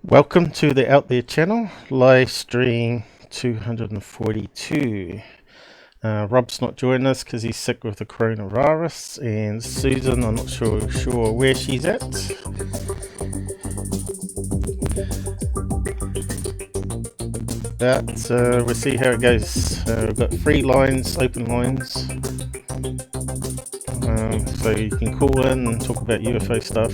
Welcome to the Out There channel, live stream 242. Rob's not joining us because he's sick with the coronavirus, and Susan, I'm not sure where she's at. But we'll see how it goes. We've got 3 lines, open lines, so you can call in and talk about UFO stuff.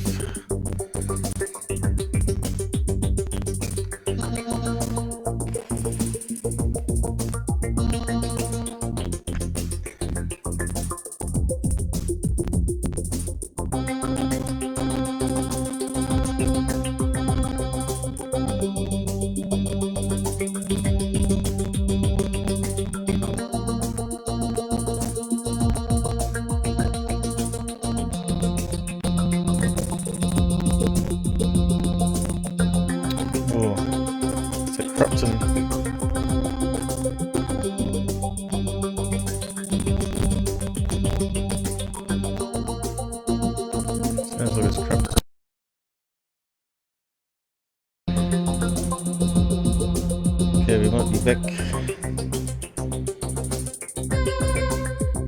Okay, we might be back.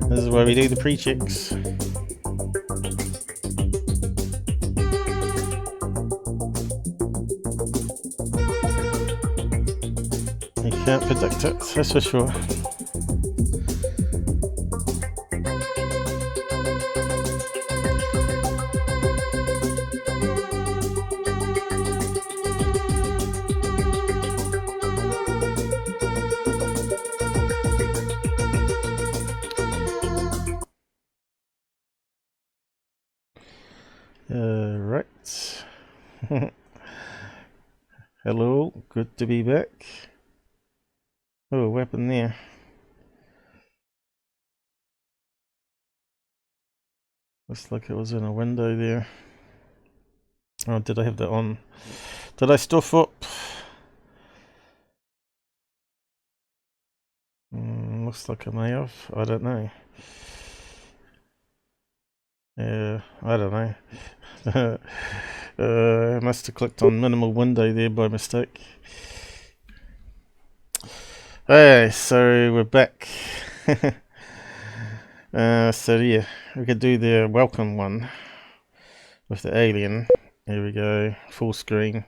This is where we do the pre-checks. You can't predict it, that's for sure. Right. Hello, good to be back. Oh, a weapon there. Looks like it was in a window there. Oh, did I have that on? Did I stuff up? Looks like I may have. I don't know. I don't know. I must have clicked on minimal window there by mistake. Hey, so we're back. So yeah, we could do the welcome one with the alien. Here we go, full screen.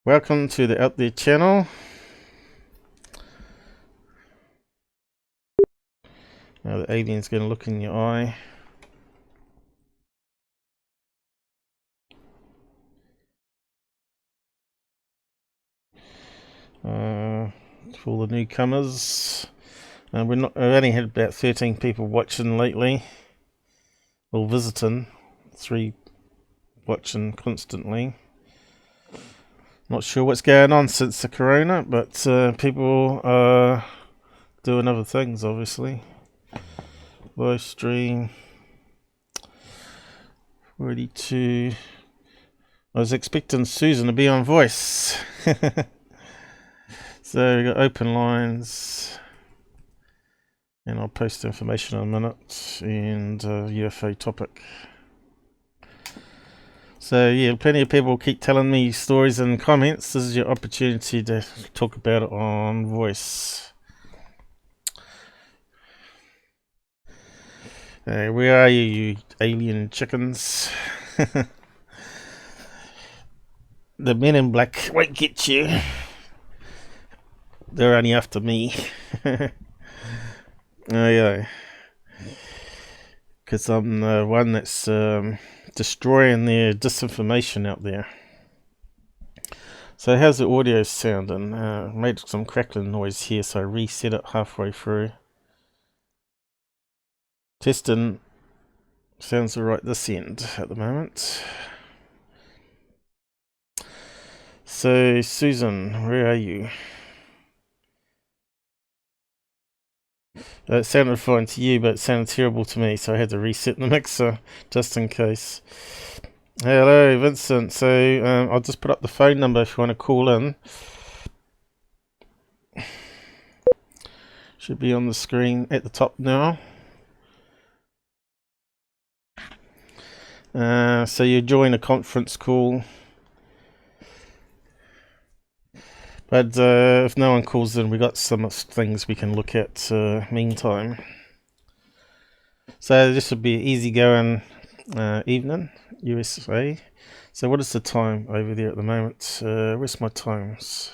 Welcome to the Out There channel. Now the alien's going to look in your eye. For the newcomers, we've only had about 13 people watching lately, or visiting. 3 watching constantly. Not sure what's going on since the corona, but people are doing other things, obviously. Live stream 42. I was expecting Susan to be on voice. So we got open lines, and I'll post information in a minute, and UFO topic. So yeah, plenty of people keep telling me stories in comments. This is your opportunity to talk about it on voice. Where are you alien chickens? The men in black won't get you. They're only after me. Oh yeah, because I'm the one that's destroying their disinformation out there. So how's the audio sounding? Made some crackling noise here, so I reset it halfway through. Testing. Sounds alright this end at the moment. So Susan, where are you? It sounded fine to you, but it sounded terrible to me, so I had to reset the mixer just in case. Hello, Vincent. So I'll just put up the phone number if you want to call in. Should be on the screen at the top now. So you join a conference call But if no one calls in, we got some things we can look at meantime. So this would be easygoing evening, USA. So what is the time over there at the moment? Where's my times?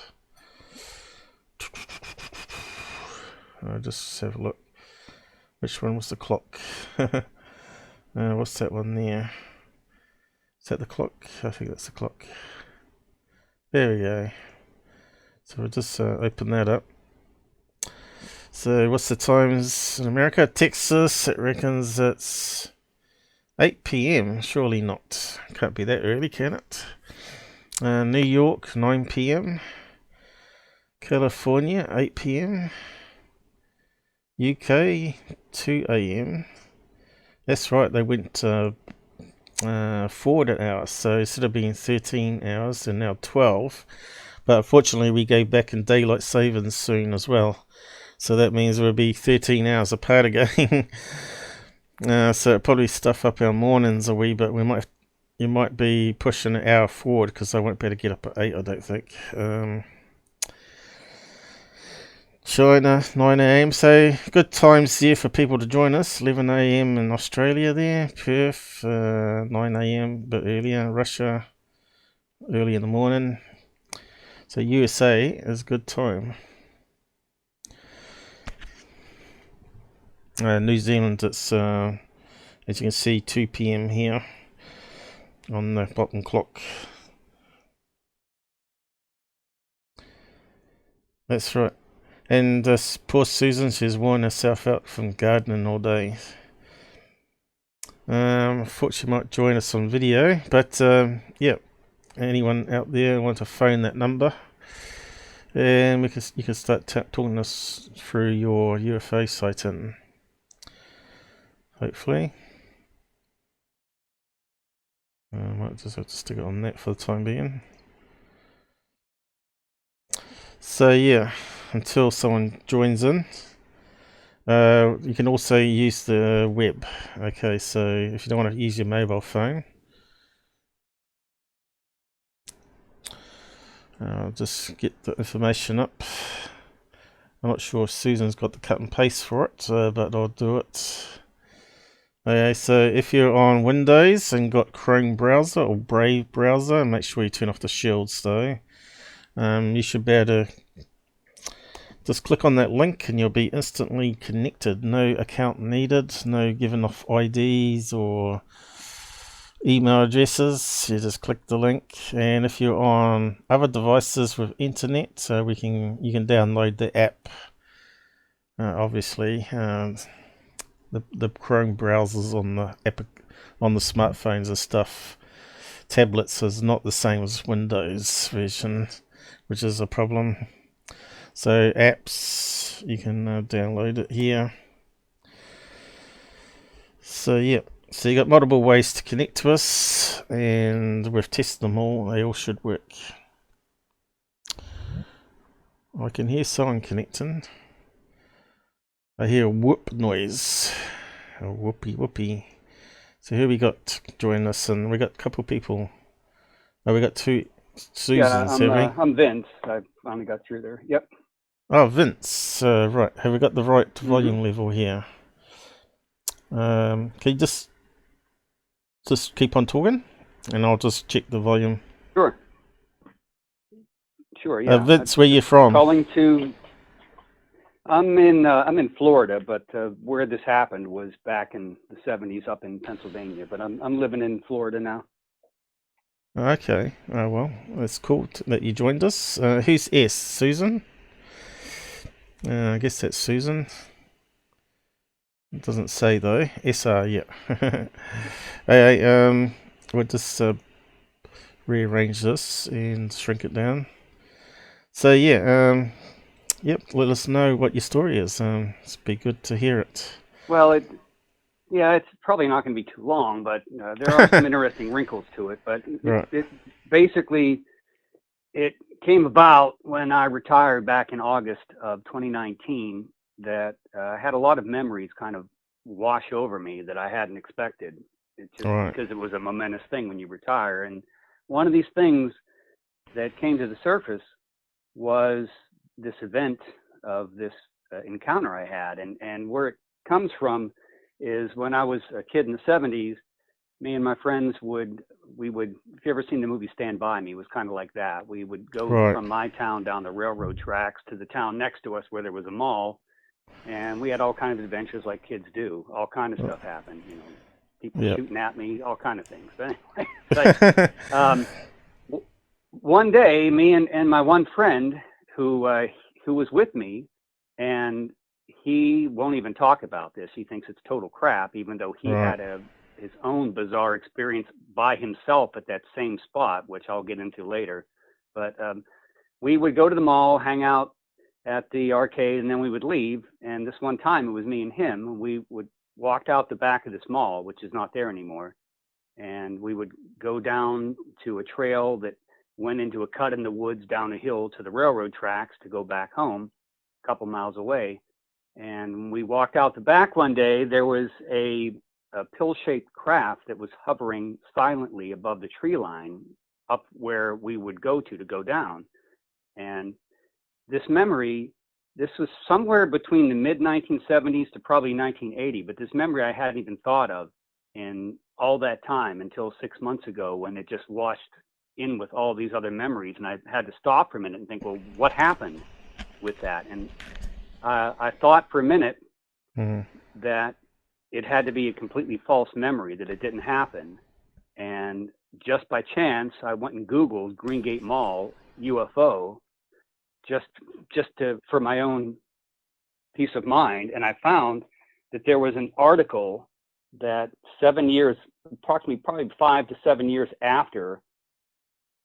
I'll just have a look. Which one was the clock? What's that one there? Is that the clock? I think that's the clock. There we go. So we'll just open that up. So what's the times in America? Texas, it reckons it's 8 p.m. Surely not. Can't be that early, can it? New York, 9 p.m. California, 8 p.m. UK, 2 a.m. That's right, they went forward an hour. So instead of being 13 hours, they're now 12. But unfortunately, we go back in daylight savings soon as well. So that means we'll be 13 hours apart again. So it'll probably stuff up our mornings a wee bit. You might be pushing an hour forward because I won't be able to get up at 8, I don't think. China, 9 a.m. So good times there for people to join us. 11 a.m. in Australia there. Perth, 9 a.m. a bit earlier. Russia, early in the morning. So USA is good time. New Zealand, it's as you can see 2 p.m. here on the bottom clock. That's right. And poor Susan, she's worn herself out from gardening all day. I thought she might join us on video, but yeah, anyone out there want to phone that number, and you can start talking us through your UFO sighting. Hopefully, I might just have to stick it on that for the time being. So yeah, until someone joins in. You can also use the web. Okay, so if you don't want to use your mobile phone, I'll just get the information up. I'm not sure if Susan's got the cut and paste for it, but I'll do it. Okay, so if you're on Windows and got Chrome browser or Brave browser, make sure you turn off the shields though. You should be able to just click on that link and you'll be instantly connected. No account needed, no giving off IDs or email addresses. You just click the link, and if you're on other devices with internet, you can download the app. Obviously, the Chrome browsers on the smartphones and stuff, tablets is not the same as Windows version, which is a problem. So apps, you can download it here. So yeah, so you got multiple ways to connect to us, and we've tested them all. They all should work. I can hear someone connecting. I hear a whoop noise. A whoopee whoopee. So who we got joining us? And we got a couple people. Oh, we got two Susans, I'm Vince. I finally got through there. Yep. Oh, Vince. Right. Have we got the right volume level here? Can you just keep on talking, and I'll just check the volume. Sure. Yeah. Vince, where you from? I'm in Florida, but where this happened was back in the 70s up in Pennsylvania. But I'm living in Florida now. Okay. Oh well, it's cool that you joined us. Who's S? Susan? I guess that's Susan. It doesn't say though. SR, yeah. Hey, we'll just rearrange this and shrink it down. So yeah, yep. Let us know what your story is. It's be good to hear it. Well, it's probably not going to be too long, but there are some interesting wrinkles to it. But it basically came about when I retired back in August of 2019. That I had a lot of memories kind of wash over me that I hadn't expected. It's just because it was a momentous thing when you retire. And one of these things that came to the surface was this event of this encounter I had. And where it comes from is when I was a kid in the 70s, me and my friends would, if you ever seen the movie Stand By Me, it was kind of like that. We would go from my town down the railroad tracks to the town next to us where there was a mall. And we had all kinds of adventures like kids do. All kind of stuff happened, you know, people shooting at me, all kind of things. But anyway, one day, me and my one friend who was with me, and he won't even talk about this. He thinks it's total crap, even though he had his own bizarre experience by himself at that same spot, which I'll get into later. But we would go to the mall, hang out at the arcade, and then we would leave. And this one time, it was me and him. We would walk out the back of this mall, which is not there anymore, and we would go down to a trail that went into a cut in the woods down a hill to the railroad tracks to go back home a couple miles away. And when we walked out the back one day, there was a pill-shaped craft that was hovering silently above the tree line up where we would go to go down. And this memory, this was somewhere between the mid-1970s to probably 1980, but this memory I hadn't even thought of in all that time until 6 months ago, when it just washed in with all these other memories. And I had to stop for a minute and think, well, what happened with that? And I thought for a minute that it had to be a completely false memory, that it didn't happen. And just by chance, I went and Googled Greengate Mall UFO just for my own peace of mind. And I found that there was an article that 7 years, approximately probably 5 to 7 years after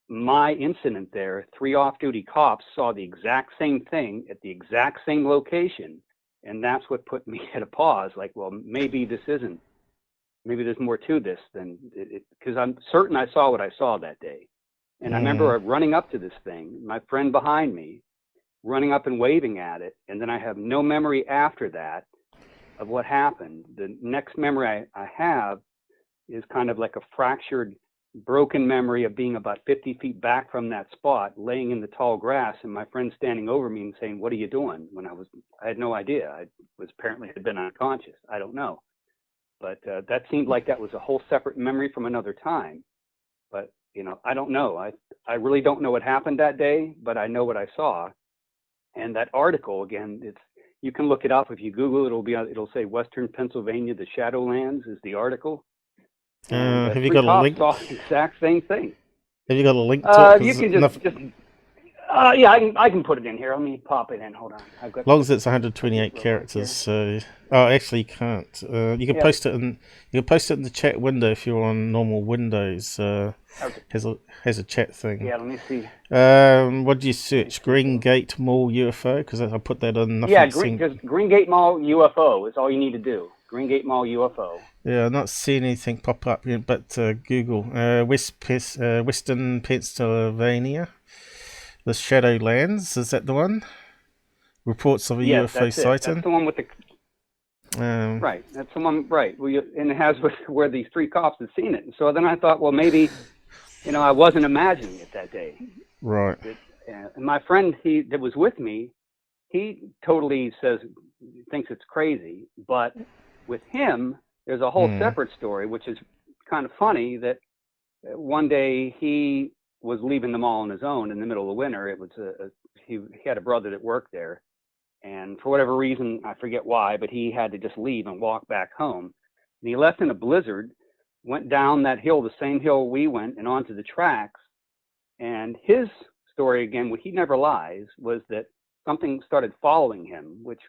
my incident there, 3 off-duty cops saw the exact same thing at the exact same location. And that's what put me at a pause, like, well, maybe there's more to this than it, because I'm certain I saw what I saw that day. And I remember running up to this thing, my friend behind me, running up and waving at it. And then I have no memory after that of what happened. The next memory I have is kind of like a fractured, broken memory of being about 50 feet back from that spot, laying in the tall grass, and my friend standing over me and saying, "What are you doing?" When I had no idea. I was apparently had been unconscious. I don't know. But that seemed like that was a whole separate memory from another time. But, you know, I don't know. I really don't know what happened that day, but I know what I saw. And that article, again, you can look it up. If you Google it, it'll say Western Pennsylvania, the Shadowlands is the article. Have you got a link? Saw the exact same thing. Have you got a link to it? You can yeah, I can put it in here. Let me pop it in. Hold on. As long as it's 128 characters. So, actually, you can't. You can post it in. You can post it in the chat window if you're on normal Windows. Okay. Has a chat thing. Yeah, let me see. What do you search? Greengate Mall UFO? Because I put that in. Just Greengate Mall UFO is all you need to do. Greengate Mall UFO. Yeah, I'm not seeing anything pop up yet, but Google Western Pennsylvania. The Shadowlands, is that the one? Reports of a UFO sighting. That's the one with the. Right, that's the one. Right, and it has where these 3 cops had seen it. And so then I thought, well, maybe, you know, I wasn't imagining it that day. Right. And my friend that was with me, he totally thinks it's crazy. But with him, there's a whole separate story, which is kind of funny. That one day he was leaving the mall on his own in the middle of winter. It was he had a brother that worked there, and for whatever reason, I forget why, but he had to just leave and walk back home. And he left in a blizzard, went down that hill, the same hill we went, and onto the tracks. And his story, again, he never lies, was that something started following him, which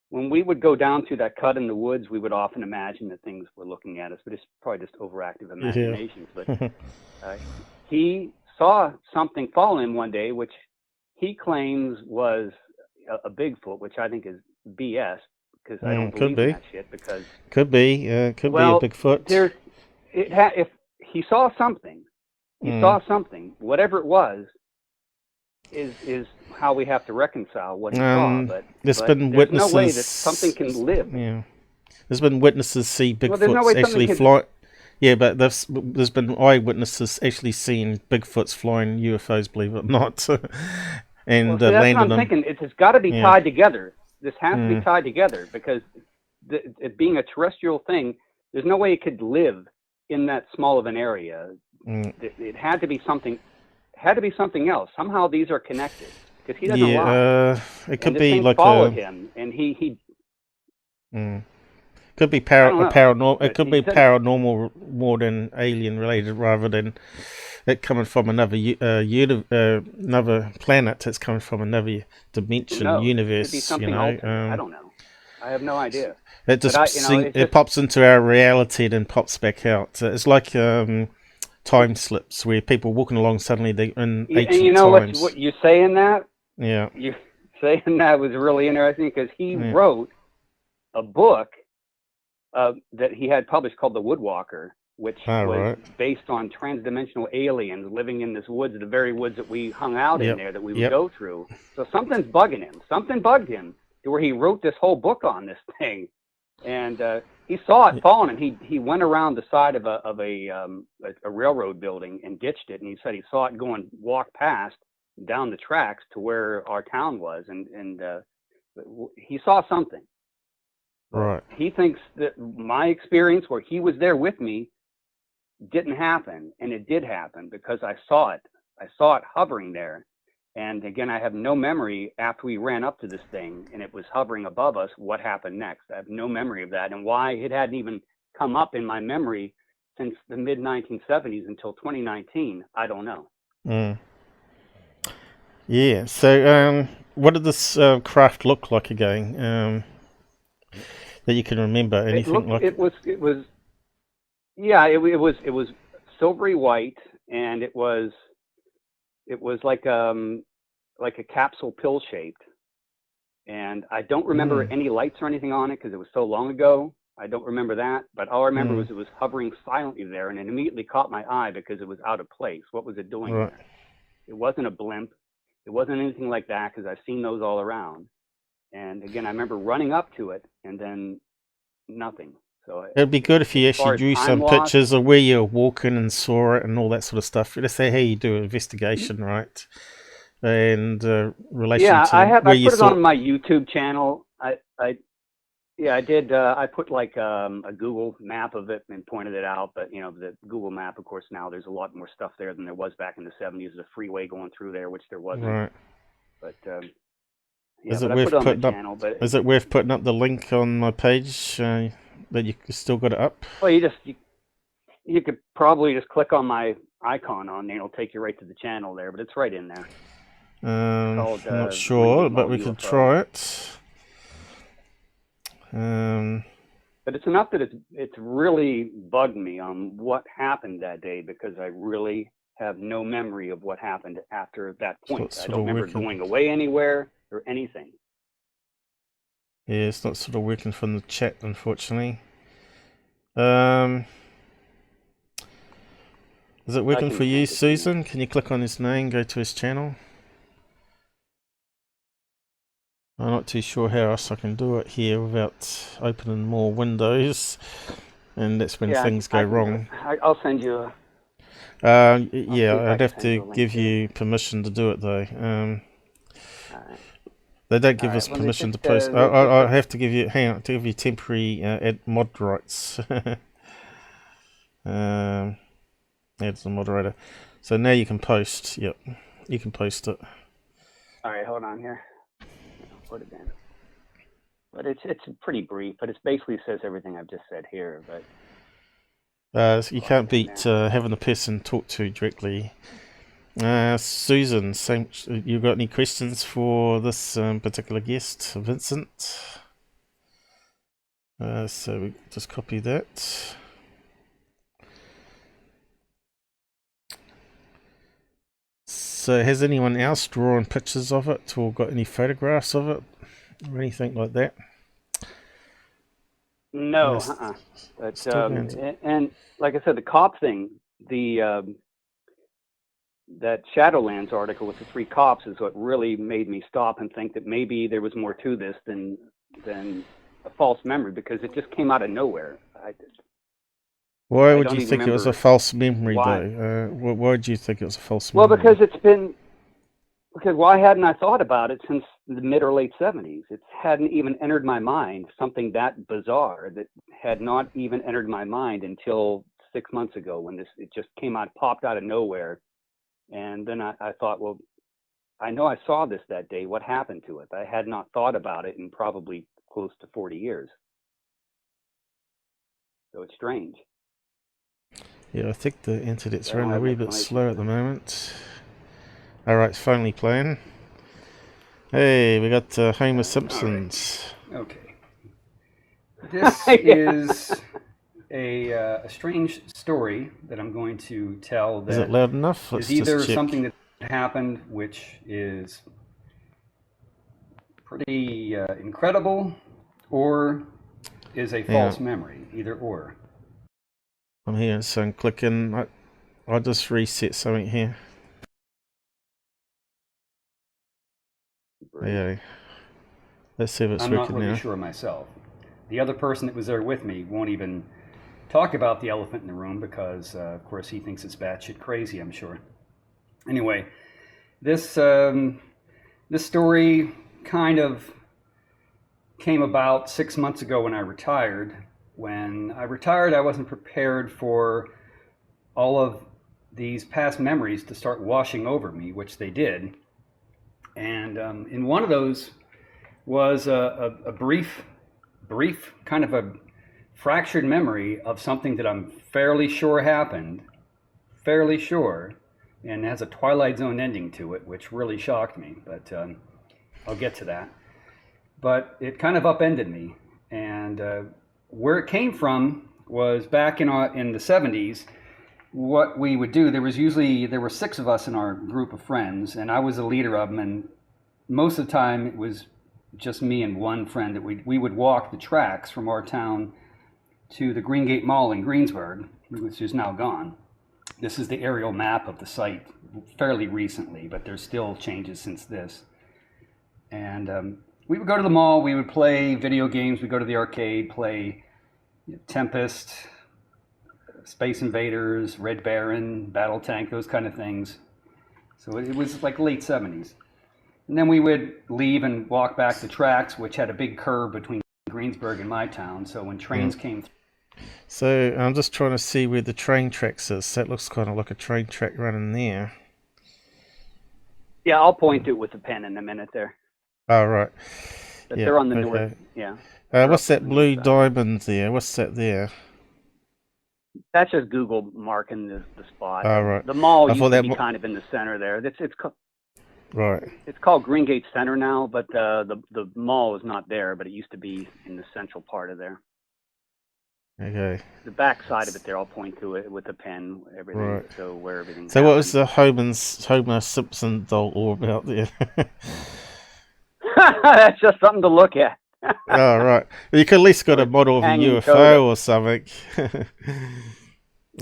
when we would go down through that cut in the woods, we would often imagine that things were looking at us, but it's probably just overactive imaginations. Yeah. But he saw something follow him one day, which he claims was a Bigfoot, which I think is BS, because I don't believe in that shit. Because could be a Bigfoot. If he saw something, whatever it was, is how we have to reconcile what he saw. But there's no way that something can live. Yeah, there's been witnesses see Bigfoots actually fly. Yeah, but there's been eyewitnesses actually seeing Bigfoots flying UFOs, believe it or not. Well, see, that's what I'm thinking. It's got to be tied together. This has to be tied together because it being a terrestrial thing, there's no way it could live in that small of an area. It had to be something. Had to be something else. Somehow these are connected because he doesn't lie. It could be like followed him, and he. Could be paranormal. It could be paranormal more than alien related, rather than it coming from another another planet. It's coming from another dimension, universe. It could be something alternate. I don't know. I have no idea. It just it pops into our reality, then pops back out. It's like time slips where people walking along suddenly they in ancient times. And you know what you saying that? Yeah. You saying that was really interesting because he wrote a book that he had published called The Woodwalker, which was based on transdimensional aliens living in this woods, the very woods that we hung out in there that we would go through. So something's bugging him. Something bugged him to where he wrote this whole book on this thing. And he saw it falling, and he went around the side of a railroad building and ditched it. And he said he saw it walk past down the tracks to where our town was, and he saw something. Right. He thinks that my experience where he was there with me didn't happen, and it did happen because I saw it. I saw it hovering there. And again, I have no memory after we ran up to this thing and it was hovering above us, what happened next. I have no memory of that. And why it hadn't even come up in my memory since the mid-1970s until 2019, I don't know. Yeah. So what did this craft look like again? That you can remember? Anything it was silvery white, and it was like a capsule pill shaped, and I don't remember any lights or anything on it because it was so long ago. I don't remember that, but all I remember was it was hovering silently there, and it immediately caught my eye because it was out of place. What was it doing there? It wasn't a blimp. It wasn't anything like that because I've seen those all around. And again, I remember running up to it and then nothing. So it'd be good if you actually drew some pictures of where you're walking and saw it and all that sort of stuff. Let's say how you do an investigation, right? And relation to I put it on my YouTube channel. I did. I put like a Google map of it and pointed it out. But the Google map, of course, now there's a lot more stuff there than there was back in the 70s. There's a freeway going through there, which there wasn't. Right. But is it worth putting up? Is it worth putting up the link on my page that you still got it up? Well, you could probably just click on my icon on there. It'll take you right to the channel there, but it's right in there. I'm not sure, but we can try it. But it's enough that it's really bugged me on what happened that day because I really have no memory of what happened after that point. I don't remember going away anywhere or anything. Yeah, it's not sort of working from the chat, unfortunately. Is it working for you, Susan? Can you click on his name, go to his channel? I'm not too sure how else I can do it here without opening more windows, and that's when things go wrong. I'll send you a... I'd have to give you permission to do it though. They don't give us permission to post. I have to give you, to give you temporary mod rights. Add as a moderator. So now you can post. Yep, you can post it. All right, hold on here. I'll put it in. But it's pretty brief. But it basically says everything I've just said here. But you can't beat having the person talk to directly. Susan, you got any questions for this particular guest, Vincent? So we just copy that. So has anyone else drawn pictures of it or got any photographs of it or anything like that? No, But and like I said, the cop thing, that Shadowlands article with the 3 cops is what really made me stop and think that maybe there was more to this than a false memory, because it just came out of nowhere. Why would you think it was a false memory, though? Why would you think it was a false memory? Well, because it's been Because why hadn't I thought about it since the mid or late 70s? It hadn't even entered my mind, something that bizarre that had not even entered my mind until 6 months ago when it just came out, popped out of nowhere. And then I thought, well, I know I saw this that day. What happened to it? I had not thought about it in probably close to 40 years. So it's strange. Yeah, I think the internet's running a wee bit slow at the moment. Alright, it's finally playing. Hey, we got Homer Simpsons. Right. Okay. This is a strange story that I'm going to tell. That is it loud enough? Let's is either something that happened, which is pretty incredible, or is a false memory. Either or. I'm here, so I'm clicking. I'll just reset something here. Yeah. Let's see if it's working now. I'm not really sure myself. The other person that was there with me won't even talk about the elephant in the room because, of course, he thinks it's batshit crazy, I'm sure. Anyway, this story kind of came about 6 months ago when I retired. When I retired, I wasn't prepared for all of these past memories to start washing over me, which they did. And in one of those was a brief kind of a fractured memory of something that I'm fairly sure happened, and has a Twilight Zone ending to it, which really shocked me, but I'll get to that. But it kind of upended me, and where it came from was back in the 70s. What we would do, there were 6 of us in our group of friends, and I was the leader of them, and most of the time it was just me and one friend that we would walk the tracks from our town to the Greengate Mall in Greensburg, which is now gone. This is the aerial map of the site fairly recently, but there's still changes since this. And we would go to the mall, we would play video games, we'd go to the arcade, play Tempest, Space Invaders, Red Baron, Battle Tank, those kind of things. So it was like late 70s. And then we would leave and walk back the tracks, which had a big curve between Greensburg and my town. So when trains came through. So I'm just trying to see where the train tracks is. That looks kind of like a train track running there. Yeah, I'll point to it with a pen in a minute there. Oh, right. But they're on the north, yeah. What's that blue diamond there? What's that there? That's just Google marking the spot. Oh, right. The mall used to be kind of in the center there. Right. It's called Greengate Center now, but the mall is not there, but it used to be in the central part of there. Okay. The back side of it there, I'll point to it with a pen, everything, right. so where everything So what was the Homer Simpson doll all about there? That's just something to look at. Oh, right. Well, you could at least got a model of a UFO or something.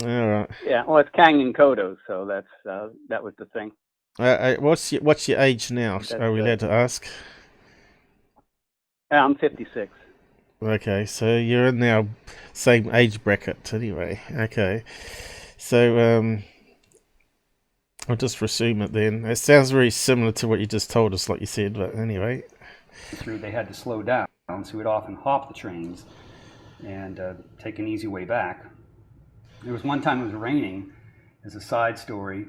All right. Yeah, well, it's Kang and Kodo, so that was the thing. What's your age now? Are we allowed to ask? I'm 56. Okay, so you're in our same age bracket anyway. Okay, so I'll just resume it then. It sounds very similar to what you just told us, like you said, but anyway. They had to slow down, so we'd often hop the trains and take an easy way back. There was one time it was raining, as a side story,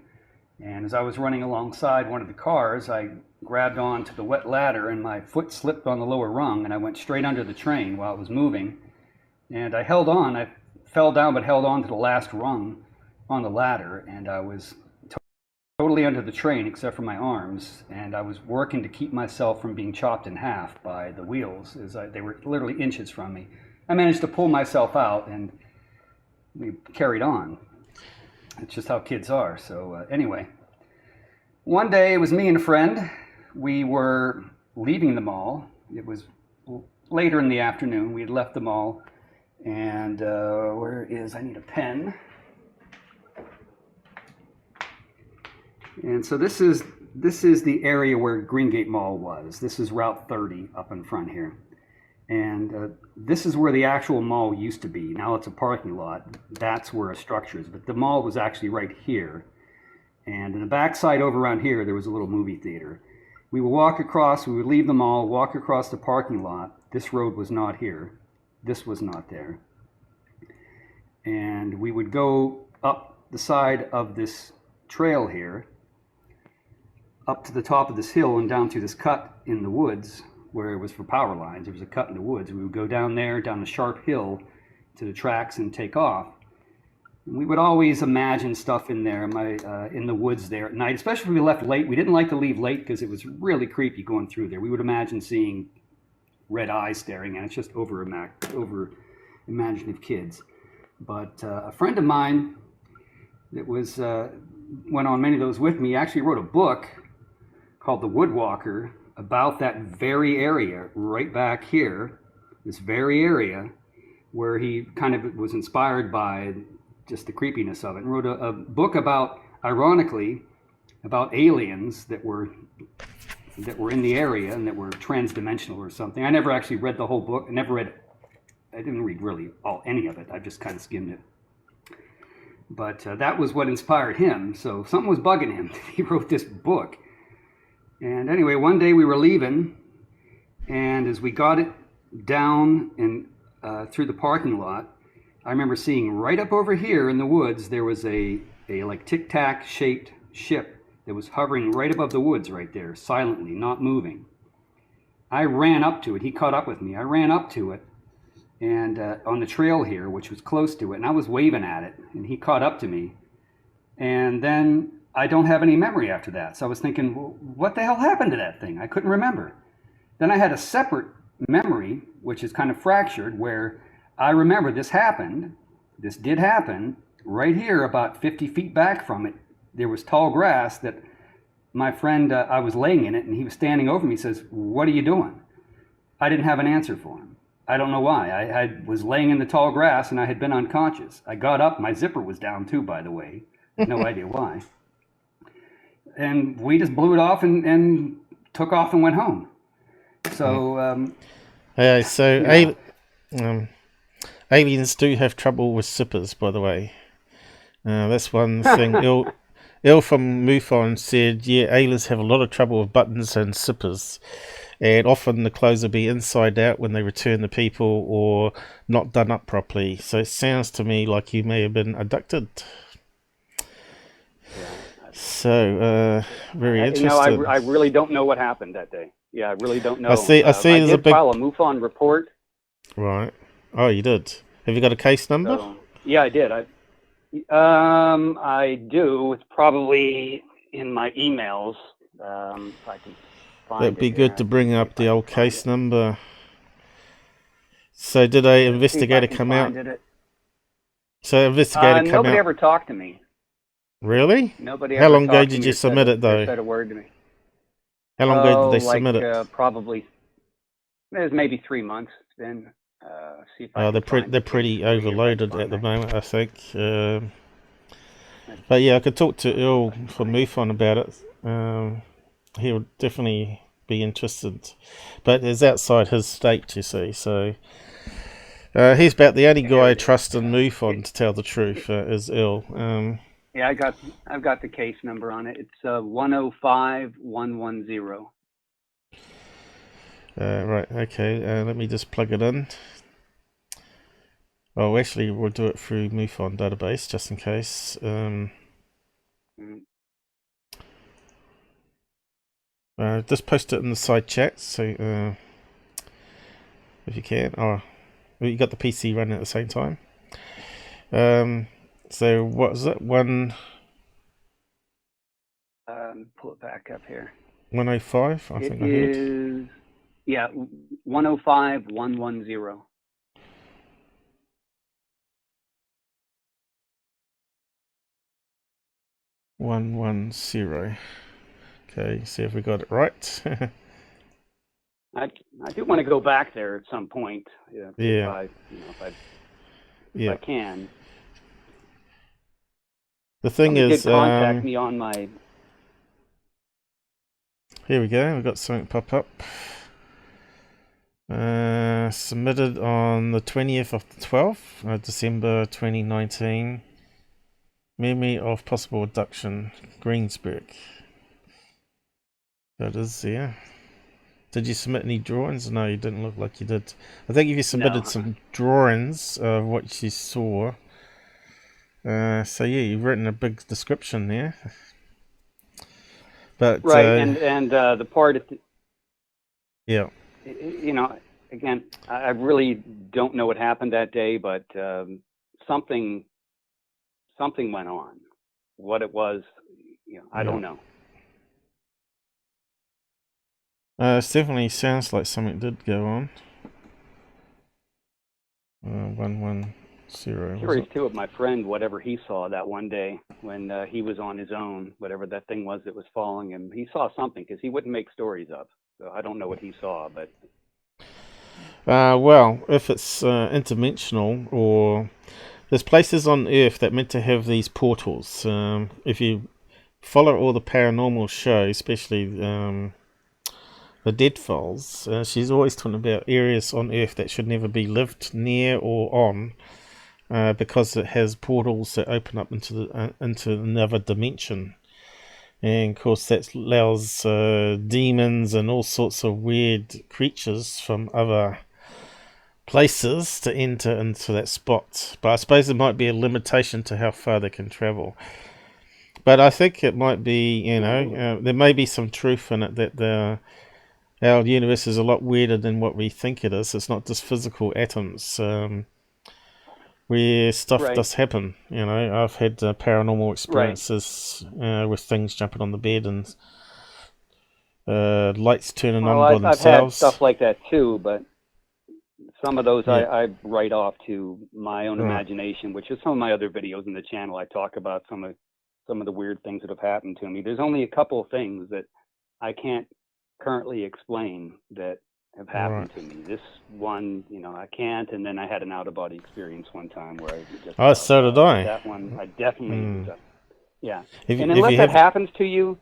and as I was running alongside one of the cars, I grabbed onto the wet ladder and my foot slipped on the lower rung and I went straight under the train while it was moving. And I held on. I fell down but held on to the last rung on the ladder, and I was totally under the train except for my arms, and I was working to keep myself from being chopped in half by the wheels as they were literally inches from me. I managed to pull myself out and we carried on. It's just how kids are. So anyway, one day it was me and a friend. We were leaving the mall. It was later in the afternoon. We had left the mall, and I need a pen. And so this is the area where Greengate Mall was. This is Route 30 up in front here. And this is where the actual mall used to be. Now it's a parking lot. That's where a structure is. But the mall was actually right here. And in the backside over around here, there was a little movie theater. We would walk across, we would leave the mall, walk across the parking lot. This road was not here. This was not there. And we would go up the side of this trail here, up to the top of this hill and down through this cut in the woods where it was for power lines. There was a cut in the woods. We would go down there, down the sharp hill to the tracks and take off. And we would always imagine stuff in there, in the woods there at night, especially if we left late. We didn't like to leave late because it was really creepy going through there. We would imagine seeing red eyes staring at us, just over imaginative kids. But a friend of mine that was went on many of those with me actually wrote a book called The Woodwalker about that very area right back here, this very area where he kind of was inspired by just the creepiness of it, and wrote a book about, ironically, about aliens that were in the area and that were transdimensional or something. I never actually read the whole book. I didn't read really any of it. I just kind of skimmed it. But that was what inspired him. So something was bugging him. He wrote this book. And anyway, one day we were leaving, and as we got it down and through the parking lot, I remember seeing right up over here in the woods, there was a like tic-tac shaped ship that was hovering right above the woods right there, silently, not moving. I ran up to it. He caught up with me. I ran up to it, and on the trail here, which was close to it, and I was waving at it, and he caught up to me. And then I don't have any memory after that. So I was thinking, well, what the hell happened to that thing? I couldn't remember. Then I had a separate memory, which is kind of fractured, where I remember this did happen, right here about 50 feet back from it. There was tall grass that my friend, I was laying in it, and he was standing over me, says, "What are you doing?" I didn't have an answer for him. I don't know why. I was laying in the tall grass, and I had been unconscious. I got up. My zipper was down too, by the way. No idea why. And we just blew it off and took off and went home. So, aliens do have trouble with zippers, by the way. That's one thing. Il from MUFON said, yeah, aliens have a lot of trouble with buttons and zippers. And often the clothes will be inside out when they return the people or not done up properly. So it sounds to me like you may have been abducted. So, very interesting. I really don't know what happened that day. Yeah, I really don't know. I see there's a big... file a MUFON report. Right. Oh, you did? Have you got a case number? So, yeah, I did. I do. It's probably in my emails. If I can find That'd be it good here. to bring up the old case number. So did an investigator come out? Nobody ever talked to me. Really? Nobody. How ever long ago talked to did me you or submit it, though? Said a word to me. How long ago did they submit it? Probably. It was maybe 3 months. It's been. See if I can they're pretty overloaded at the moment, I think. But yeah, I could talk to Earl from MUFON about it. He would definitely be interested, but it's outside his state, you see. So he's about the only guy I trust in MUFON, to tell the truth, is Earl. Yeah, I've got the case number on it. It's 105110. Right. Okay. Let me just plug it in. Oh, actually, we'll do it through MUFON Datebase just in case. Just post it in the side chat, so if you can. Oh, you got the PC running at the same time. So what is it? Pull it back up here. 105, I think I heard. Yeah, 105110. Okay, see if we got it right. I do want to go back there at some point. Yeah. If I can. The thing is, contact me on my. Here we go. We've got something pop up. Submitted on the 20th of the 12th, December 2019. Memory of possible abduction, Greensburg. That is there. Did you submit any drawings? No, you didn't look like you did. I think if you submitted some drawings of what you saw. So yeah, you've written a big description there. But right, and the part at yeah, you know, again, I really don't know what happened that day, but something went on. What it was, I don't know. It definitely sounds like something did go on. 110. Curious too of my friend, whatever he saw that one day when he was on his own, whatever that thing was that was following him. He saw something because he wouldn't make stories up. So I don't know what he saw, but. Well, if it's interdimensional, or there's places on Earth that meant to have these portals. If you follow all the paranormal shows, especially the Dead Files, she's always talking about areas on Earth that should never be lived near or on, because it has portals that open up into another dimension. And of course that allows demons and all sorts of weird creatures from other places to enter into that spot. But I suppose there might be a limitation to how far they can travel. But I think it might be, there may be some truth in it that our universe is a lot weirder than what we think it is. It's not just physical atoms. Where stuff does happen. I've had paranormal experiences with things jumping on the bed and lights turning on by themselves. I've had stuff like that too, but some of those I write off to my own imagination, which is some of my other videos in the channel. I talk about some of the weird things that have happened to me. There's only a couple of things that I can't currently explain that have happened to me. This one, I can't, and then I had an out-of-body experience one time where I just... so did I. That one, I definitely... yeah. Unless that happens to you,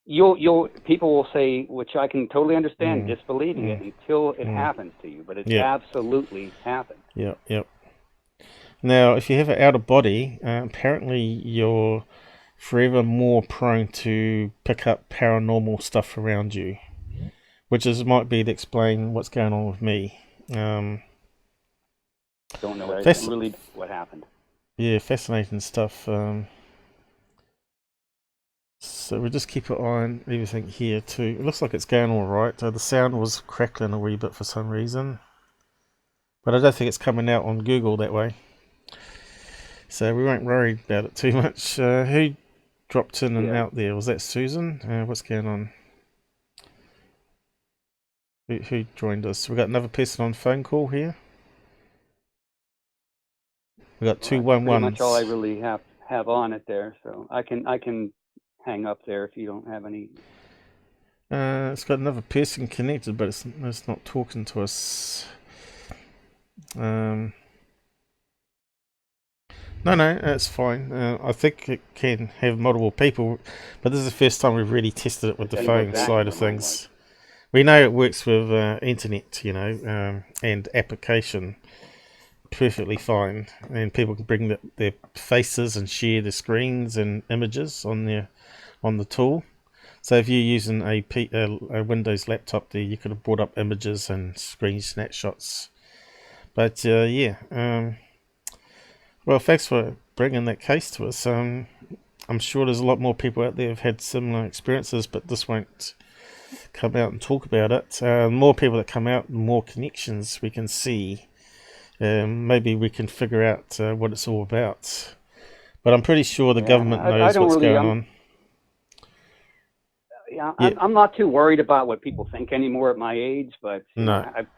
people will say, which I can totally understand, disbelieving it until it happens to you, but it's absolutely happened. Yep. Now, if you have an out-of-body, apparently you're forever more prone to pick up paranormal stuff around you. Which might be to explain what's going on with me. Don't know really what happened. Yeah, fascinating stuff. So we'll just keep an eye on everything here too. It looks like it's going all right. The sound was crackling a wee bit for some reason. But I don't think it's coming out on Google that way. So we won't worry about it too much. Who dropped in and out there? Was that Susan? What's going on? Who joined us? We got another person on phone call here. We got 211s. Pretty much all I really have on it there, so I can hang up there if you don't have any. It's got another person connected, but it's not talking to us. No, it's fine. I think it can have multiple people, but this is the first time we've really tested it with the phone side of things. We know it works with internet, and application perfectly fine, and people can bring their faces and share their screens and images on the tool. So if you're using a Windows laptop there, you could have brought up images and screen snapshots. But well, thanks for bringing that case to us. I'm sure there's a lot more people out there who've had similar experiences, but this won't come out and talk about it. More people that come out, more connections we can see. Maybe we can figure out what it's all about. But I'm pretty sure the government knows what's going on. I'm not too worried about what people think anymore at my age, but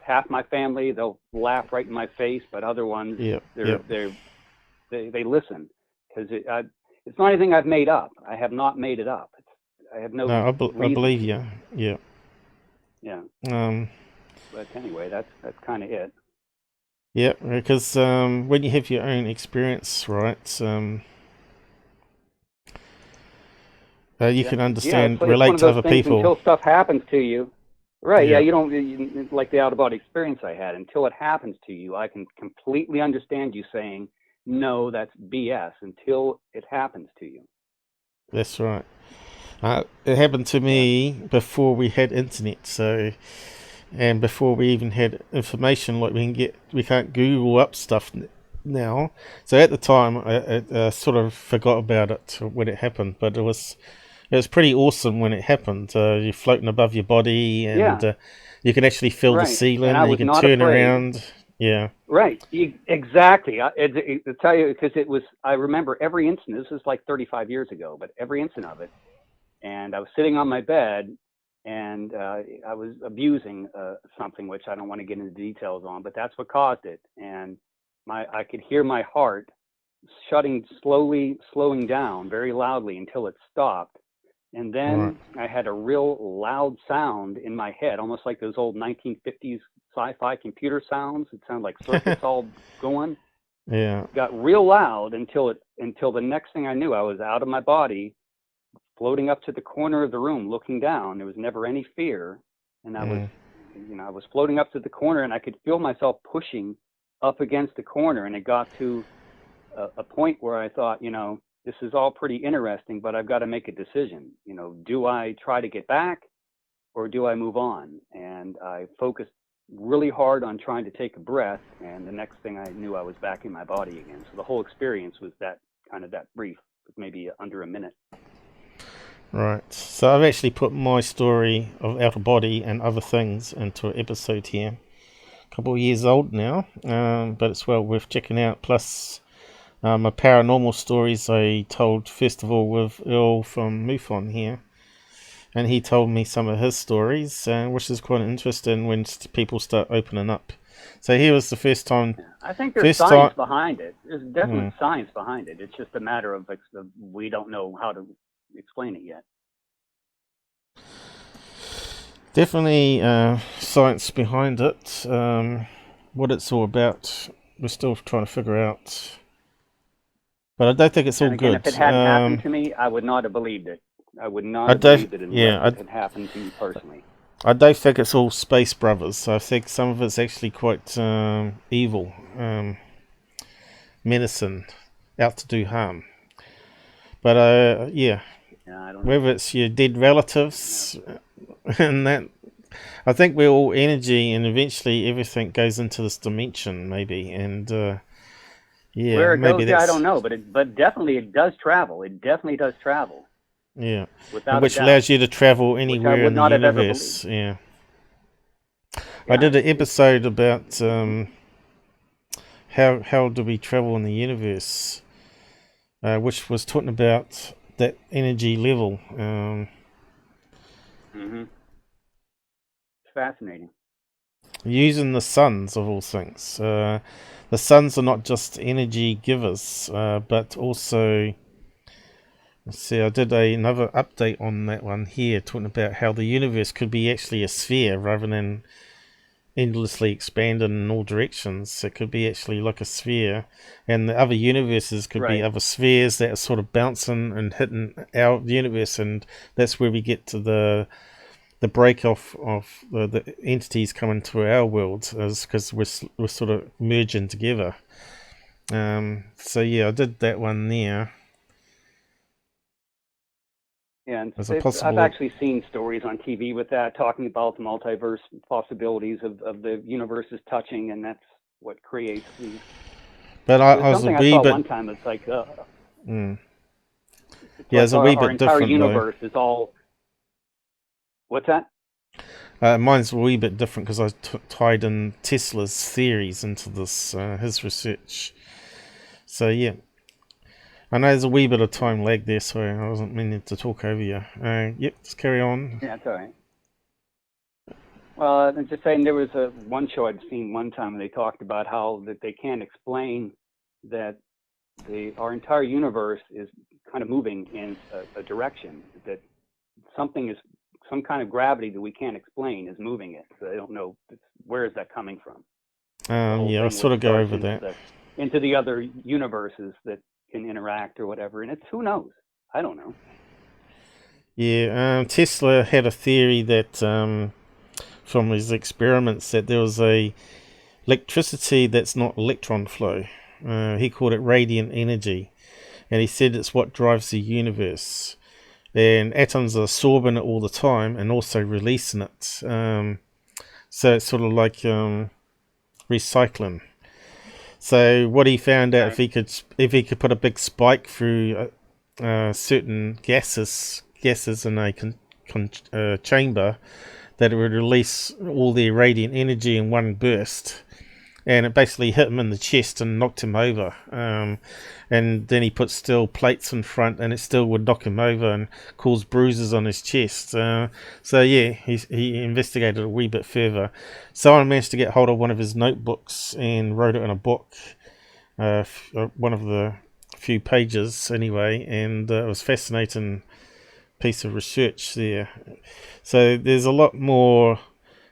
half my family, they'll laugh right in my face, but other ones, they listen, because it's not anything I've made up. I have not made it up. I have no. I believe you. Yeah. Yeah. But anyway, that's kind of it. Yeah, because when you have your own experience, right? You can understand, relate to other people. Until stuff happens to you, right? Yeah, you don't like the out-of-body experience I had. Until it happens to you, I can completely understand you saying, know that's BS until it happens to you. That's right. It happened to me before we had internet, and before we even had information like we can't Google up stuff now. So at the time, I sort of forgot about it when it happened, but it was pretty awesome when it happened. You're floating above your body, and you can actually feel the ceiling, and you can turn around. Yeah. Right. Exactly. I'll tell you, because I remember every incident. This was like 35 years ago, but every incident of it. And I was sitting on my bed, and I was abusing something, which I don't want to get into details on, but that's what caused it. And I could hear my heart slowing down very loudly until it stopped. And then I had a real loud sound in my head, almost like those old 1950s sci-fi computer sounds. It sounded like circuits all going. Yeah. It got real loud until the next thing I knew, I was out of my body, floating up to the corner of the room, looking down. There was never any fear, and I was floating up to the corner, and I could feel myself pushing up against the corner, and it got to a point where I thought, this is all pretty interesting, but I've got to make a decision. Do I try to get back, or do I move on? And I focused really hard on trying to take a breath, and the next thing I knew, I was back in my body again. So the whole experience was that brief, maybe under a minute. Right. So I've actually put my story of out of body and other things into an episode here. A couple of years old now, but it's well worth checking out. Plus, my paranormal stories I told first of all with Earl from MUFON here. And he told me some of his stories, which is quite interesting when people start opening up. So here was the first time. I think there's science behind it. There's definitely science behind it. It's just a matter of we don't know how to explain it yet. Definitely science behind it. What it's all about, we're still trying to figure out. But I don't think it's all good. If it hadn't happened to me, I would not have believed it. I would not have believed it unless it had happened to me personally. I don't think it's all space brothers. I think some of it's actually quite evil. Medicine out to do harm. But I don't know. Whether it's your dead relatives and that, I think we're all energy, and eventually everything goes into this dimension, maybe. And where it goes, I don't know, but definitely it does travel. It definitely does travel. Yeah, which allows you to travel anywhere in the universe. Yeah. I did an episode about how do we travel in the universe, which was talking about that energy level. It's fascinating. Using the suns of all things. The suns are not just energy givers, but also. Let's see, I did another update on that one here, talking about how the universe could be actually a sphere rather than endlessly expanding in all directions. It could be actually like a sphere, and the other universes could be other spheres that are sort of bouncing and hitting our universe, and that's where we get to the break off of the entities coming to our world, because we're sort of merging together. So yeah, I did that one there. Yeah, and I've actually seen stories on TV with that, talking about the multiverse possibilities of the universes touching, and that's what creates these. But I was something I saw one time. It's like, it's a wee bit different. Our entire universe is all. What's that? Mine's a wee bit different because I tied in Tesla's theories into this, his research. So yeah. I know there's a wee bit of time lag there, so I wasn't meaning to talk over you. Yep, just carry on. Yeah, it's all right. Well, I'm just saying there was one show I'd seen one time, and they talked about how that they can't explain that our entire universe is kind of moving in a direction, that some kind of gravity that we can't explain is moving it. So they don't know where is that coming from. Yeah, I'll sort of go over that. Into the other universes that can interact or whatever, and it's who knows. I don't know. Yeah, Tesla had a theory that from his experiments that there was a electricity that's not electron flow, He called it radiant energy, and he said it's what drives the universe. And atoms are absorbing it all the time and also releasing it. So it's sort of like recycling. So what he found out, if he could put a big spike through certain gases in a chamber, that it would release all the radiant energy in one burst, and it basically hit him in the chest and knocked him over. And then he put steel plates in front, and it still would knock him over and cause bruises on his chest. So yeah, he investigated a wee bit further. Someone managed to get hold of one of his notebooks and wrote it in a book, one of the few pages anyway, and it was fascinating piece of research there. So there's a lot more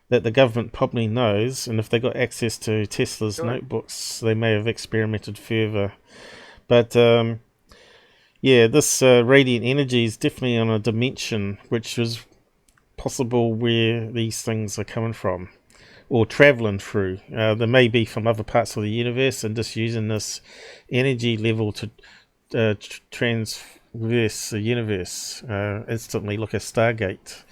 that the government probably knows, and if they got access to Tesla's notebooks, they may have experimented further. But yeah, this radiant energy is definitely on a dimension which is possible where these things are coming from or traveling through. They may be from other parts of the universe and just using this energy level to transverse the universe instantly, like a Stargate.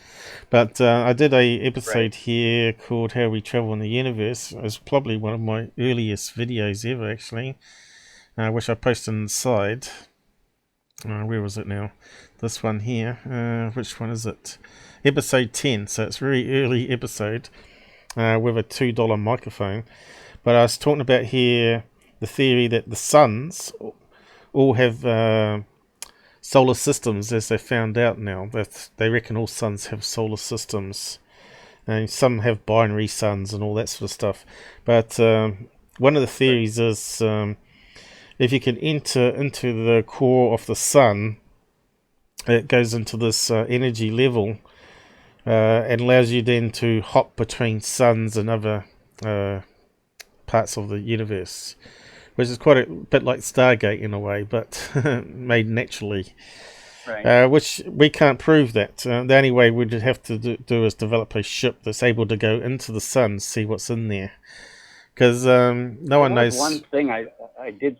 But I did a episode here called How We Travel in the Universe. It was probably one of my earliest videos ever, actually, which I posted on the side. Where was it now? This one here. Which one is it? Episode 10. So it's a very early episode with a $2 microphone. But I was talking about here the theory that the suns all have solar systems, as they found out now. That they reckon all suns have solar systems, and some have binary suns and all that sort of stuff. But one of the theories is if you can enter into the core of the sun, it goes into this energy level and allows you then to hop between suns and other parts of the universe, which is quite a bit like Stargate in a way, but made naturally. Right. Which we can't prove that. The only way we'd have to do is develop a ship that's able to go into the sun, see what's in there. Because no one knows. One thing I did.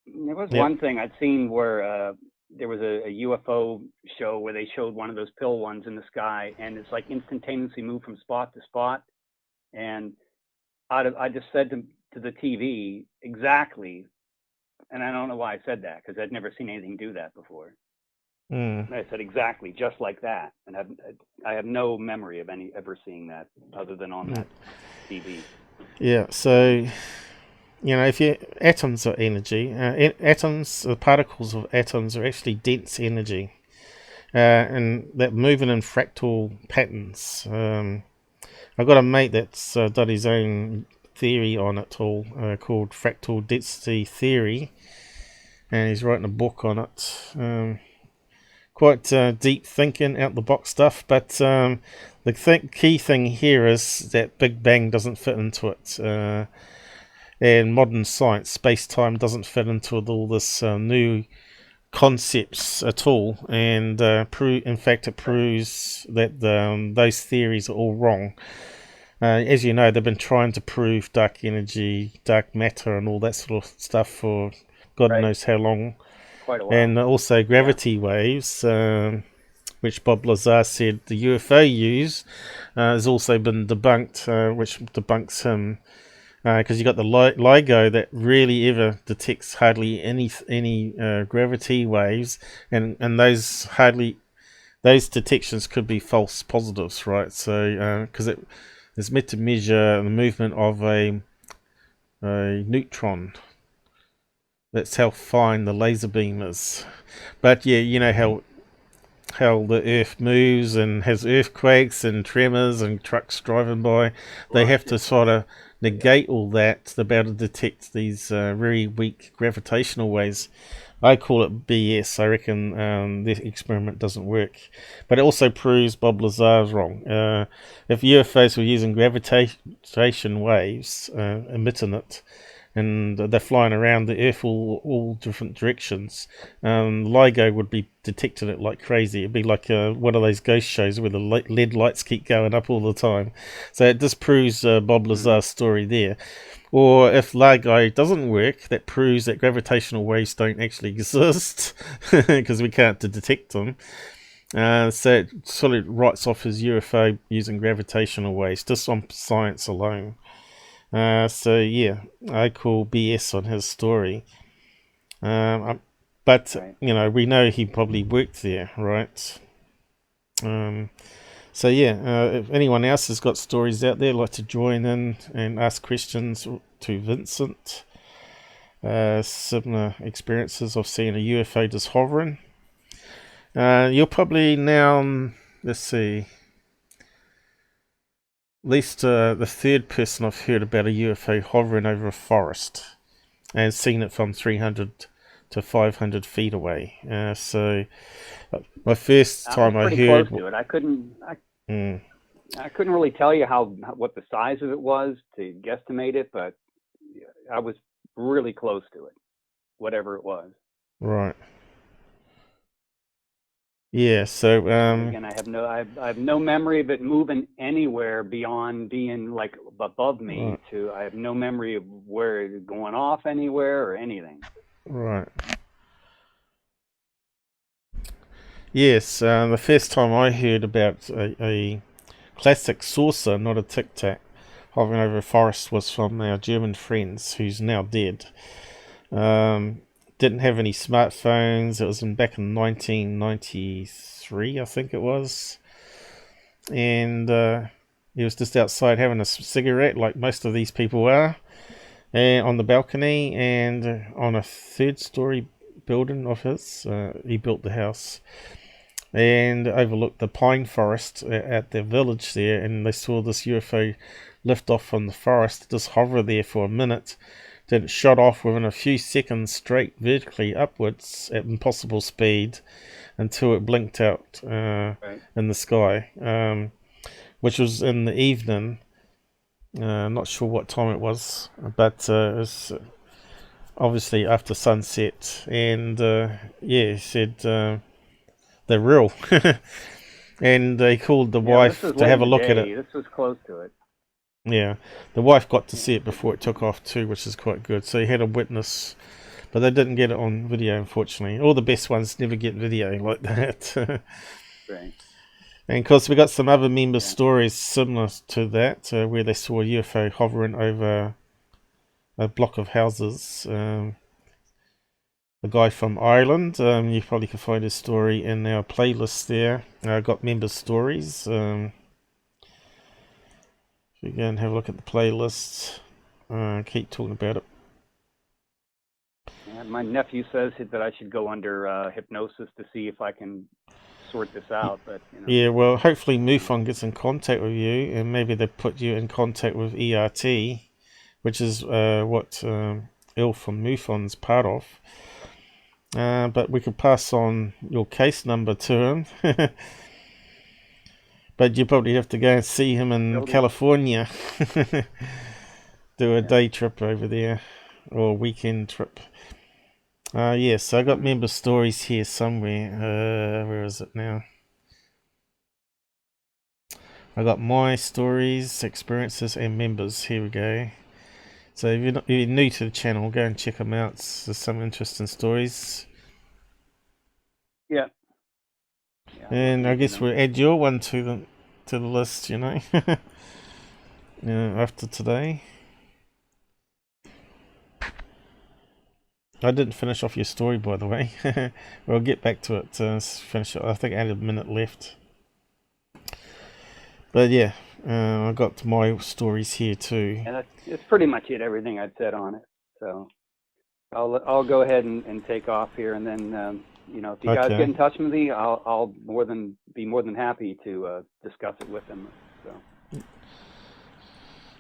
There was one thing I'd seen where there was a UFO show where they showed one of those pill ones in the sky, and it's like instantaneously moved from spot to spot. And I just said to the TV exactly, and I don't know why I said that, because I'd never seen anything do that before. I said exactly just like that, and I have no memory of ever seeing that other than on that TV. Yeah, so if atoms are energy, atoms, the particles of atoms are actually dense energy, and that moving in fractal patterns. I've got a mate that's done his own theory on it all, called fractal density theory, and he's writing a book on it. Quite deep thinking, out the box stuff, but the key thing here is that Big Bang doesn't fit into it, and modern science, space-time doesn't fit into all this new concepts at all, and in fact it proves that those theories are all wrong. As you know, they've been trying to prove dark energy, dark matter, and all that sort of stuff for God knows how long. Quite a while. And also gravity waves, which Bob Lazar said the UFO use, has also been debunked, which debunks him, because you got the LIGO that really ever detects hardly any gravity waves, and those detections could be false positives, right? So because it's meant to measure the movement of a neutron. That's how fine the laser beam is. But yeah, you know how the Earth moves and has earthquakes and tremors and trucks driving by. They have to sort of negate all that to be able to detect these very weak gravitational waves. I call it BS. I reckon this experiment doesn't work. But it also proves Bob Lazar's wrong. If UFOs were using gravitation waves, emitting it, and they're flying around the Earth all different directions, LIGO would be detecting it like crazy. It'd be like one of those ghost shows where the LED lights keep going up all the time. So it disproves Bob Lazar's story there. Or if Largai doesn't work, that proves that gravitational waves don't actually exist because we can't detect them. So it sort of writes off his UFO using gravitational waves just on science alone. So yeah, I call BS on his story. But Right. you know, we know he probably worked there, right? So yeah, if anyone else has got stories out there, like to join in and ask questions to Vincent. Similar experiences of seeing a UFO just hovering. You're probably now, let's see, at least the third person I've heard about a UFO hovering over a forest and seen it from 300 to 500 feet away. So my first time I was pretty heard... close to it. I couldn't really tell you what the size of it was to guesstimate it, but I was really close to it, whatever it was. Right. Yeah, so again, I have no memory of it moving anywhere beyond being like above me. right. I have no memory of where it's going off anywhere or anything. Right. Yes, the first time I heard about a classic saucer, not a Tic Tac, hovering over a forest was from our German friends, who's now dead. Didn't have any smartphones. It was back in 1993, I think it was. And he was just outside having a cigarette, like most of these people are, and on the balcony, and on a third-story building of his. He built the house and overlooked the pine forest at the village there, and they saw this UFO lift off from the forest, just hover there for a minute. Then it shot off within a few seconds straight vertically upwards at impossible speed until it blinked out in the sky, which was in the evening. Not sure what time it was, but it was obviously after sunset. And yeah, he said they're real. And they called the wife to have a look at it. This was close to it. Yeah, the wife got to see it before it took off too, which is quite good. So he had a witness, but they didn't get it on video, unfortunately. All the best ones never get video like that. Right. And of course, we got some other members' stories similar to that, where they saw a UFO hovering over a block of houses. A guy from Ireland, you probably can find his story in our playlist there. Got members' stories. If you go and have a look at the playlist, keep talking about it. Yeah, my nephew says that I should go under hypnosis to see if I can sort this out. But yeah, well, hopefully MUFON gets in contact with you, and maybe they put you in contact with ERT, which is what Il from MUFON's part of. But we could pass on your case number to him. But you probably have to go and see him in California. Do a day trip over there, or a weekend trip. Yes, I got member stories here somewhere. Where is it now? I got my stories, experiences, and members. Here we go. So if you're new to the channel, go and check them out. There's some interesting stories. Yeah. And I guess we'll add your one to the list, you know. After today. I didn't finish off your story, by the way. We'll get back to it. Finish it. I think I had a minute left. But yeah, I got my stories here too. And that's pretty much it. Everything I've said on it. So I'll go ahead and take off here, and then if you guys get in touch with me, I'll be more than happy to discuss it with them. So.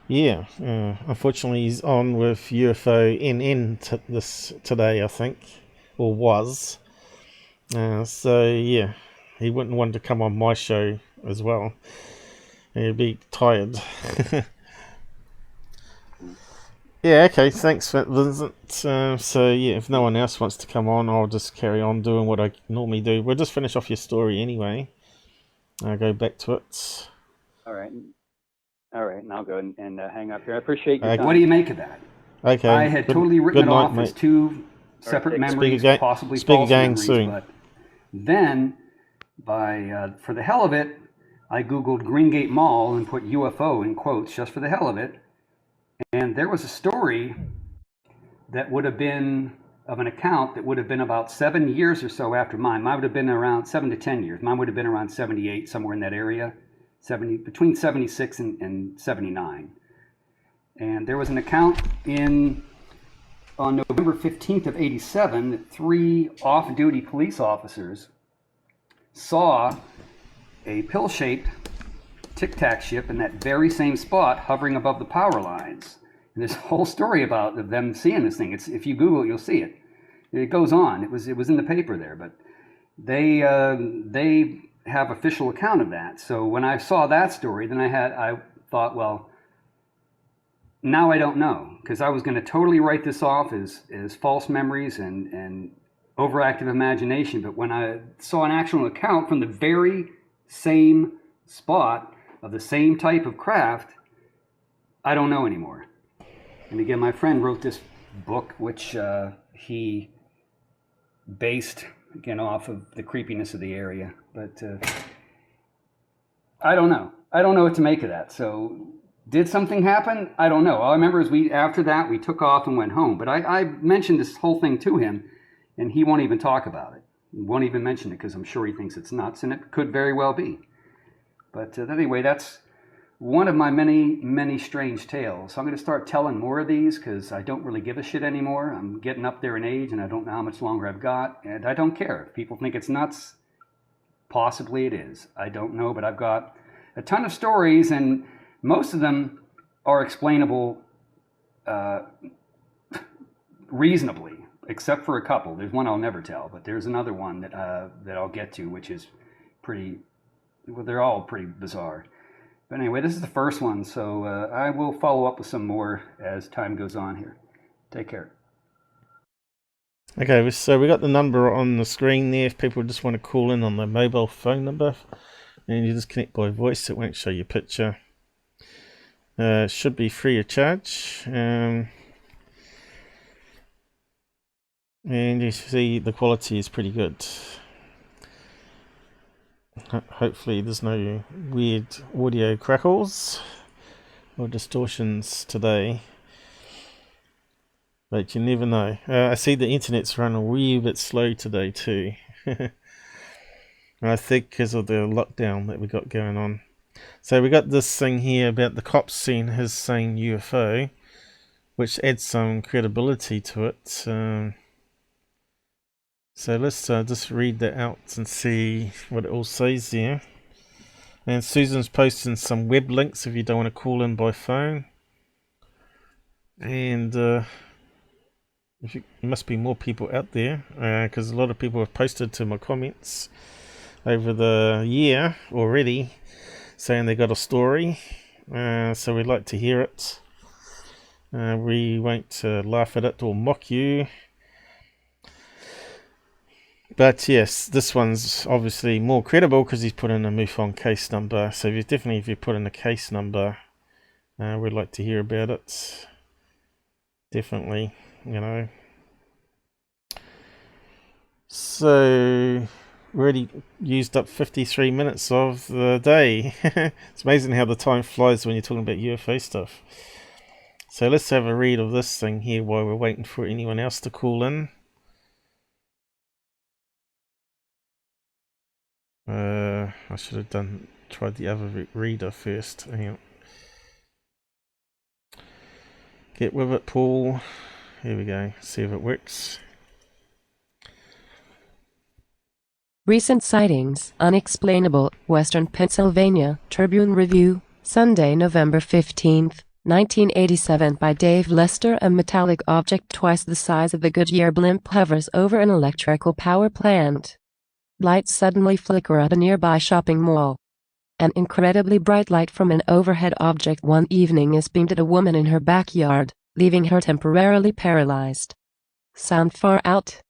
Yeah, unfortunately he's on with UFO NN today, I think, or was. So yeah, he wouldn't want to come on my show as well. He'd be tired. Yeah, okay, thanks, Vincent. So yeah, if no one else wants to come on, I'll just carry on doing what I normally do. We'll just finish off your story anyway. I'll go back to it. All right. All right, and I'll go and hang up here. I appreciate your time. What do you make of that? Okay. I had totally written it off as two separate memories, possibly false memories. Soon. But then, for the hell of it, I Googled Greengate Mall and put UFO in quotes just for the hell of it. And there was a story that would have been of an account that would have been about 7 years or so after mine. Mine would have been around 7 to 10 years. Mine would have been around 78, somewhere in that area, between 76 and 79. And there was an account on November 15th of 87 that 3 off-duty police officers saw a pill-shaped Tic Tac ship in that very same spot hovering above the power lines. And there's a whole story about them seeing this thing. If you Google it, you'll see it. It goes on. It was in the paper there, but they have official account of that. So when I saw that story, then I thought, well, now I don't know, because I was going to totally write this off as false memories and overactive imagination. But when I saw an actual account from the very same spot of the same type of craft, I don't know anymore. And again, my friend wrote this book, which he based, again, off of the creepiness of the area. But I don't know. I don't know what to make of that. So did something happen? I don't know. All I remember is after that, we took off and went home. But I mentioned this whole thing to him, and he won't even talk about it. He won't even mention it because I'm sure he thinks it's nuts, and it could very well be. But anyway, that's one of my many, many strange tales. So I'm going to start telling more of these because I don't really give a shit anymore. I'm getting up there in age and I don't know how much longer I've got. And I don't care. If people think it's nuts, possibly it is. I don't know, but I've got a ton of stories and most of them are explainable reasonably, except for a couple. There's one I'll never tell, but there's another one that I'll get to, which is they're all pretty bizarre. But anyway, this is the first one, so I will follow up with some more as time goes on here. Take care. Okay, so we got the number on the screen there if people just want to call in on their mobile phone number. And you just connect by voice, it won't show your picture. It should be free of charge. And you see the quality is pretty good. Hopefully there's no weird audio crackles or distortions today, but you never know. I see the internet's run a wee bit slow today too. I think because of the lockdown that we got going on. So we got this thing here about the cops seeing his saying UFO, which adds some credibility to it. So let's just read that out and see what it all says there. And Susan's posting some web links if you don't want to call in by phone. And there must be more people out there because a lot of people have posted to my comments over the year already saying they got a story. So we'd like to hear it. We won't laugh at it or mock you. But yes, this one's obviously more credible because he's put in a MUFON case number. So if you put in a case number, we'd like to hear about it. Definitely, you know. So we already used up 53 minutes of the day. It's amazing how the time flies when you're talking about UFO stuff. So let's have a read of this thing here while we're waiting for anyone else to call in. I should have tried the other reader first. Hang on. Get with it, Paul. Here we go. See if it works. Recent sightings, unexplainable, Western Pennsylvania, Tribune Review, Sunday, November 15th, 1987 by Dave Lester. A metallic object twice the size of a Goodyear blimp hovers over an electrical power plant. Lights suddenly flicker at a nearby shopping mall. An incredibly bright light from an overhead object one evening is beamed at a woman in her backyard, leaving her temporarily paralyzed. Sound far out?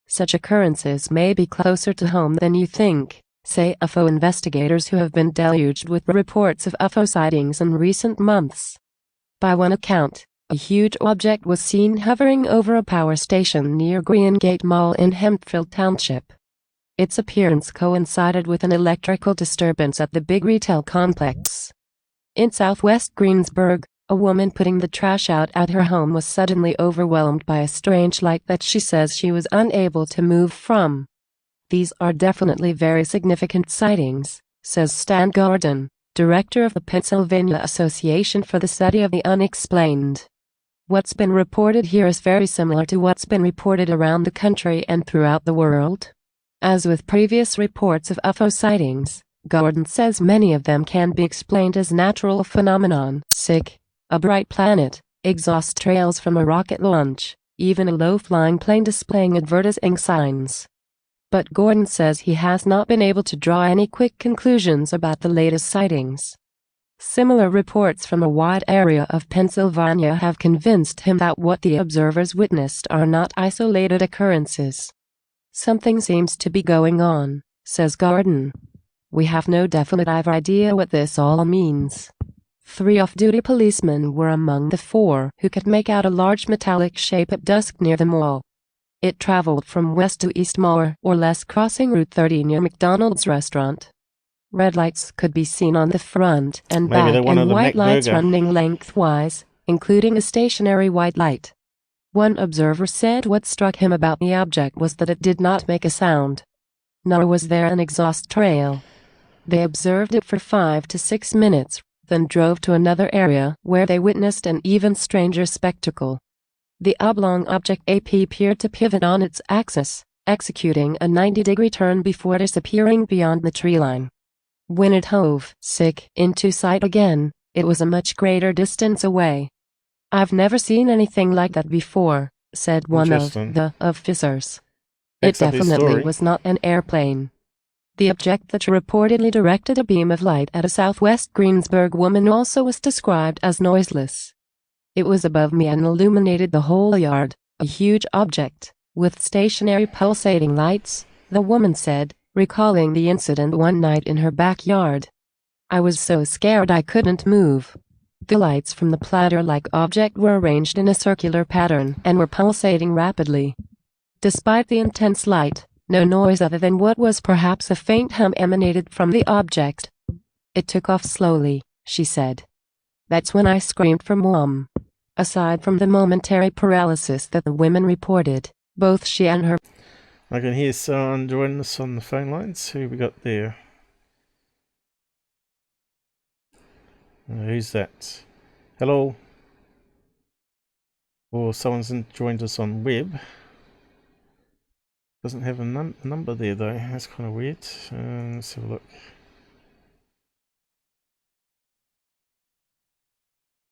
Such occurrences may be closer to home than you think. say UFO investigators who have been deluged with reports of UFO sightings in recent months. By one account, a huge object was seen hovering over a power station near Greengate Mall in Hempfield Township. Its appearance coincided with an electrical disturbance at the big retail complex. In southwest Greensburg, a woman putting the trash out at her home was suddenly overwhelmed by a strange light that she says she was unable to move from. These are definitely very significant sightings, says Stan Gordon, director of the Pennsylvania Association for the Study of the Unexplained. What's been reported here is very similar to what's been reported around the country and throughout the world. As with previous reports of UFO sightings, Gordon says many of them can be explained as natural phenomenon, a bright planet, exhaust trails from a rocket launch, even a low-flying plane displaying advertising signs. But Gordon says he has not been able to draw any quick conclusions about the latest sightings. Similar reports from a wide area of Pennsylvania have convinced him that what the observers witnessed are not isolated occurrences. Something seems to be going on, says Gordon. We have no definite idea what this all means. 3 off-duty policemen were among the 4 who could make out a large metallic shape at dusk near the mall. It traveled from west to east more or less, crossing Route 30 near McDonald's restaurant. Red lights could be seen on the front and back, and white lights running lengthwise, including a stationary white light. One observer said what struck him about the object was that it did not make a sound. Nor was there an exhaust trail. They observed it for 5 to 6 minutes, then drove to another area where they witnessed an even stranger spectacle. The oblong object appeared to pivot on its axis, executing a 90-degree turn before disappearing beyond the tree line. When it hove into sight again, it was a much greater distance away. I've never seen anything like that before, said one of the officers. It definitely was not an airplane. The object that reportedly directed a beam of light at a southwest Greensburg woman also was described as noiseless. It was above me and illuminated the whole yard, a huge object, with stationary pulsating lights, the woman said, recalling the incident one night in her backyard. I was so scared I couldn't move. The lights from the platter-like object were arranged in a circular pattern and were pulsating rapidly. Despite the intense light, no noise other than what was perhaps a faint hum emanated from the object. It took off slowly, she said. That's when I screamed for Mom. Aside from the momentary paralysis that the women reported, both she and her... I can hear someone joining us on the phone lines. Who we got there? Who's that? Hello? Or someone's joined us on web. Doesn't have a number there though. That's kind of weird. Let's have a look.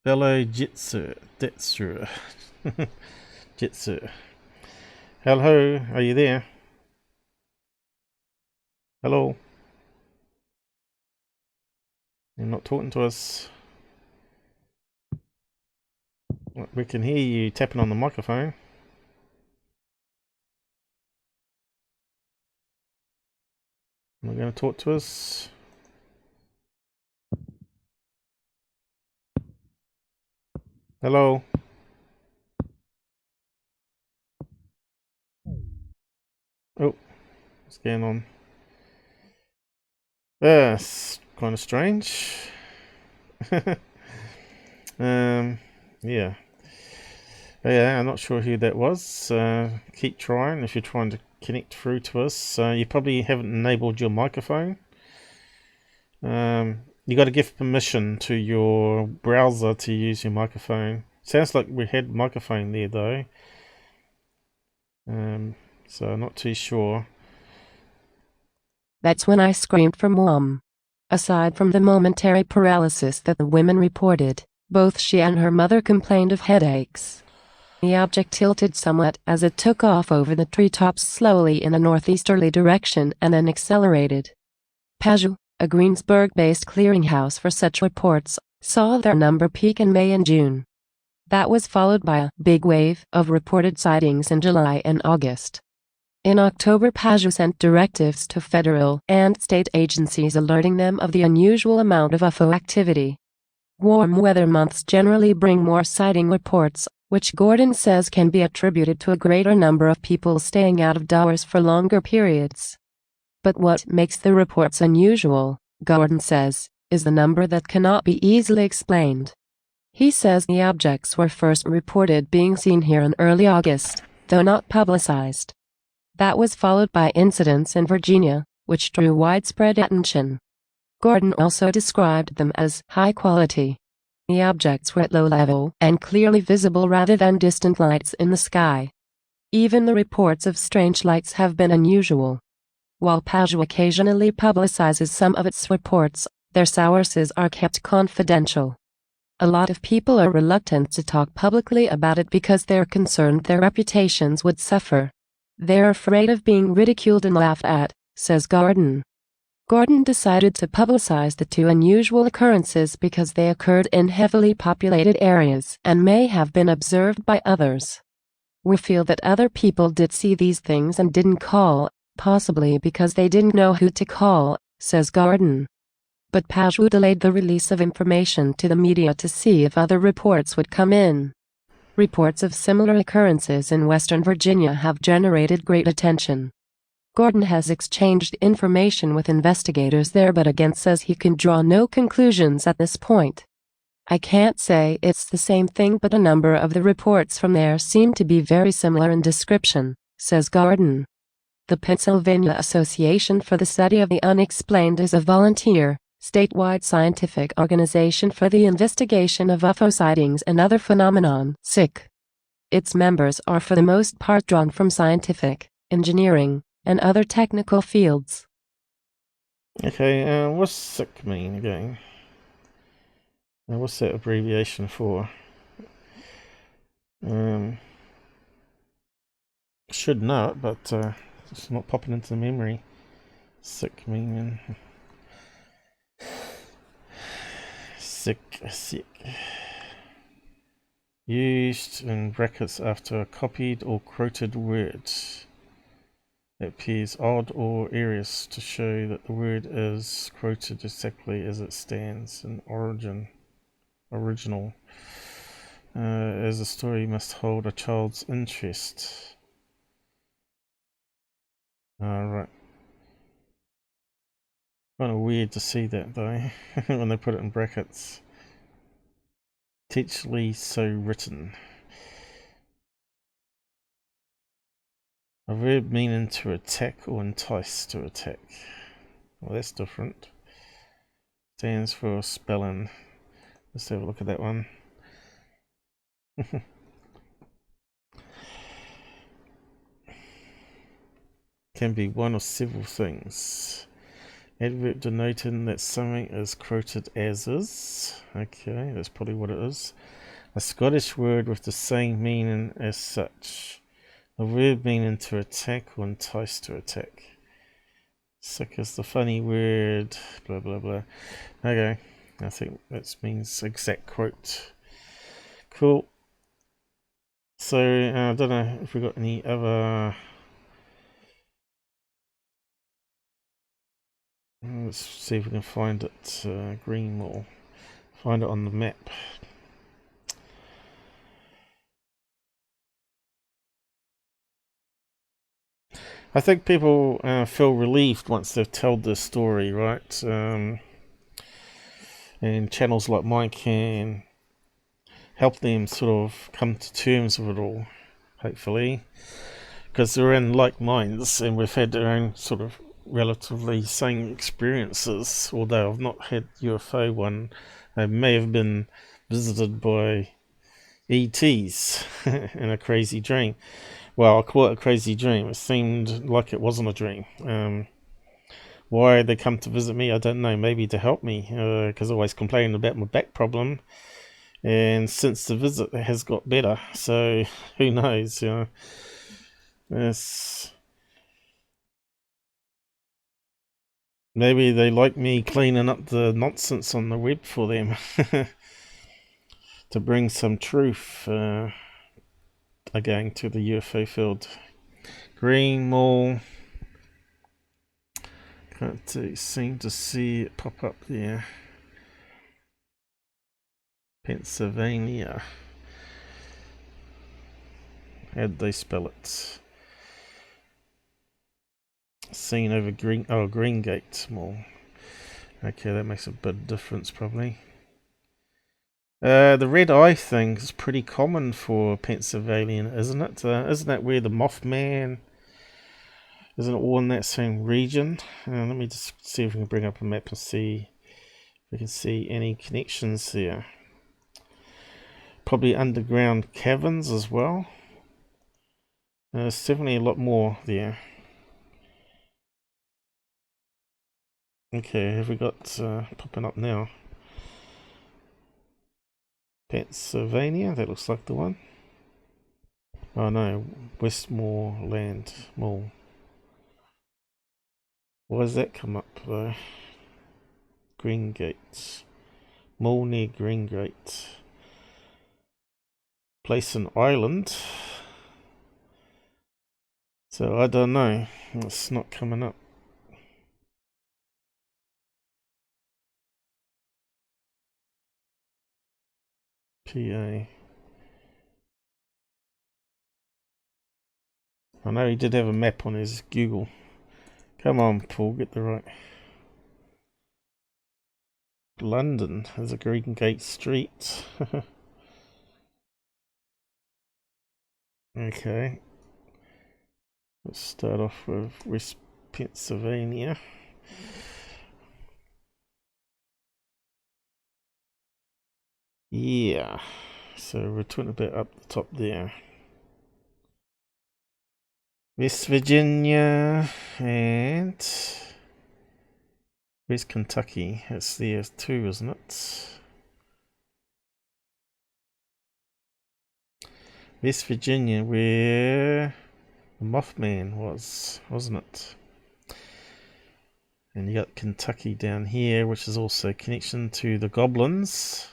Hello, Jitsu. Jitsu. Jitsu. Hello, are you there? Hello? You're not talking to us. We can hear you tapping on the microphone. Not going to talk to us. Hello? Oh, what's going on? It's kind of strange. Yeah. Yeah, I'm not sure who that was. Keep trying if you're trying to connect through to us. You probably haven't enabled your microphone. You got to give permission to your browser to use your microphone. Sounds like we had microphone there though. So I'm not too sure. That's when I screamed for Mom. Aside from the momentary paralysis that the women reported, both she and her mother complained of headaches. The object tilted somewhat as it took off over the treetops slowly in a northeasterly direction and then accelerated. Paju, a Greensburg-based clearinghouse for such reports, saw their number peak in May and June. That was followed by a big wave of reported sightings in July and August. In October, Paju sent directives to federal and state agencies alerting them of the unusual amount of UFO activity. Warm weather months generally bring more sighting reports, which Gordon says can be attributed to a greater number of people staying out of doors for longer periods. But what makes the reports unusual, Gordon says, is the number that cannot be easily explained. He says the objects were first reported being seen here in early August, though not publicized. That was followed by incidents in Virginia, which drew widespread attention. Gordon also described them as high quality. The objects were at low level and clearly visible rather than distant lights in the sky. Even the reports of strange lights have been unusual. While Paju occasionally publicizes some of its reports, their sources are kept confidential. A lot of people are reluctant to talk publicly about it because they're concerned their reputations would suffer. They're afraid of being ridiculed and laughed at, says Gordon. Gordon decided to publicize the two unusual occurrences because they occurred in heavily populated areas and may have been observed by others. We feel that other people did see these things and didn't call, possibly because they didn't know who to call, says Gordon. But Paju delayed the release of information to the media to see if other reports would come in. Reports of similar occurrences in Western Virginia have generated great attention. Gordon has exchanged information with investigators there but again says he can draw no conclusions at this point. I can't say it's the same thing, but a number of the reports from there seem to be very similar in description, says Gordon. The Pennsylvania Association for the Study of the Unexplained is a volunteer, statewide scientific organization for the investigation of UFO sightings and other phenomenon, SIC. Its members are for the most part drawn from scientific, engineering, and other technical fields. Okay, what's SIC mean again? What's that abbreviation for? Should know it, but it's not popping into the memory. SIC meaning... Sick. Used in brackets after a copied or quoted word. It appears odd or erroneous to show that the word is quoted exactly as it stands in original. As a story must hold a child's interest. Right. Kind of weird to see that though, when they put it in brackets. Intentionally so written. A verb meaning to attack or entice to attack. Well, that's different. Stands for spelling. Let's have a look at that one. Can be one or several things. Adverb denoting that something is quoted as is. Okay, that's probably what it is. A Scottish word with the same meaning as such. A verb meaning to attack or entice to attack. Sick is the funny word. Blah blah blah. Okay, I think that means exact quote. Cool. So I don't know if we got any other. Let's see if we can find it. Greenmore. Find it on the map. I think people feel relieved once they've told their story, right? And channels like mine can help them sort of come to terms with it all, hopefully. Because they're in like minds and we've had their own sort of relatively same experiences, although I've not had UFO one. I may have been visited by ETs in a crazy dream. Well, I'll call it a crazy dream. It seemed like it wasn't a dream. Why they come to visit me, I don't know. Maybe to help me, because I always complaining about my back problem. And since the visit, it has got better. So, who knows, you know. Maybe they like me cleaning up the nonsense on the web for them. To bring some truth again to the UFO field. Green Mall. Can't seem to see it pop up there. Pennsylvania. How'd they spell it? Seen over Greengate Mall. Okay, that makes a bit of difference probably. The red eye thing is pretty common for Pennsylvania, isn't it? Isn't that where the Mothman? Isn't it all in that same region? Let me just see if we can bring up a map and see if we can see any connections there. Probably underground caverns as well. There's definitely a lot more there. Okay, have we got popping up now? Pennsylvania, that looks like the one. Oh no, Westmoreland Mall. Why does that come up though? Greengate. Mall near Greengate. Place an island. So I don't know. It's not coming up. PA. I know he did have a map on his Google. Come on, Paul, get the right. London. There's a Greengate Street. Okay. Let's start off with West Pennsylvania. Yeah. So we're talking about up the top there. West Virginia and West Kentucky. It's there too, isn't it? West Virginia, where the Mothman was, wasn't it? And you got Kentucky down here, which is also a connection to the goblins.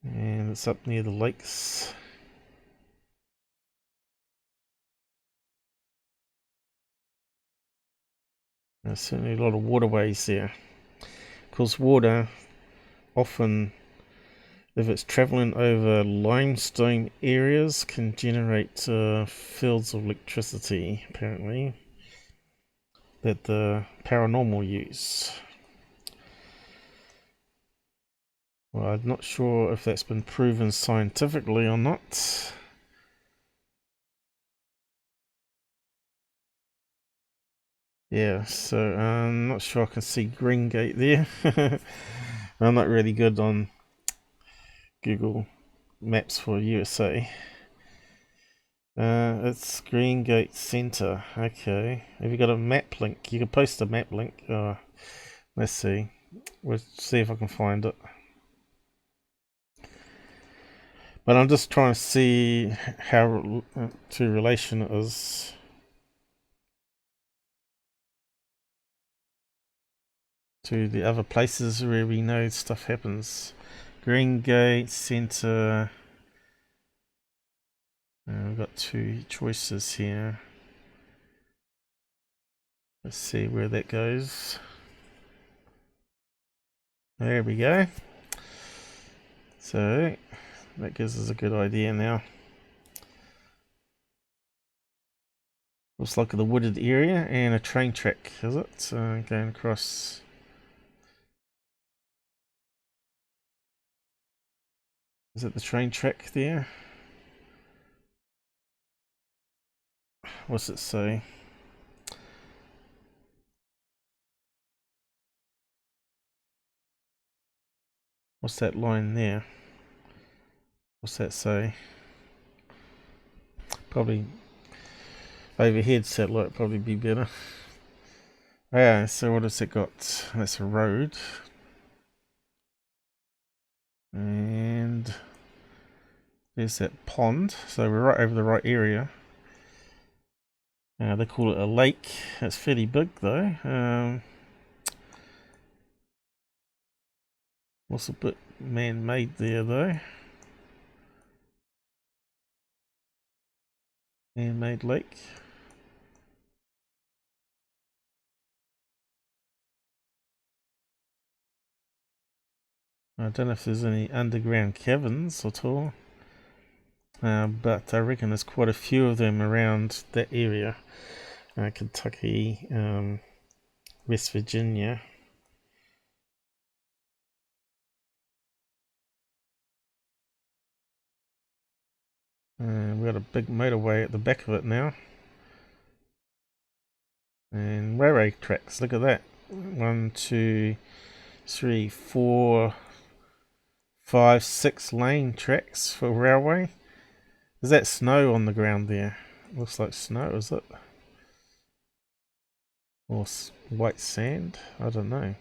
And it's up near the lakes. There's certainly a lot of waterways there. Of course, water often, if it's traveling over limestone areas, can generate fields of electricity, apparently, that the paranormal use. Well, I'm not sure if that's been proven scientifically or not. Yeah, so I'm not sure I can see Greengate there. I'm not really good on Google Maps for USA. It's Greengate Center. Okay. Have you got a map link? You can post a map link. Let's see. We'll see if I can find it. But I'm just trying to see how to relation it is. To the other places where we know stuff happens. Greengate Center. We've got two choices here. Let's see where that goes. There we go. So that gives us a good idea now. Looks like the wooded area and a train track, is it? Going across. Is it the train track there? What's it say? What's that line there? What's that say? Probably overhead satellite probably be better. Yeah, so what has it got? That's a road. And there's that pond. So we're right over the right area. They call it a lake. It's fairly big though. What's a bit man-made there though? Man-made lake. I don't know if there's any underground caverns at all, but I reckon there's quite a few of them around that area. Kentucky, West Virginia. We've got a big motorway at the back of it now. And railway tracks, look at that. 1, 2, 3, 4, 5, 6 lane tracks for railway. Is that snow on the ground there? Looks like snow, is it? Or white sand? I don't know.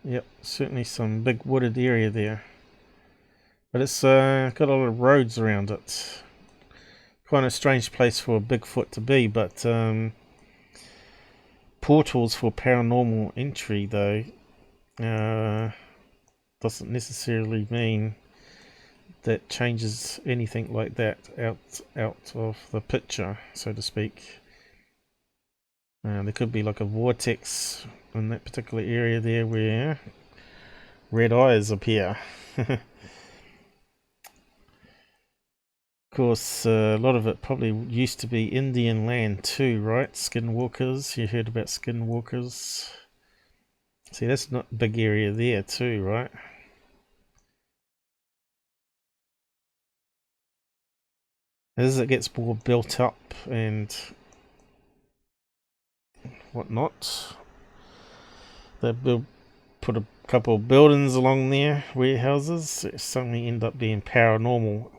Yep, certainly some big wooded area there. But it's got a lot of roads around it. Quite a strange place for a Bigfoot to be, but portals for paranormal entry, though, doesn't necessarily mean that changes anything like that out of the picture, so to speak. There could be like a vortex in that particular area there where red eyes appear. Of course, a lot of it probably used to be Indian land too, right? Skinwalkers, you heard about skinwalkers. See, that's not a big area there too, right? As it gets more built up and whatnot, they'll put a couple of buildings along there, warehouses, that suddenly end up being paranormal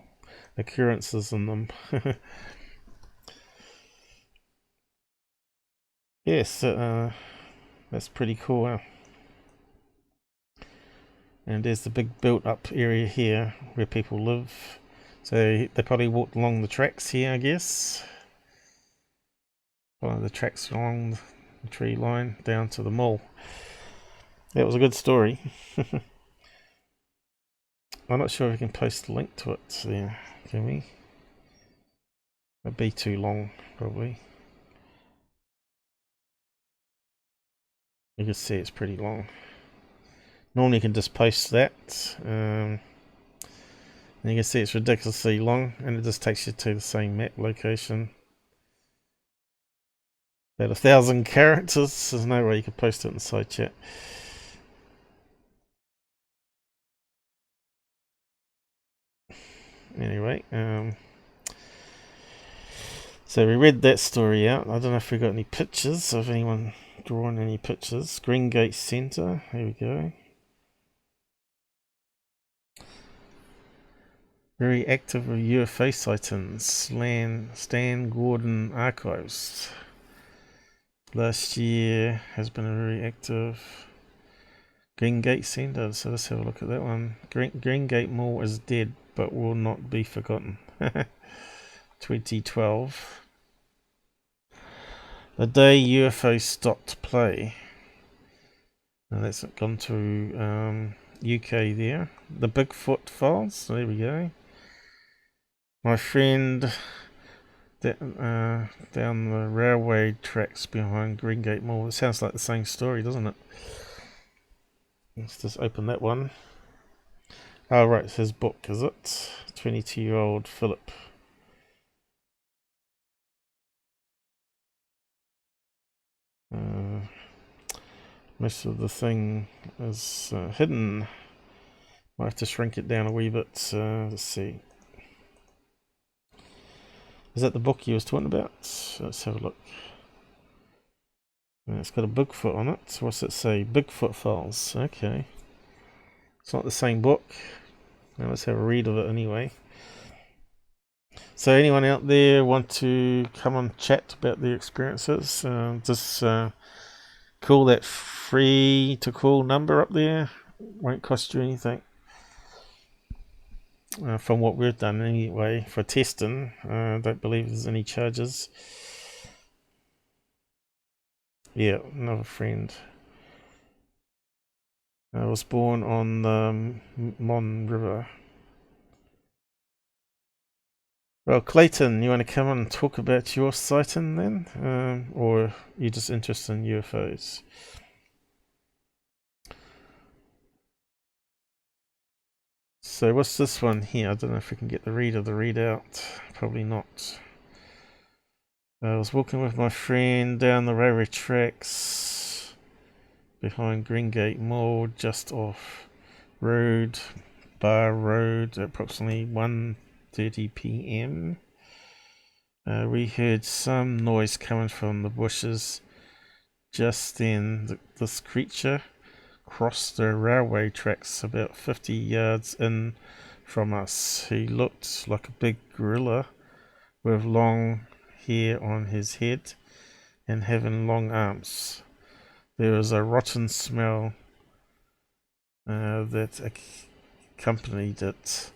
occurrences in them. Yes, that's pretty cool. Huh? And there's the big built up area here where people live. So they probably walked along the tracks here, I guess. Follow the tracks along the tree line down to the mall. That was a good story. I'm not sure if we can post a link to it there, can we? It'd be too long, probably. You can see it's pretty long. Normally you can just post that. And you can see it's ridiculously long, and it just takes you to the same map location. About 1,000 characters. There's no way you could post it in the side chat. Anyway, so we read that story out. I don't know if we got any pictures of anyone drawing any pictures. Greengate Centre. Here we go. Very active with UFO sightings. Stan Gordon Archives. Last year has been a very active Greengate Centre. So let's have a look at that one. Greengate Mall is dead, but will not be forgotten. 2012. The day UFO stopped play. Now that's gone to UK there. The Bigfoot files. There we go. My friend down the railway tracks behind Greengate Mall. It sounds like the same story, doesn't it? Let's just open that one. Oh, right, it's his book, is it? 22-year-old Philip. Most of the thing is hidden. Might have to shrink it down a wee bit. Let's see. Is that the book you was talking about? Let's have a look. It's got a Bigfoot on it. What's it say? Bigfoot Files. Okay. It's not the same book. Now let's have a read of it anyway. So anyone out there want to come and chat about their experiences? Just call that free to call number up there. Won't cost you anything. From what we've done anyway for testing, don't believe there's any charges. Yeah, another friend. I was born on the Mon River. Well, Clayton, you want to come on and talk about your sighting then? Or you just interested in UFOs? So what's this one here? I don't know if we can get the readout. Probably not. I was walking with my friend down the railway tracks behind Greengate Mall, just off Bar Road, at approximately 1:30 p.m. We heard some noise coming from the bushes. Just then, this creature crossed the railway tracks about 50 yards in from us. He looked like a big gorilla with long hair on his head and having long arms. There was a rotten smell that accompanied it.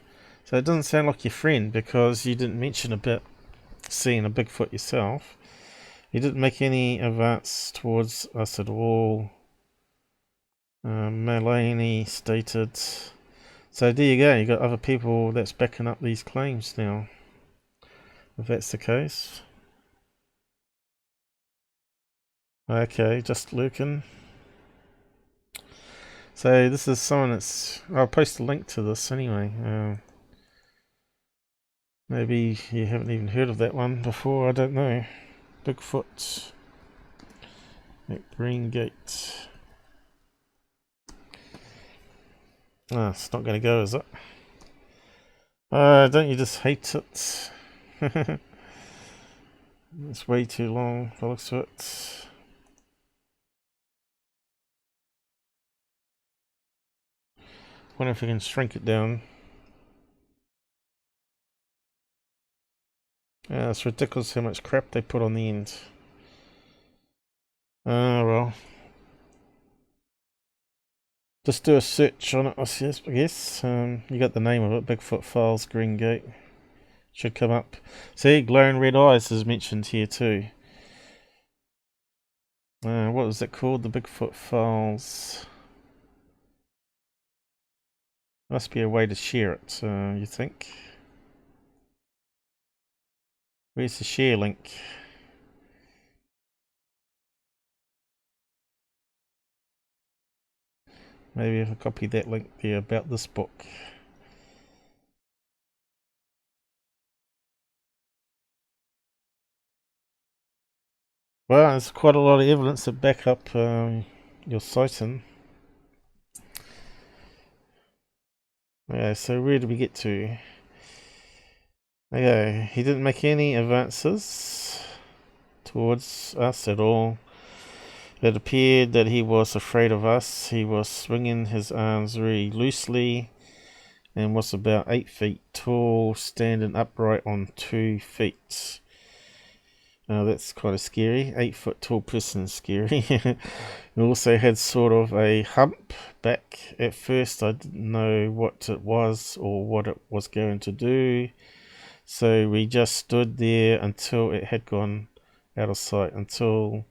So it doesn't sound like your friend, because you didn't mention about seeing a Bigfoot yourself. He didn't make any advance towards us at all. Mulaney stated. So there you go, you got other people that's backing up these claims now, if that's the case. Okay, just lurking. So this is someone that's... I'll post a link to this anyway. Maybe you haven't even heard of that one before, I don't know. Bigfoot at Greengate. Ah, it's not going to go, is it? Don't you just hate it? It's way too long, by the looks of it. Wonder if we can shrink it down. Yeah, it's ridiculous how much crap they put on the end. Well. Just do a search on it, I guess. You got the name of it, Bigfoot Files Greengate. Should come up. See, glowing red eyes is mentioned here too. What was it called? The Bigfoot Files. Must be a way to share it, you think? Where's the share link? Maybe if I copy that link there about this book. Well, there's quite a lot of evidence to back up your sighting. Yeah, so where did we get to? Okay, he didn't make any advances towards us at all. It appeared that he was afraid of us. He was swinging his arms very loosely and was about 8 feet tall, standing upright on 2 feet. That's kind of scary. 8 foot tall person is scary. He also had sort of a hump back. At first I didn't know what it was or what it was going to do. So we just stood there until it had gone out of sight. Until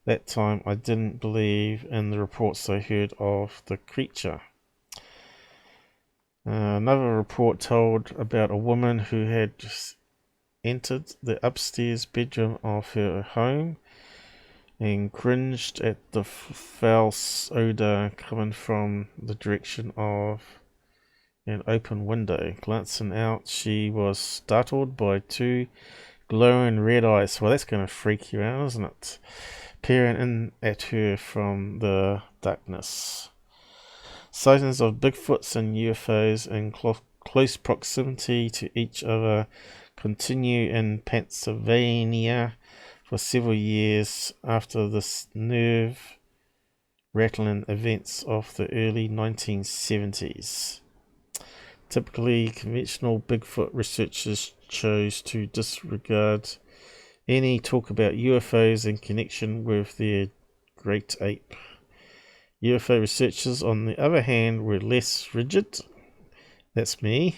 that time I didn't believe in the reports I heard of the creature. Another report told about a woman who had entered the upstairs bedroom of her home and cringed at the foul odor coming from the direction of an open window. Glancing out, she was startled by 2 glowing red eyes. Well, that's going to freak you out, isn't it? Peering in at her from the darkness. Sightings of Bigfoots and UFOs in close proximity to each other continue in Pennsylvania for several years after the nerve-rattling events of the early 1970s. Typically, conventional Bigfoot researchers chose to disregard any talk about UFOs in connection with their great ape. UFO researchers, on the other hand, were less rigid, that's me,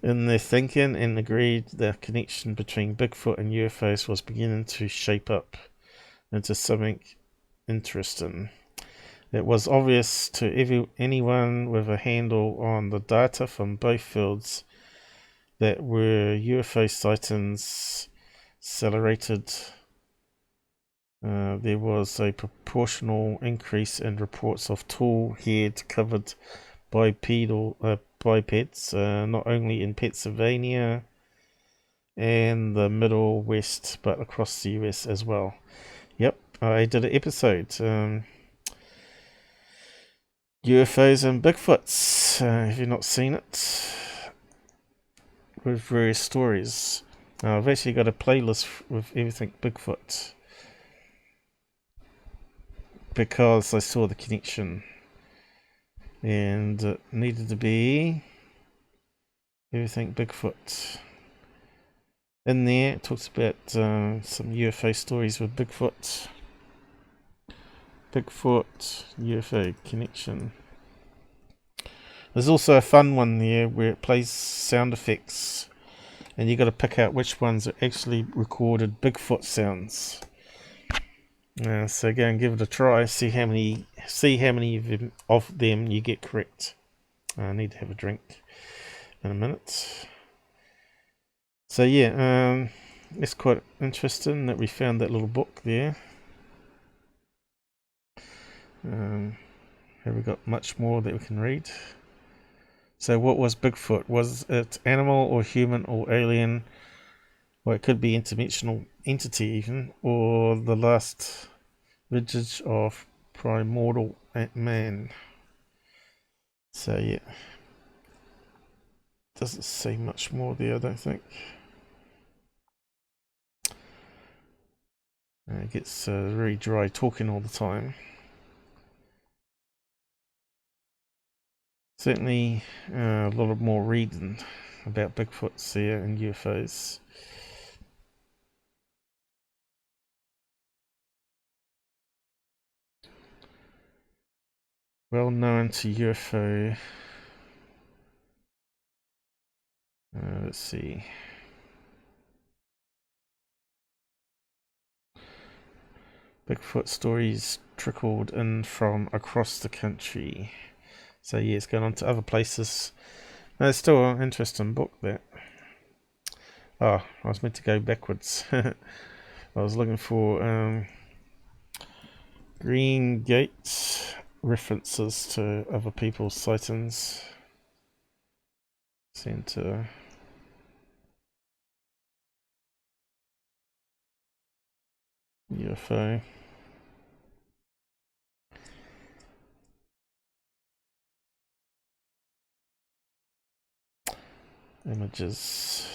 in their thinking, and agreed the connection between Bigfoot and UFOs was beginning to shape up into something interesting. It was obvious to anyone with a handle on the data from both fields that were UFO sightings accelerated. There was a proportional increase in reports of tall-haired covered bipeds, not only in Pennsylvania and the Middle West, but across the US as well. Yep, I did an episode, UFOs and Bigfoots. If you've not seen it, with various stories. I've actually got a playlist with everything Bigfoot, because I saw the connection, and it needed to be everything Bigfoot. In there, it talks about some UFO stories with Bigfoot. Bigfoot UFO connection. There's also a fun one there where it plays sound effects, and you got to pick out which ones are actually recorded Bigfoot sounds. So go and give it a try. See how many of them you get correct. I need to have a drink in a minute. So yeah, it's quite interesting that we found that little book there. Have we got much more that we can read? So what was Bigfoot? Was it animal or human or alien? Or it could be interdimensional entity even, or the last vestige of primordial man. So yeah, doesn't say much more there, I don't think. It gets very dry talking all the time. Certainly a lot of more reading about Bigfoots there and UFOs. Well known to UFO. Let's see. Bigfoot stories trickled in from across the country. So yeah, it's going on to other places. It's still an interesting book, that. Oh, I was meant to go backwards. I was looking for Greengate references to other people's sightings. Center. UFO. Images.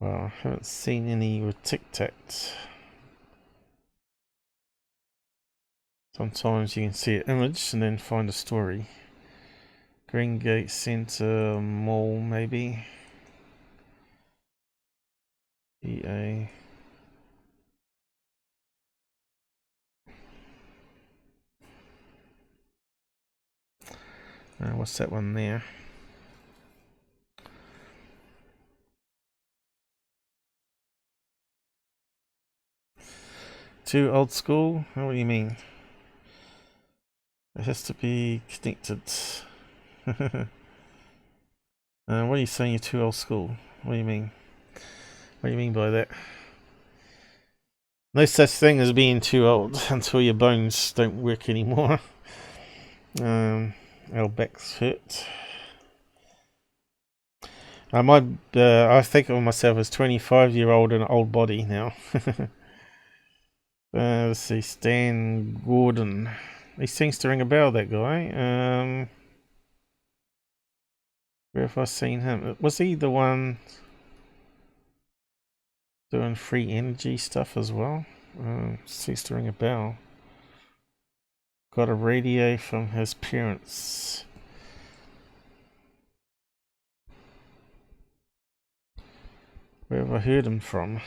Well, I haven't seen any with Tic Tac. Sometimes you can see an image and then find a story. Greengate Center Mall, maybe. EA. What's that one there? Too old school? What do you mean? It has to be connected. What are you saying you're too old school? What do you mean? What do you mean by that? No such thing as being too old until your bones don't work anymore. Our backs hurt. I think of myself as 25-year-old in an old body now. Let's see, Stan Gordon. He seems to ring a bell, that guy. Where have I seen him? Was he the one doing free energy stuff as well? Seems to ring a bell. Got a radio from his parents. Where have I heard him from?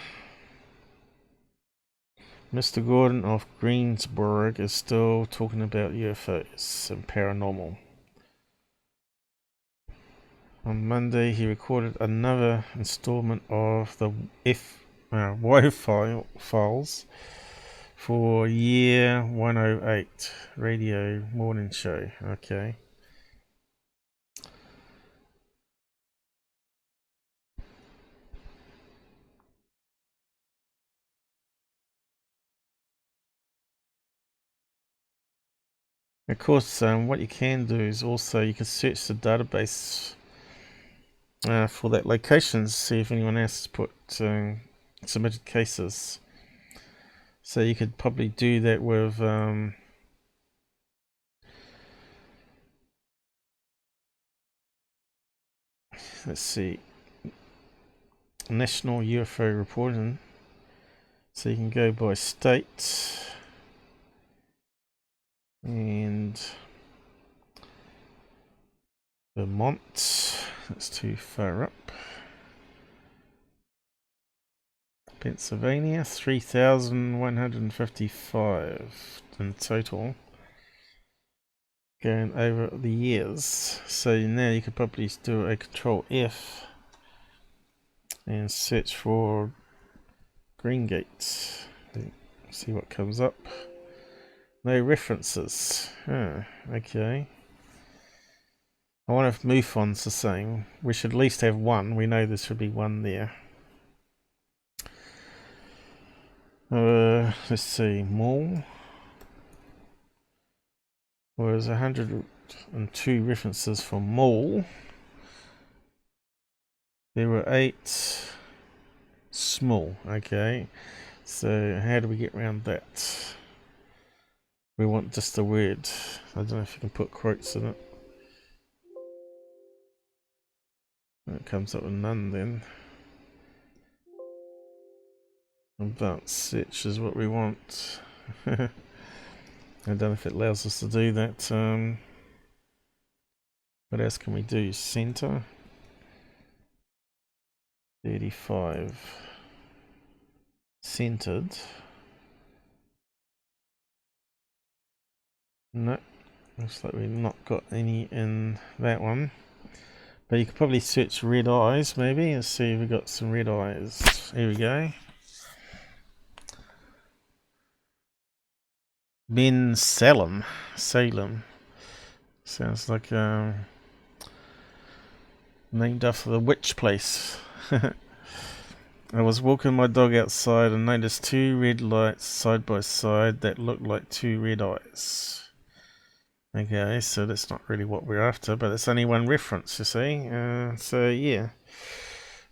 Mr. Gordon of Greensburg is still talking about UFOs and paranormal. On Monday, he recorded another installment of the WAV files for year 108 radio morning show. Okay. Of course, what you can do is also you can search the database for that location, see if anyone else has put submitted cases. So you could probably do that with let's see, National UFO Reporting. So you can go by state and Vermont, that's too far up. Pennsylvania, 3,155 in total, going over the years. So now you could probably do a Control F and search for Greengate. See what comes up. No references. Okay. I wonder if MUFON's the same. We should at least have one. We know there should be one there. Let's see. Mall. There's 102 references for mall. There were 8 small. Okay. So how do we get around that? We want just the word. I don't know if you can put quotes in it. It comes up with none then. Advanced search is what we want. I don't know if it allows us to do that. What else can we do? Center. 35. Centered. No. Looks like we've not got any in that one. But you could probably search red eyes maybe. Let's see if we've got some red eyes. Here we go. Ben Salem. Sounds like named after the witch place. I was walking my dog outside and noticed 2 red lights side by side that looked like 2 red eyes. Okay, so that's not really what we're after, but it's only one reference, you see. So yeah,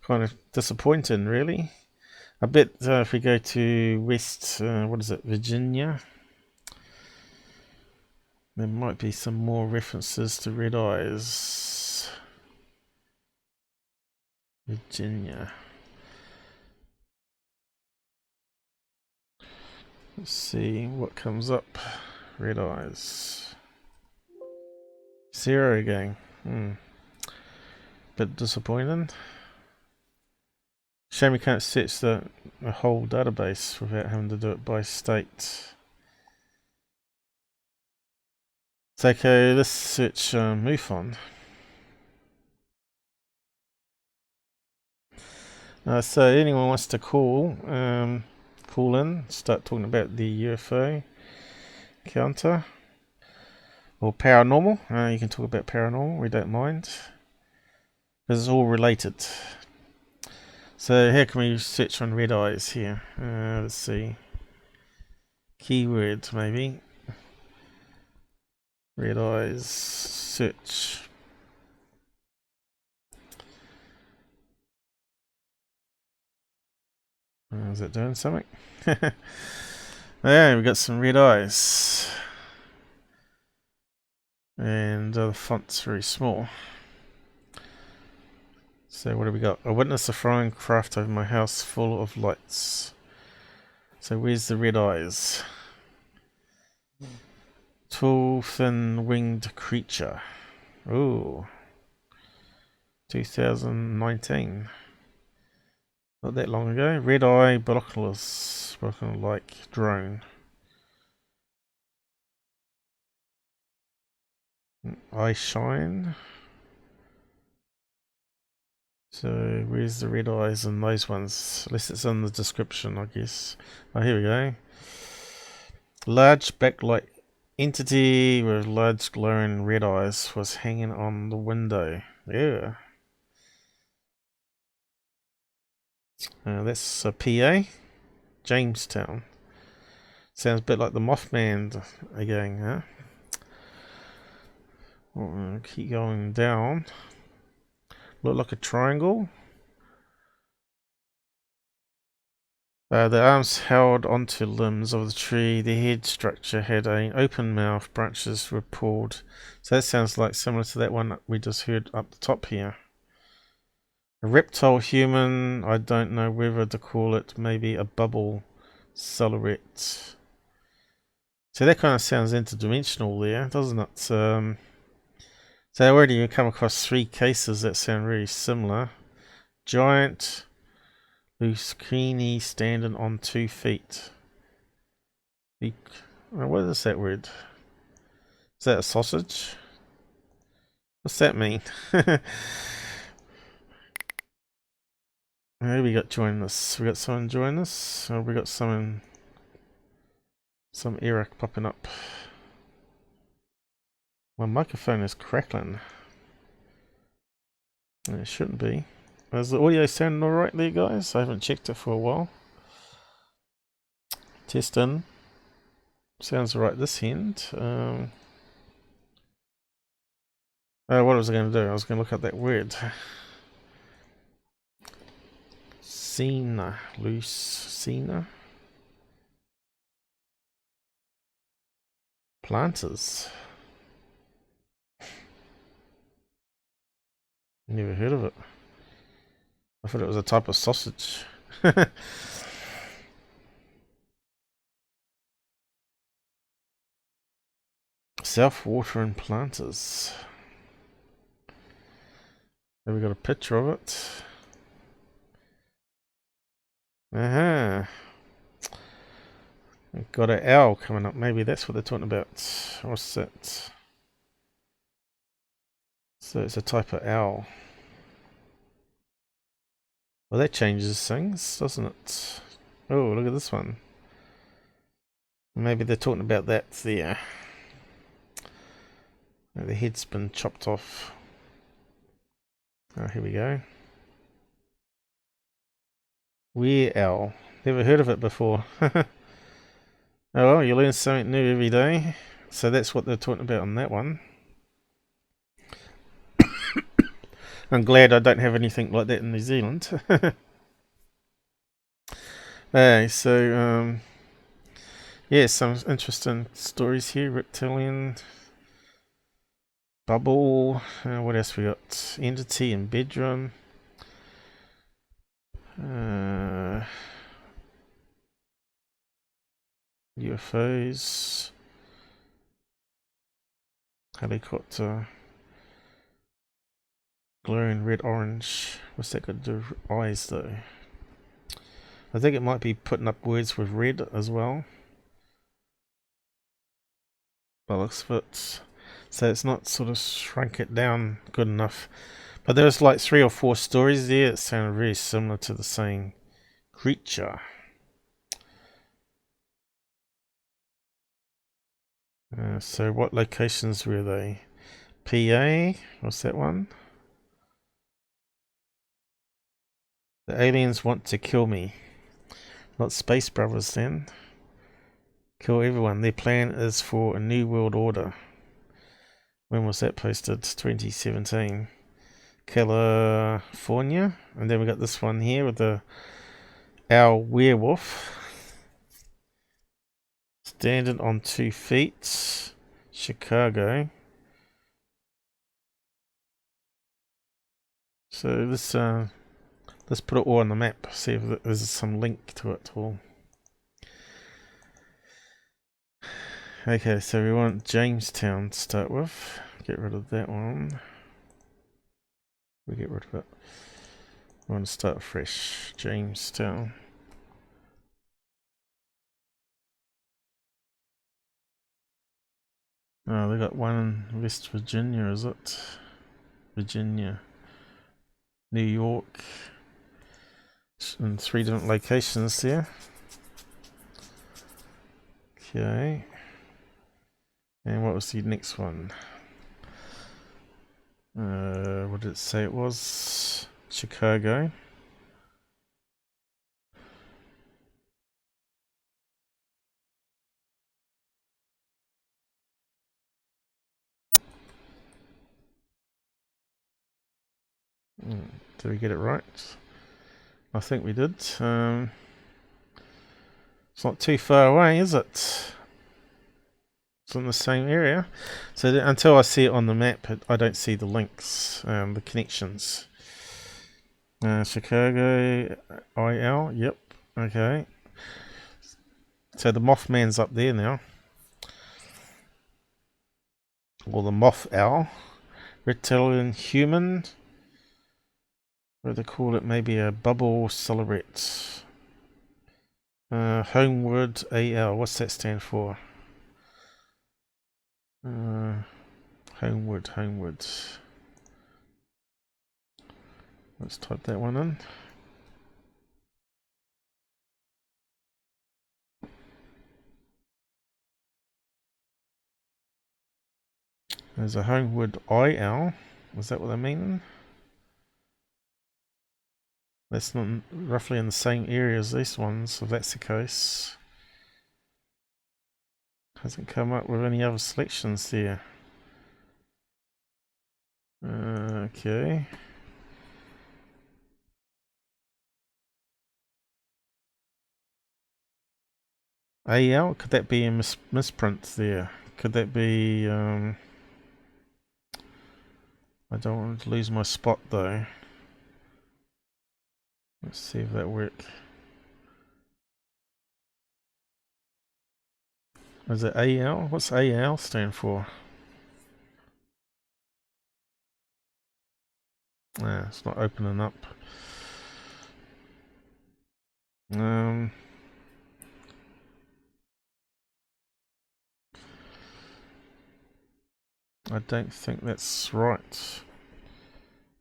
kind of disappointing, really. I bet if we go to West, what is it, Virginia, there might be some more references to red eyes. Virginia. Let's see what comes up. Red eyes. 0 again. Bit disappointing. Shame we can't search the whole database without having to do it by state. It's okay, let's search MUFON. So anyone wants to call in, start talking about the UFO counter or paranormal. You can talk about paranormal, we don't mind. This is all related. So how can we search on red eyes here? Let's see. Keywords maybe. Red eyes, search. Is it doing something? There, we got some red eyes. And the font's very small. So what do we got? I witnessed a flying craft over my house full of lights. So where's the red eyes? Tall, thin-winged creature. Ooh. 2019. Not that long ago. Red eye binoculars. Binocular-like drone. Eye shine. So where's the red eyes and those ones? Unless it's in the description, I guess. Oh, here we go. Large backlight entity with large glowing red eyes was hanging on the window. Yeah. That's a PA. Jamestown. Sounds a bit like the Mothman again, huh? We'll keep going down. Look like a triangle. The arms held onto limbs of the tree. The head structure had an open mouth. Branches were pulled. So that sounds like similar to that one we just heard up the top here. A reptile human. I don't know whether to call it. Maybe a bubble silhouette. So that kind of sounds interdimensional there, doesn't it? So already you come across 3 cases that sound really similar. Giant Lucchini standing on 2 feet. What is that word? Is that a sausage? What's that mean? Who we got joining us? We got someone joining us? Or we got someone... some error popping up. My microphone is crackling. It shouldn't be. Is the audio sounding alright there, guys? I haven't checked it for a while. Testing. Sounds alright this end. What was I going to do? I was going to look up that word. Lucina. Planters. Never heard of it. I thought it was a type of sausage. Self-watering planters. Have we got a picture of it? We've got an owl coming up. Maybe that's what they're talking about. What's that? So it's a type of owl. Well, that changes things, doesn't it? Oh, look at this one. Maybe they're talking about that there. The head's been chopped off. Oh, here we go. Were owl. Never heard of it before. Oh well, you learn something new every day. So that's what they're talking about on that one. I'm glad I don't have anything like that in New Zealand. So yeah, some interesting stories here. Reptilian, bubble. What else we got? Entity in bedroom. UFOs. Helicopter. Glowing red orange. What's that got to do with eyes though? I think it might be putting up words with red as well. By the looks of it. So it's not sort of shrunk it down good enough. But there's like 3 or 4 stories there that sound very similar to the same creature. So what locations were they? PA? What's that one? The aliens want to kill me. Not Space Brothers then. Kill everyone. Their plan is for a new world order. When was that posted? 2017. California. And then we got this one here with the owl werewolf. Standing on 2 feet. Chicago. So this let's put it all on the map. See if there's some link to it all. Okay, so we want Jamestown to start with. Get rid of that one. We get rid of it. We want to start fresh. Jamestown. Oh, they got one in West Virginia, is it? Virginia. New York. In 3 different locations there. Okay. And what was the next one? What did it say it was? Chicago. Did we get it right? I think we did. It's not too far away, is it? It's in the same area. So until I see it on the map, I don't see the links, the connections. Chicago, IL, yep, okay. So the Mothman's up there now. Or the Moth Owl. Reptilian human. What do they call it? Maybe a bubble silhouette. Homeward AL. What's that stand for? Homeward. Let's type that one in. There's a Homeward IL. Was that what they mean? That's not roughly in the same area as these ones, so if that's the case. Hasn't come up with any other selections there. Okay. AL, could that be a misprint there? Could that be, I don't want to lose my spot though. Let's see if that works. Is it AL? What's AL stand for? It's not opening up. I don't think that's right.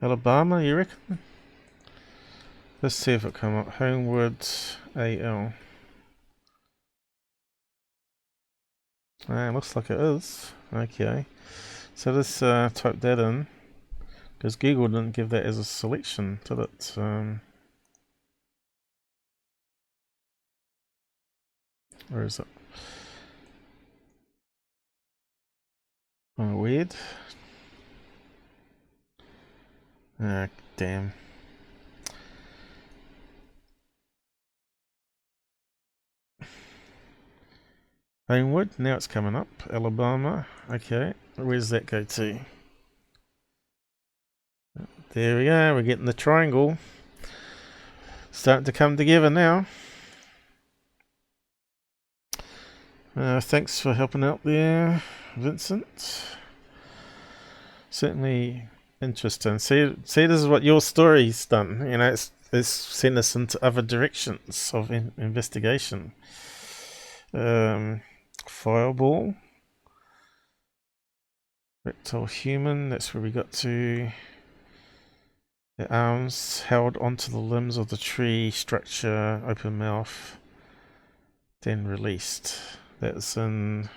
Alabama, you reckon? Let's see if it come up. Homeward AL. Looks like it is. Okay. So let's type that in. Because Google didn't give that as a selection, did it? Where is it? Oh, weird. Damn. Homewood, now it's coming up. Alabama. Okay, where does that go to? There we go, we're getting the triangle. Starting to come together now. Thanks for helping out there, Vincent. Certainly interesting. See, this is what your story's done. You know, it's sent us into other directions of investigation. Fireball. Reptile human, that's where we got to. The arms held onto the limbs of the tree structure, open mouth, then released. That's in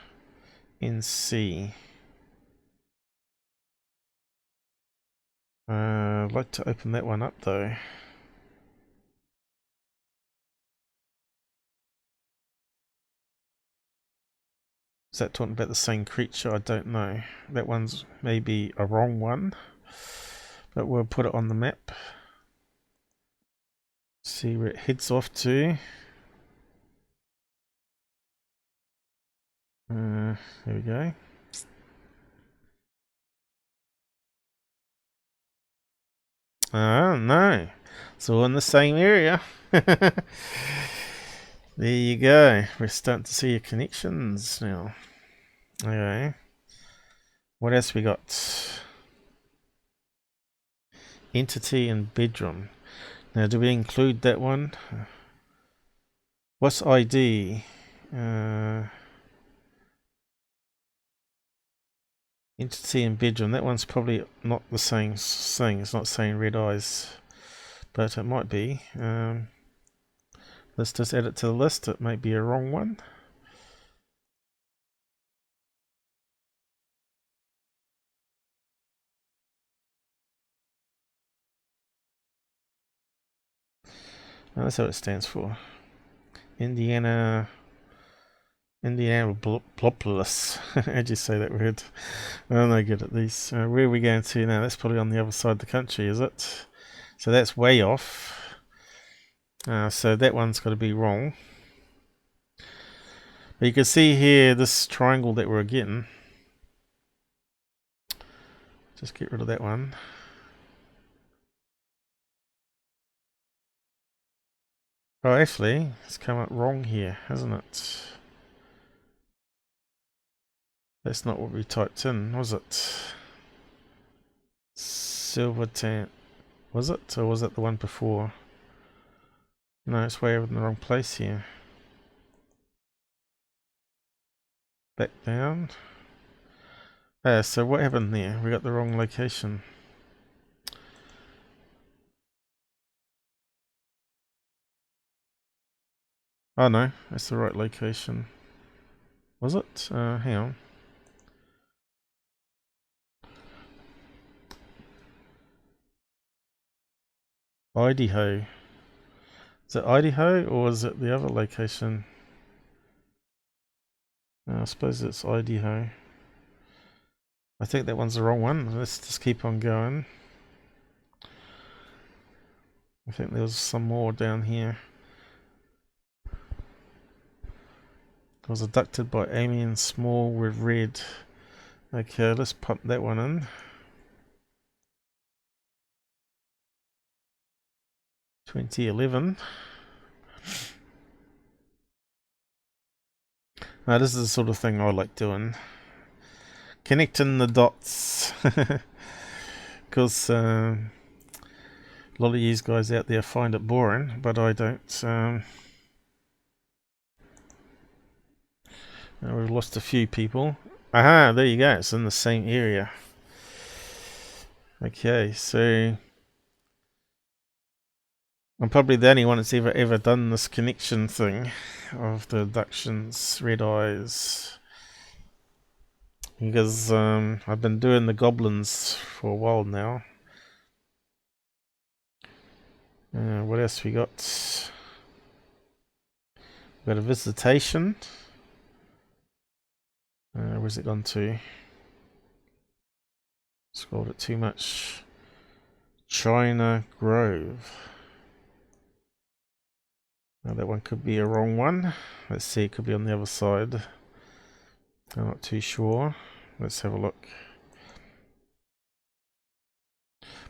NC. I'd like to open that one up though. Is that talking about the same creature? I don't know. That one's maybe a wrong one. But we'll put it on the map. See where it heads off to. There we go. Oh no. It's all in the same area. There you go. We're starting to see your connections now. Okay. What else we got? Entity and bedroom. Now, do we include that one? What's ID? Entity and bedroom. That one's probably not the same thing. It's not saying red eyes, but it might be. Let's just add it to the list. It might be a wrong one. That's what it stands for. Indianapolis. How'd you say that word? I'm no good at these. Where are we going to now? That's probably on the other side of the country, is it? So that's way off. So that one's got to be wrong. But you can see here this triangle that we're getting. Just get rid of that one. Oh, actually, it's come up wrong here, hasn't it? That's not what we typed in, was it? Silverton. Was it? Or was it the one before? No, it's way over in the wrong place here. Back down. So what happened there? We got the wrong location. Oh no, that's the right location. Was it? Hang on. Idaho. Is it Idaho or is it the other location? I suppose it's Idaho. I think that one's the wrong one. Let's just keep on going. I think there was some more down here. It was abducted by alien small with red. Okay, let's pump that one in. 2011. Now this is the sort of thing I like doing. Connecting the dots. Because a lot of you guys out there find it boring, but I don't. We've lost a few people. Aha, there you go, it's in the same area. Okay, so I'm probably the only one that's ever done this connection thing of the abductions, red eyes. Because I've been doing the goblins for a while now. What else we got? We got a visitation. Where's it gone to? Scrolled it too much. China Grove. Now that one could be a wrong one. Let's see, it could be on the other side. I'm not too sure. Let's have a look.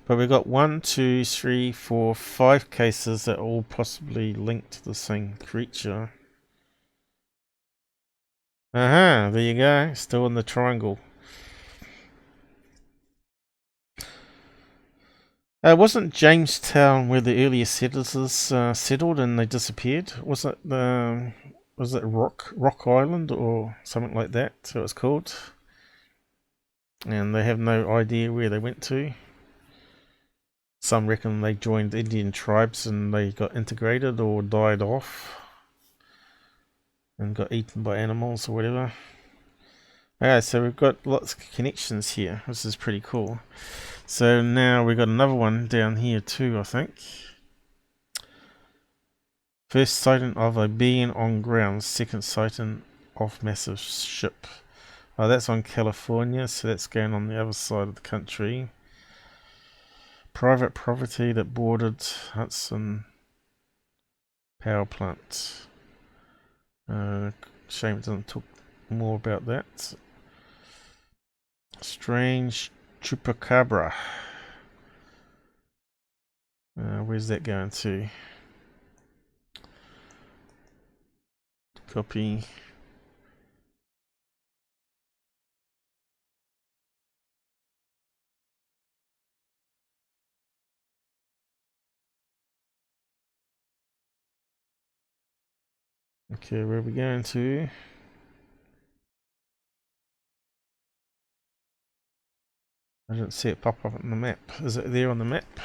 But we've got 1, 2, 3, 4, 5 cases that are all possibly linked to the same creature. Aha, there you go. Still in the triangle. Wasn't Jamestown where the earliest settlers settled and they disappeared? Was it Rock Island or something like that? So it's called. And they have no idea where they went to. Some reckon they joined Indian tribes and they got integrated or died off and got eaten by animals or whatever. Okay, so we've got lots of connections here. This is pretty cool. So now we've got another one down here too, I think. First sighting of a being on ground. Second sighting of massive ship. Oh, that's on California, so that's going on the other side of the country. Private property that boarded Hudson power plant. Shame it doesn't talk more about that. Strange chupacabra. Where's that going to? Copy. Okay, where are we going to? I didn't see it pop up on the map. Is it there on the map?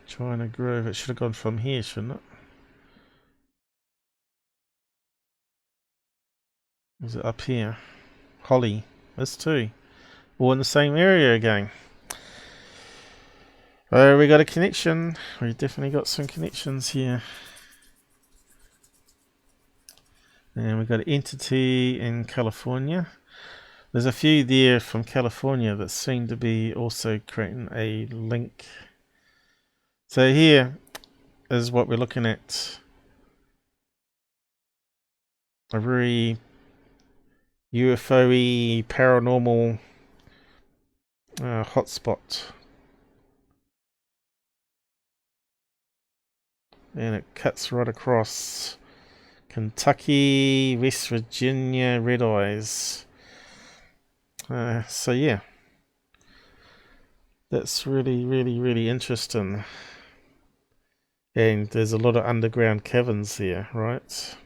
China Grove. It should have gone from here, shouldn't it? Is it up here? Holly. This too. All in the same area again. Oh, we got a connection. We definitely got some connections here. And we got an entity in California. There's a few there from California that seem to be also creating a link. So here is what we're looking at. A very UFO-y, paranormal hotspot. And it cuts right across Kentucky, West Virginia, Red Eyes. So yeah, that's really interesting. And there's a lot of underground caverns there, right?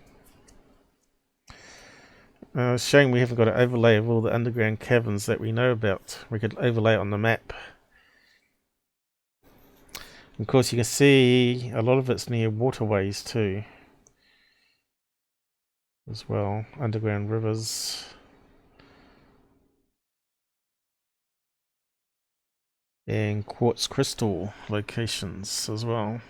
It's showing we haven't got an overlay of all the underground caverns that we know about. We could overlay it on the map. Of course, you can see a lot of it's near waterways too, as well, underground rivers. And quartz crystal locations as well.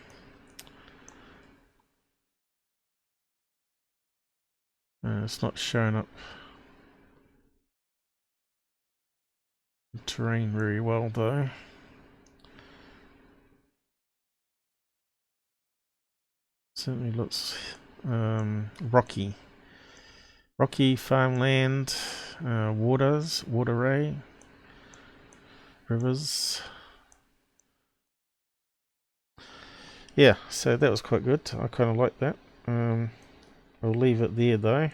It's not showing up the terrain very well though. Certainly looks rocky. Rocky farmland, waterway, rivers. Yeah, so that was quite good. I kind of like that. I'll leave it there though.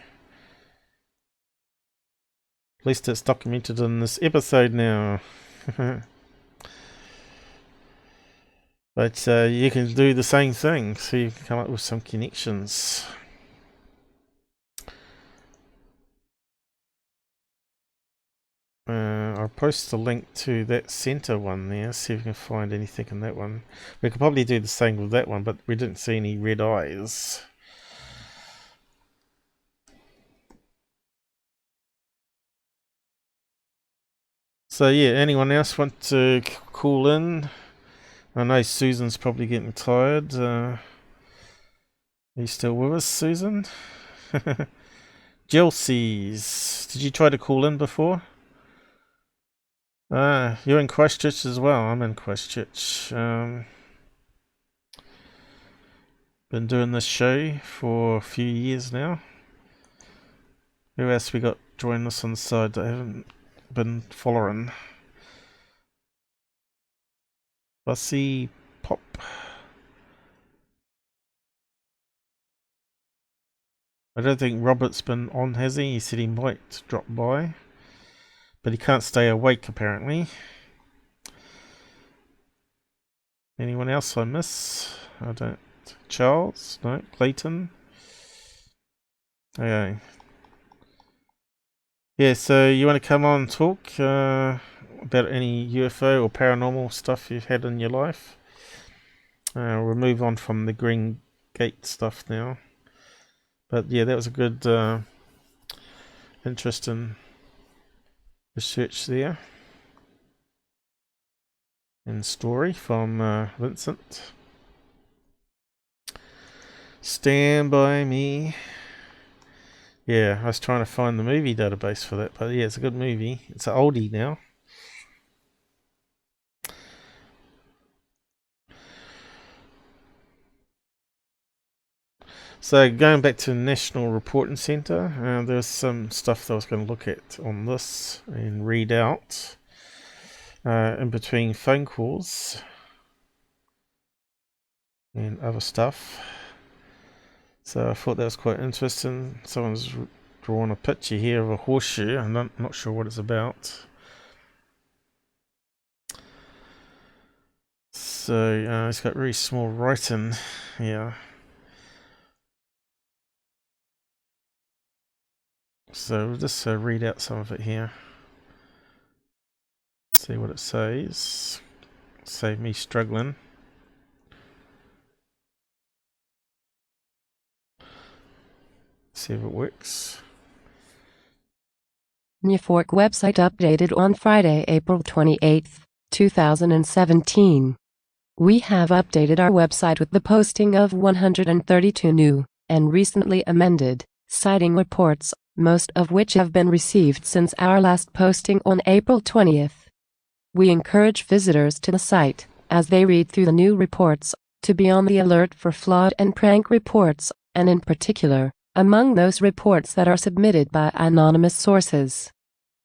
At least it's documented in this episode now. But you can do the same thing, so you can come up with some connections. I'll post a link to that center one there, see if we can find anything in that one. We could probably do the same with that one, but we didn't see any red eyes. So yeah, anyone else want to call in? I know Susan's probably getting tired. Are you still with us, Susan? Jilsies, did you try to call in before? You're in Christchurch as well. I'm in Christchurch. Been doing this show for a few years now. Who else we got joining us on the side that haven't been following? Bussy Pop. I don't think Robert's been on, has he? He said he might drop by, but he can't stay awake apparently. Anyone else I miss? I don't. Charles? No. Clayton? Okay. Yeah, so you want to come on and talk about any UFO or paranormal stuff you've had in your life? We'll move on from the Greengate stuff now. But yeah, that was a good, interesting research there. And story from Vincent. Stand By Me. Yeah, I was trying to find the movie database for that, but yeah, it's a good movie. It's an oldie now. So going back to the National Reporting Centre, there's some stuff that I was going to look at on this and read out in between phone calls and other stuff. So I thought that was quite interesting. Someone's drawn a picture here of a horseshoe. I'm not sure what it's about. So it's got very small writing here. So we'll just read out some of it here. See what it says. Save me struggling. See if it works. NUFORC website updated on Friday, April 28, 2017. We have updated our website with the posting of 132 new and recently amended sighting reports, most of which have been received since our last posting on April 20th. We encourage visitors to the site, as they read through the new reports, to be on the alert for fraud and prank reports, and in particular, among those reports that are submitted by anonymous sources.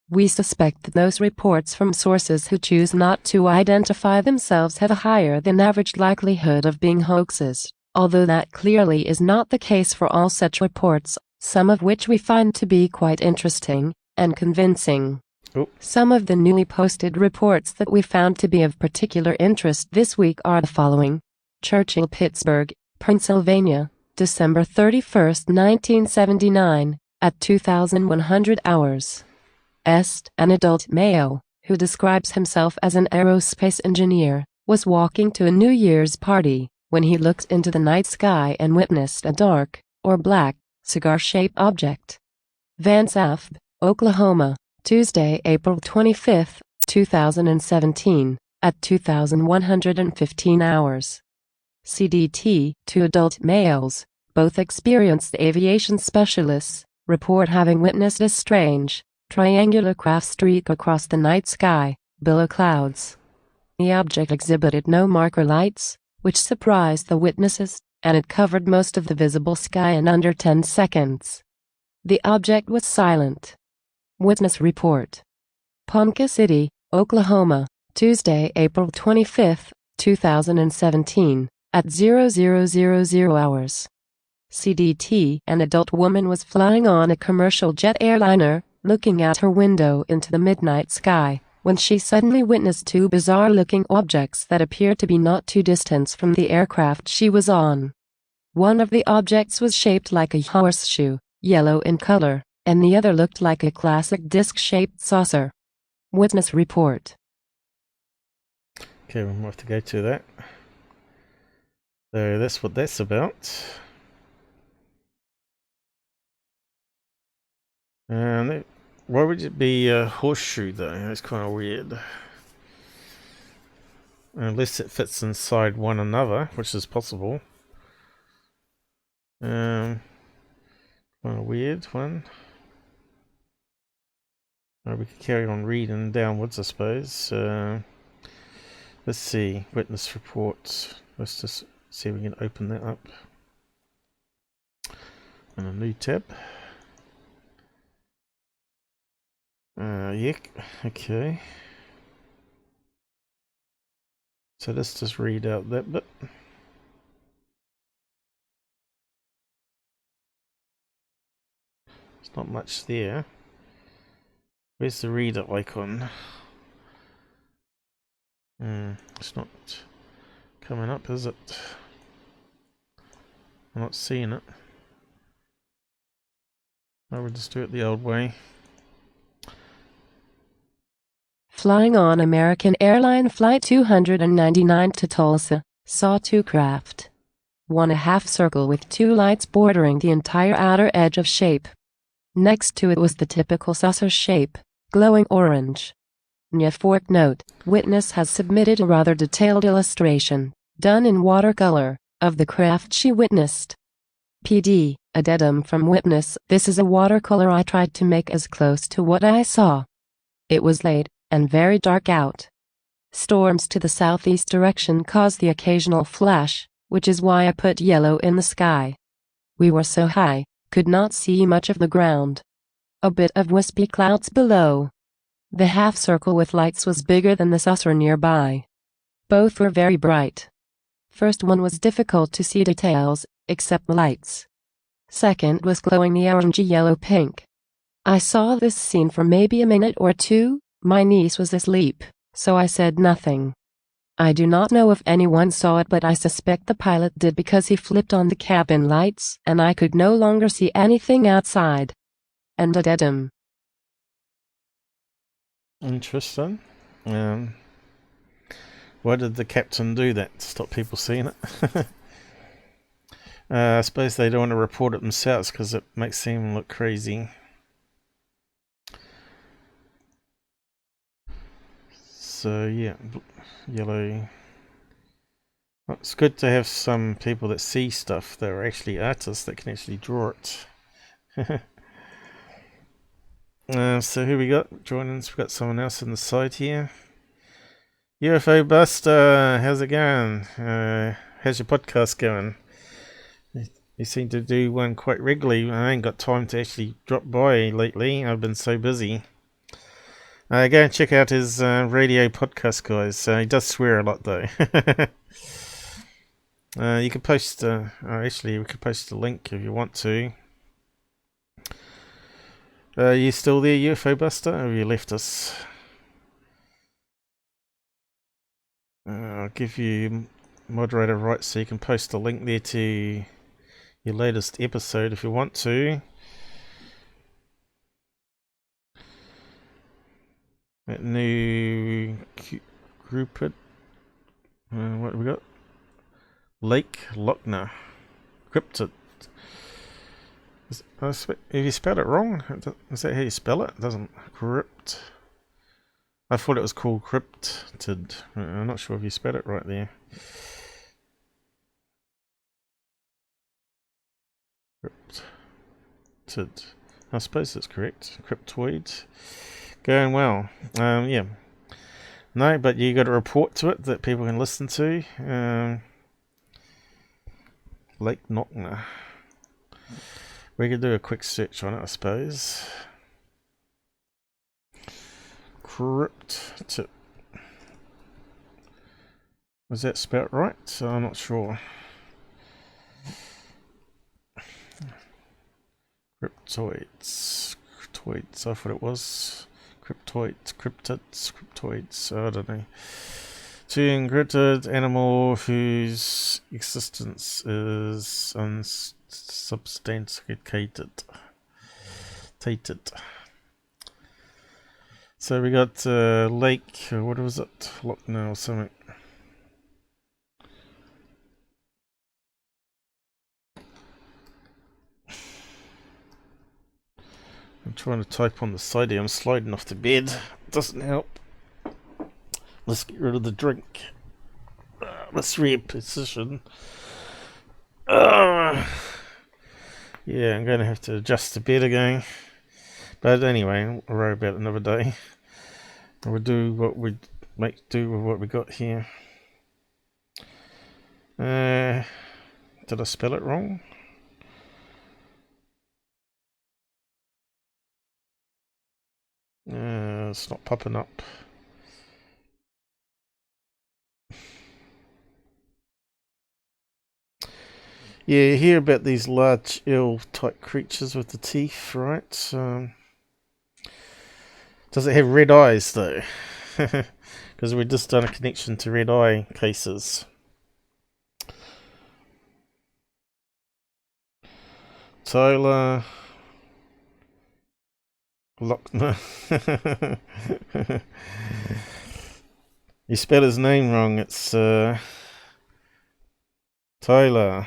We suspect that those reports from sources who choose not to identify themselves have a higher than average likelihood of being hoaxes, although that clearly is not the case for all such reports, some of which we find to be quite interesting and convincing. Some of the newly posted reports that we found to be of particular interest this week are the following. Churchill, Pittsburgh, Pennsylvania, December 31st, 1979, at 2100 hours. An adult male, who describes himself as an aerospace engineer, was walking to a New Year's party when he looked into the night sky and witnessed a dark, or black, cigar-shaped object. Vance, Oklahoma, Tuesday, April 25, 2017, at 2115 hours. CDT, 2 adult males, both experienced aviation specialists, report having witnessed a strange, triangular craft streak across the night sky, below clouds. The object exhibited no marker lights, which surprised the witnesses, and it covered most of the visible sky in under 10 seconds. The object was silent. Witness report. Ponca City, Oklahoma, Tuesday, April 25, 2017, at 0000 hours. CDT, an adult woman was flying on a commercial jet airliner, looking out her window into the midnight sky, when she suddenly witnessed 2 bizarre-looking objects that appeared to be not too distant from the aircraft she was on. One of the objects was shaped like a horseshoe, yellow in color, and the other looked like a classic disc-shaped saucer. Witness report. Okay, we'll have to go to that. So that's what that's about. And why would it be a horseshoe though? That's kind of weird. Unless it fits inside one another, which is possible. Kind of weird one. We could carry on reading downwards, I suppose. Let's see, witness reports. Let's just see if we can open that up. In a new tab. Yeah, okay. So let's just read out that bit. There's not much there. Where's the reader icon? It's not coming up, is it? I'm not seeing it. I will just do it the old way. Flying on American Airline Flight 299 to Tulsa, saw 2 craft. One a half circle with 2 lights bordering the entire outer edge of shape. Next to it was the typical saucer shape, glowing orange. NUFORC note, witness has submitted a rather detailed illustration, done in watercolor, of the craft she witnessed. PD, addendum from witness, this is a watercolor I tried to make as close to what I saw. It was late, and very dark out. Storms to the southeast direction caused the occasional flash, which is why I put yellow in the sky. We were so high, could not see much of the ground. A bit of wispy clouds below. The half circle with lights was bigger than the saucer nearby. Both were very bright. First one was difficult to see details, except the lights. Second was glowing the orangey yellow pink. I saw this scene for maybe a minute or 2. My niece was asleep, so I said nothing. I do not know if anyone saw it, but I suspect the pilot did because he flipped on the cabin lights and I could no longer see anything outside. And addendum. Interesting. Why did the captain do that? To stop people seeing it? I suppose they don't want to report it themselves because it makes them look crazy. So yeah, yellow. Well, it's good to have some people that see stuff that are actually artists that can actually draw it. So who we got joining us? We've got someone else on the side here. UFO Buster, how's it going? How's your podcast going? You seem to do one quite regularly. I ain't got time to actually drop by lately. I've been so busy. Go and check out his radio podcast, guys. He does swear a lot, though. You can post... actually, we could post a link if you want to. Are you still there, UFO Buster, or have you left us? I'll give you moderator rights so you can post a link there to your latest episode if you want to. That new group, what have we got? Lake Lochner Cryptid. Have you spelled it wrong? Is that how you spell it? It doesn't. Crypt. I thought it was called Cryptid. I'm not sure if you spelled it right there. Cryptid. I suppose that's correct. Cryptoid. Going well. Yeah. No, but you got a report to it that people can listen to. Lake Lochner. We could do a quick search on it, I suppose. Cryptid. Was that spelled right? I'm not sure. Cryptoids. Cryptoids, I thought it was. Cryptoids, cryptids, cryptoids, I don't know. To encrypted animal whose existence is unsubstantiated. So we got Lake, what was it? Lochner or something. I'm trying to type on the side here. I'm sliding off the bed. Doesn't help. Let's get rid of the drink. Let's reposition. Yeah, I'm going to have to adjust the bed again. But anyway, I'll worry about it another day. We'll do what we make do with what we got here. Did I spell it wrong? It's not popping up. Yeah, you hear about these large eel-type creatures with the teeth, right? Does it have red eyes, though? Because we've just done a connection to red eye cases. Tyler Lochner. You spelled his name wrong. It's Tyler.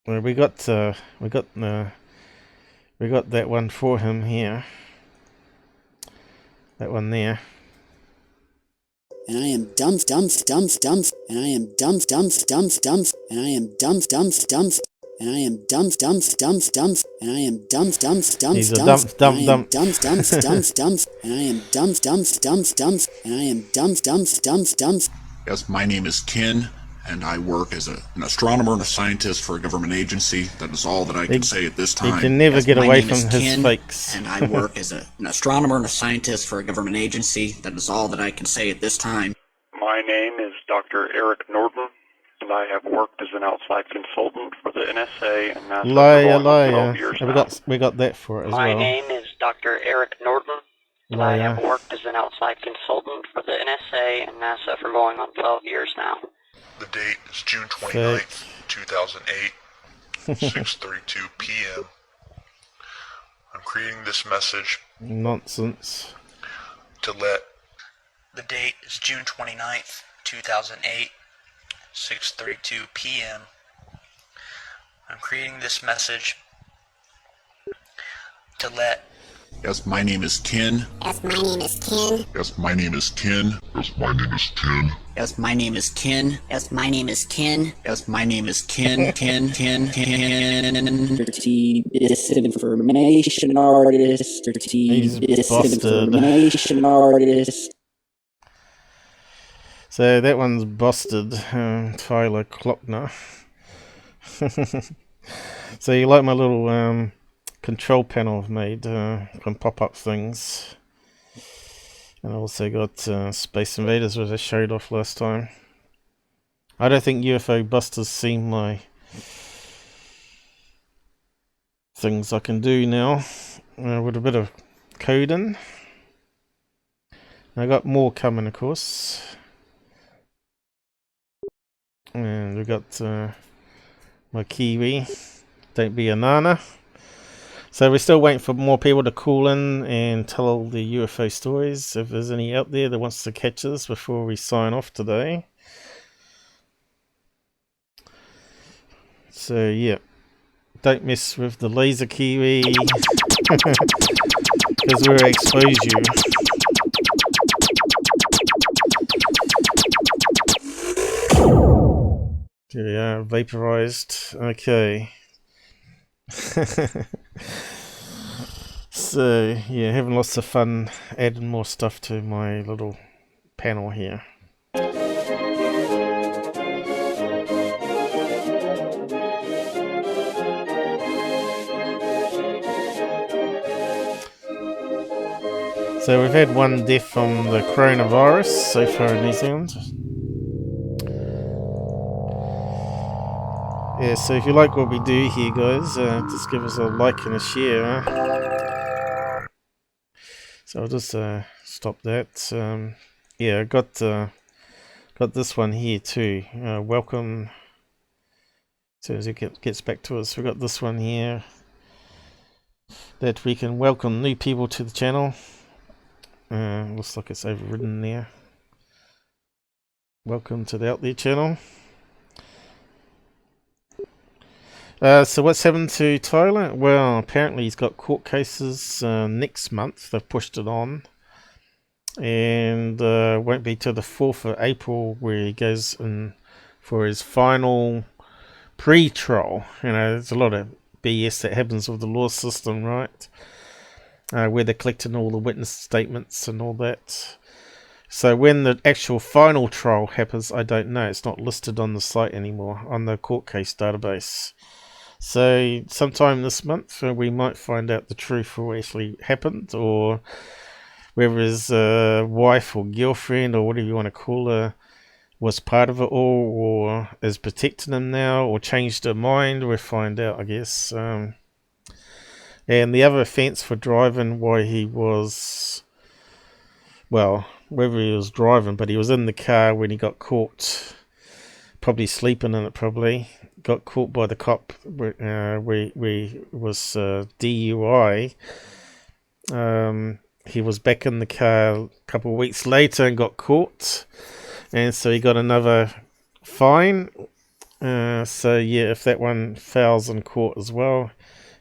Well, we got that one for him here. That one there. And I am and I am and I am and I am and I am and I am He's a dump and I am Yes, my name is Ken, and I work as an astronomer and a scientist for a government agency. That is all that I can say at this time. He can never get away from his Ken, fakes. and I work as an astronomer and a scientist for a government agency. That is all that I can say at this time. My name is Dr. Eric Norton, and I have worked as an outside consultant for the NSA and NASA for going on 12 years now. We got that for it as well. My name is Dr. Eric Norton, and I have worked as an outside consultant for the NSA and NASA for going on 12 years now. The date is June 29th, 2008, 6:32 p.m. I'm creating this message Nonsense. to let... The date is June 29th, 2008, 6:32 p.m. I'm creating this message to let Yes, my name is Ken. Yes, my name is Ken. Yes, my name is Ken. Yes, my name is Ken. Yes, my name is Ken. Yes, my name is Ken. Yes, my name is Ken. Ken. Disinformation artist. He's Disinformation artist. So that one's busted, Tyler Klockner. So you like my little control panel I've made, can pop up things. And I also got Space Invaders, which I showed off last time. I don't think UFO Busters seen my things I can do now with a bit of coding. I got more coming, of course. And we got my Kiwi. Don't be a nana. So we're still waiting for more people to call in and tell the UFO stories. If there's any out there that wants to catch us before we sign off today. So yeah, don't mess with the laser Kiwi because we'll expose you. Here we are, vaporized. Okay. So yeah, having lots of fun adding more stuff to my little panel here. So we've had one death from the coronavirus so far in New Zealand. Yeah, so if you like what we do here, guys, just give us a like and a share. So I'll just stop that. Yeah, I got this one here too. Welcome. As soon as it gets back to us, we got this one here that we can welcome new people to the channel. Looks like it's overridden there. Welcome to the Out There channel. So what's happened to Tyler? Well, apparently he's got court cases next month. They've pushed it on. And won't be till the 4th of April where he goes in for his final pre-trial. You know, there's a lot of BS that happens with the law system, right? Where they're collecting all the witness statements and all that. So when the actual final trial happens, I don't know. It's not listed on the site anymore, on the court case database. So sometime this month we might find out the truth of what actually happened, or whether his wife or girlfriend or whatever you want to call her was part of it all, or is protecting him now, or changed her mind. We'll find out, I guess. And the other offence for driving, why he was, well, whether he was driving, but he was in the car when he got caught, probably sleeping in it, probably. Got caught by the cop where was DUI. He was back in the car a couple of weeks later and got caught, and so he got another fine. So yeah, if that one fails in court as well,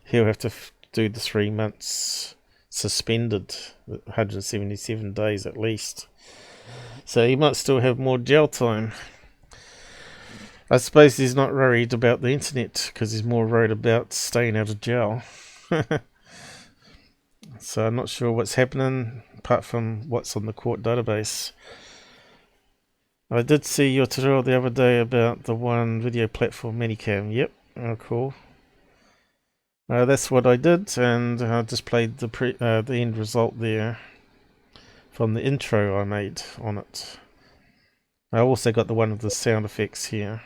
he'll have to do the 3 months suspended, 177 days at least. So he might still have more jail time. I suppose he's not worried about the internet because he's more worried about staying out of jail. So I'm not sure what's happening apart from what's on the court database. I did see your tutorial the other day about the one video platform Minicam. Yep, oh, cool. That's what I did, and I just played the end result there from the intro I made on it. I also got the one with the sound effects here.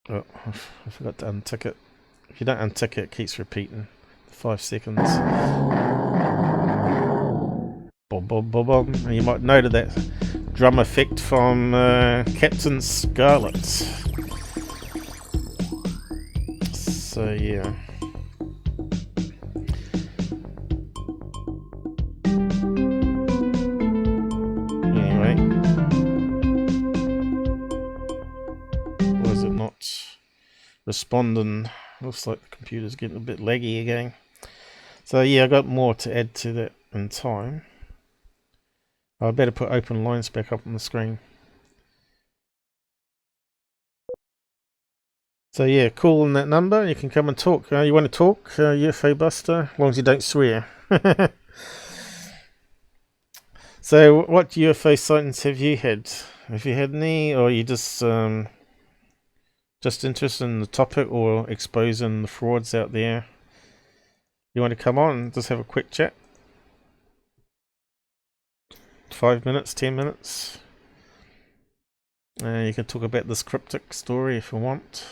Oh, I forgot to untick it. If you don't untick it, it keeps repeating. 5 seconds. Bob, bob, bob, bob. And you might notice that drum effect from Captain Scarlet. So yeah. Anyway. Was it not? not responding. Looks like the computer's getting a bit laggy again. So yeah, I got more to add to that in time. I better put OpenLines back up on the screen. So yeah, call in that number. You can come and talk. You want to talk, UFO Buster? As long as you don't swear. So what UFO sightings have you had? Have you had any, or are you just interested in the topic or exposing the frauds out there? You want to come on and just have a quick chat? 5 minutes, 10 minutes. You can talk about this cryptic story if you want.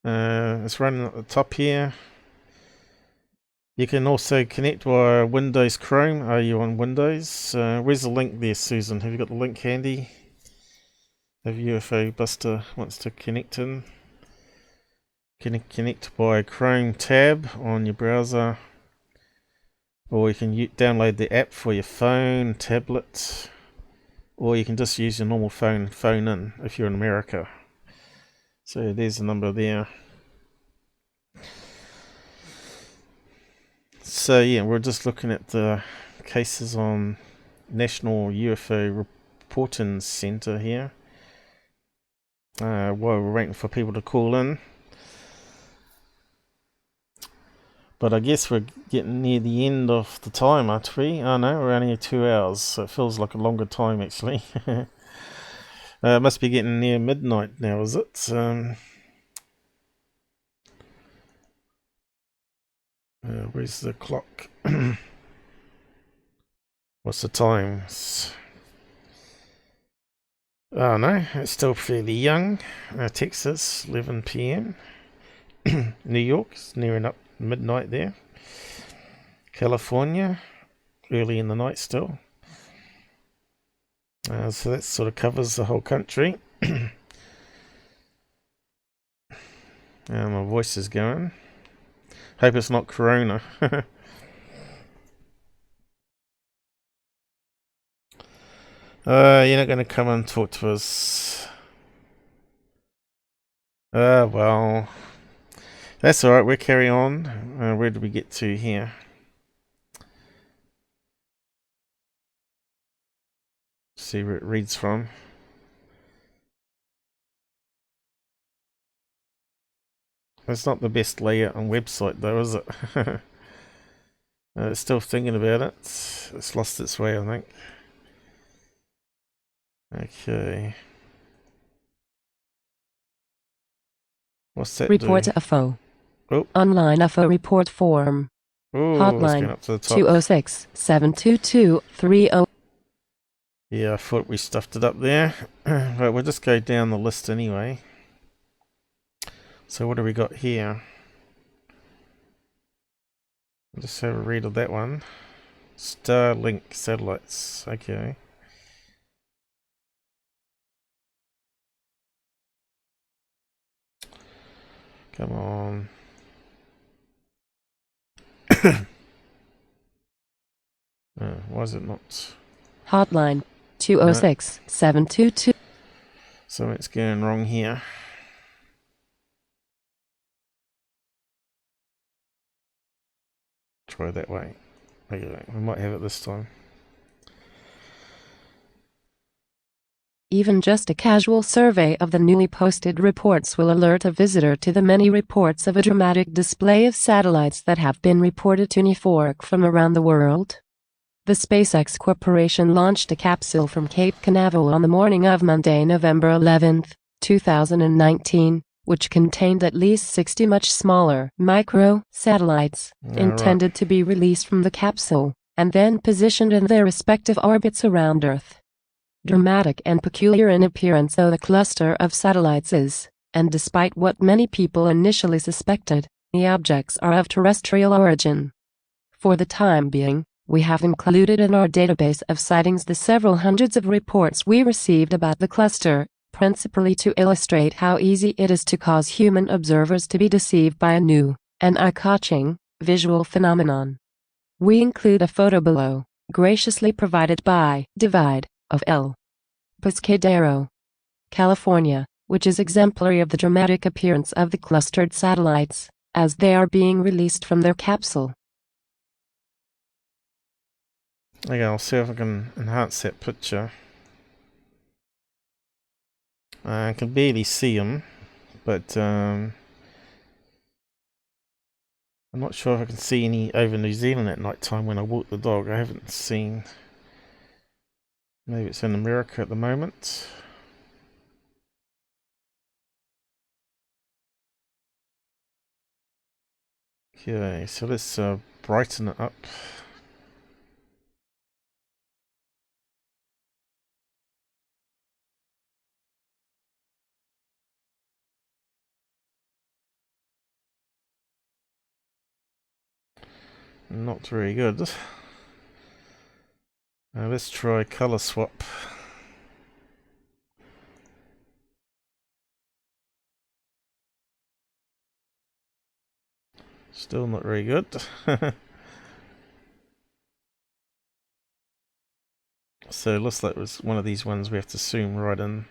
It's running at the top here. You can also connect via Windows Chrome. Are you on Windows? Where's the link there, Susan? Have you got the link handy? If UFO Buster wants to connect in. Connect by Chrome tab on your browser. Or you can download the app for your phone, tablet. Or you can just use your normal phone in if you're in America. So there's the number there. So yeah, we're just looking at the cases on National UFO Reporting Center here. While we're waiting for people to call in. But I guess we're getting near the end of the time, aren't we? Oh no, we're only 2 hours, so it feels like a longer time actually. It must be getting near midnight now, is it? Where's the clock? What's the time? Oh no, it's still fairly young. Texas, 11 p.m. New York, it's nearing up midnight there. California, early in the night still. So that sort of covers the whole country. My voice is going. Hope it's not Corona. You're not going to come and talk to us. Well, that's alright, we'll carry on. Where did we get to here? See where it reads from. It's not the best layout on website though, is it? It's still thinking about it. It's lost its way, I think. Okay. What's that Report do? UFO. Oh. Online UFO report form. Ooh, Hotline up to the top. 206-722-30. Yeah, I thought we stuffed it up there. Right, we'll just go down the list anyway. So what do we got here? Just have a read of that one. Starlink Satellites. Okay. Come on. Why is it not? Hotline 206-722. Something's going wrong here. Try that way. Okay, we might have it this time. Even just a casual survey of the newly posted reports will alert a visitor to the many reports of a dramatic display of satellites that have been reported to NUFORC from around the world. The SpaceX Corporation launched a capsule from Cape Canaveral on the morning of Monday, November 11, 2019, which contained at least 60 much smaller micro-satellites intended to be released from the capsule and then positioned in their respective orbits around Earth. Dramatic and peculiar in appearance though the cluster of satellites is, and despite what many people initially suspected, the objects are of terrestrial origin. For the time being, we have included in our database of sightings the several hundreds of reports we received about the cluster, principally to illustrate how easy it is to cause human observers to be deceived by a new and eye-catching visual phenomenon. We include a photo below, graciously provided by Divide of El Pescadero, California, which is exemplary of the dramatic appearance of the clustered satellites as they are being released from their capsule. Okay, I'll see if I can enhance that picture. I can barely see them, but I'm not sure if I can see any over New Zealand at night time when I walk the dog. I haven't seen. Maybe it's in America at the moment. Okay, so let's brighten it up. Not very good. Let's try color swap. Still not very good. So it looks like it was one of these ones we have to zoom right in.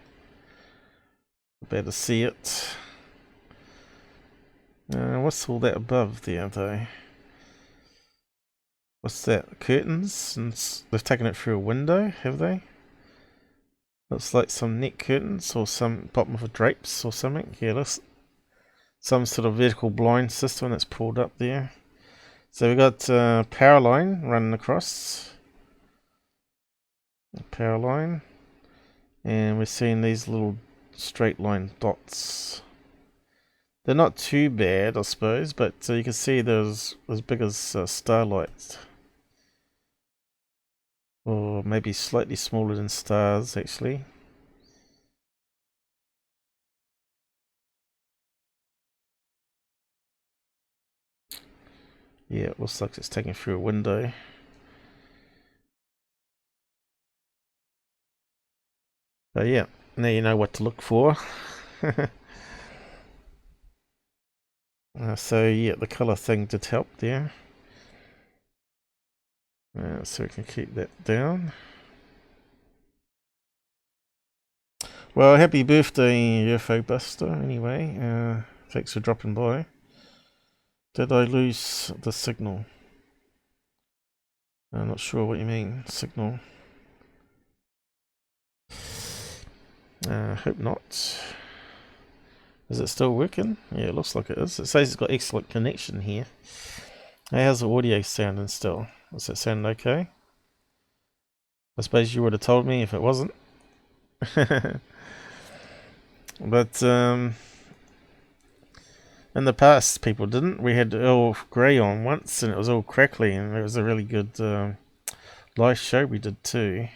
Better see it. What's all that above there though? What's that? Curtains? And they've taken it through a window, have they? Looks like some net curtains or some bottom of a drapes or something. Yeah, looks some sort of vertical blind system that's pulled up there. So we've got power line running across. Power line. And we're seeing these little straight line dots. They're not too bad, I suppose, but you can see they're as big as starlights. Or maybe slightly smaller than stars, actually. Yeah, it looks like it's taken through a window. But yeah, now you know what to look for. So yeah, the color thing did help there. So we can keep that down. Well, happy birthday, UFO Buster, anyway. Thanks for dropping by. Did I lose the signal? I'm not sure what you mean, signal. Hope not. Is it still working? Yeah, it looks like it is. It says it's got excellent connection here. How's the audio sounding still? Does it sound okay? I suppose you would have told me if it wasn't. But in the past people didn't. We had Earl Grey on once and it was all crackly and it was a really good live show we did too.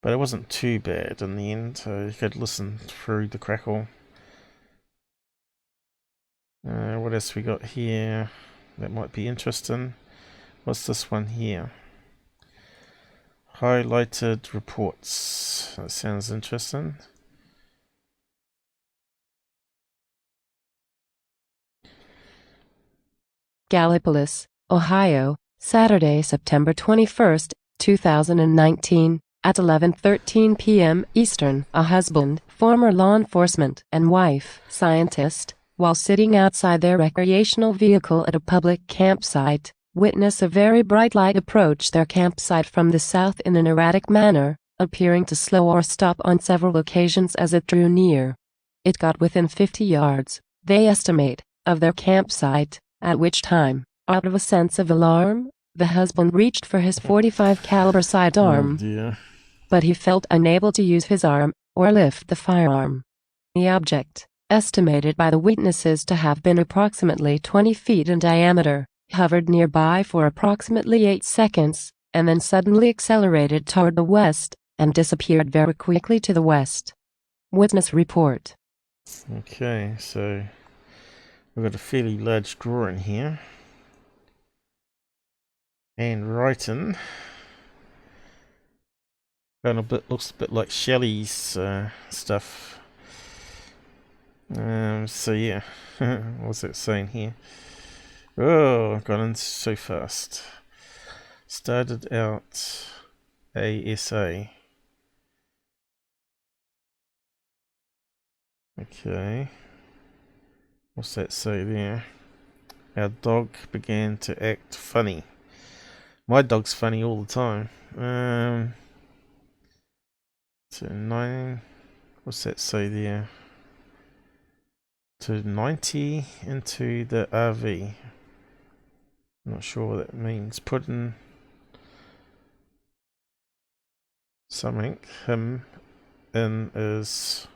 But it wasn't too bad in the end. You could listen through the crackle. What else we got here? That might be interesting. What's this one here? Highlighted reports. That sounds interesting. Gallipolis, Ohio, Saturday, September 21st, 2019, at 11:13 p.m. Eastern. A husband, former law enforcement, and wife, scientist, while sitting outside their recreational vehicle at a public campsite, witness a very bright light approach their campsite from the south in an erratic manner, appearing to slow or stop on several occasions as it drew near. It got within 50 yards, they estimate, of their campsite, at which time, out of a sense of alarm, the husband reached for his .45 caliber sidearm. Oh dear. But he felt unable to use his arm or lift the firearm. The object, estimated by the witnesses to have been approximately 20 feet in diameter, hovered nearby for approximately 8 seconds, and then suddenly accelerated toward the west, and disappeared very quickly to the west. Witness report. Okay, so we've got a fairly large drawing here. And writing. Looks a bit like Shelley's stuff. So yeah, what's it saying here? Oh, I've gone in so fast. Started out ASA. Okay. What's that say there? Our dog began to act funny. My dog's funny all the time. To 9. What's that say there? To 90 into the RV. Not sure what that means. Putting something, him, in is...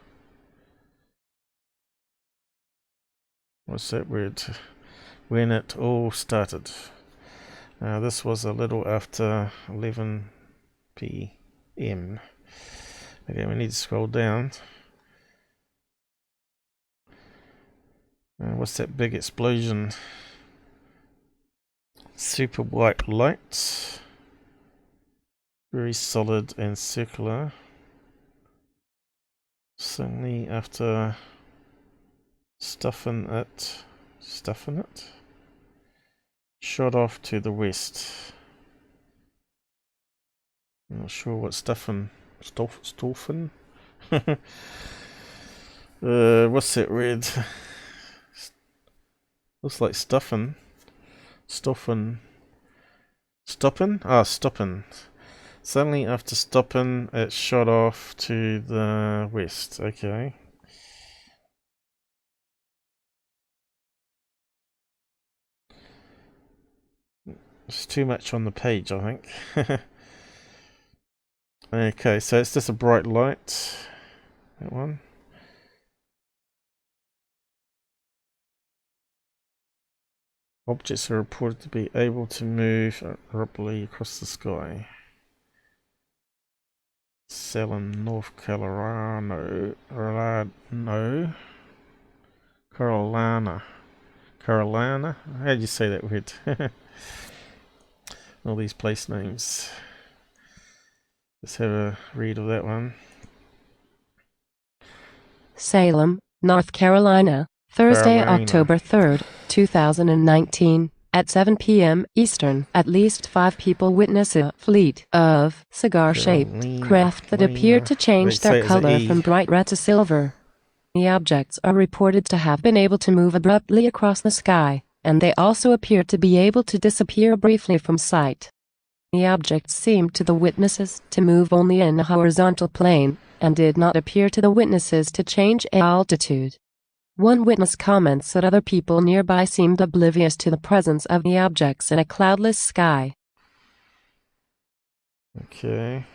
What's that word? When it all started. This was a little after 11 p.m. Okay, we need to scroll down. What's that big explosion? Super white light. Very solid and circular. Suddenly after stuffing it, shot off to the west. I'm not sure what stuffing. Stolfen? What's that word? Looks like stuffing. Stopping. Ah, stopping. Suddenly after stopping, it shot off to the west. Okay. It's too much on the page, I think. Okay, so it's just a bright light. That one. Objects are reported to be able to move abruptly across the sky. Salem, North Carolina. Carolina? How do you say that word? All these place names. Let's have a read of that one. Salem, North Carolina, Thursday, October 3rd, 2019, at 7 p.m. Eastern. At least 5 people witnessed a fleet of cigar-shaped craft that appeared to change their color from bright red to silver. The objects are reported to have been able to move abruptly across the sky, and they also appeared to be able to disappear briefly from sight. The objects seemed to the witnesses to move only in a horizontal plane, and did not appear to the witnesses to change altitude. One witness comments that other people nearby seemed oblivious to the presence of the objects in a cloudless sky. Okay.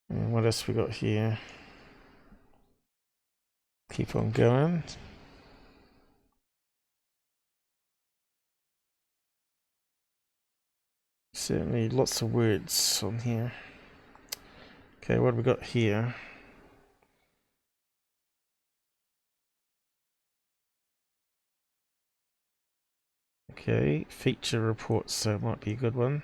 And what else we got here? Keep on going. Certainly lots of words on here. Okay, what have we got here? Okay, feature reports, so it might be a good one.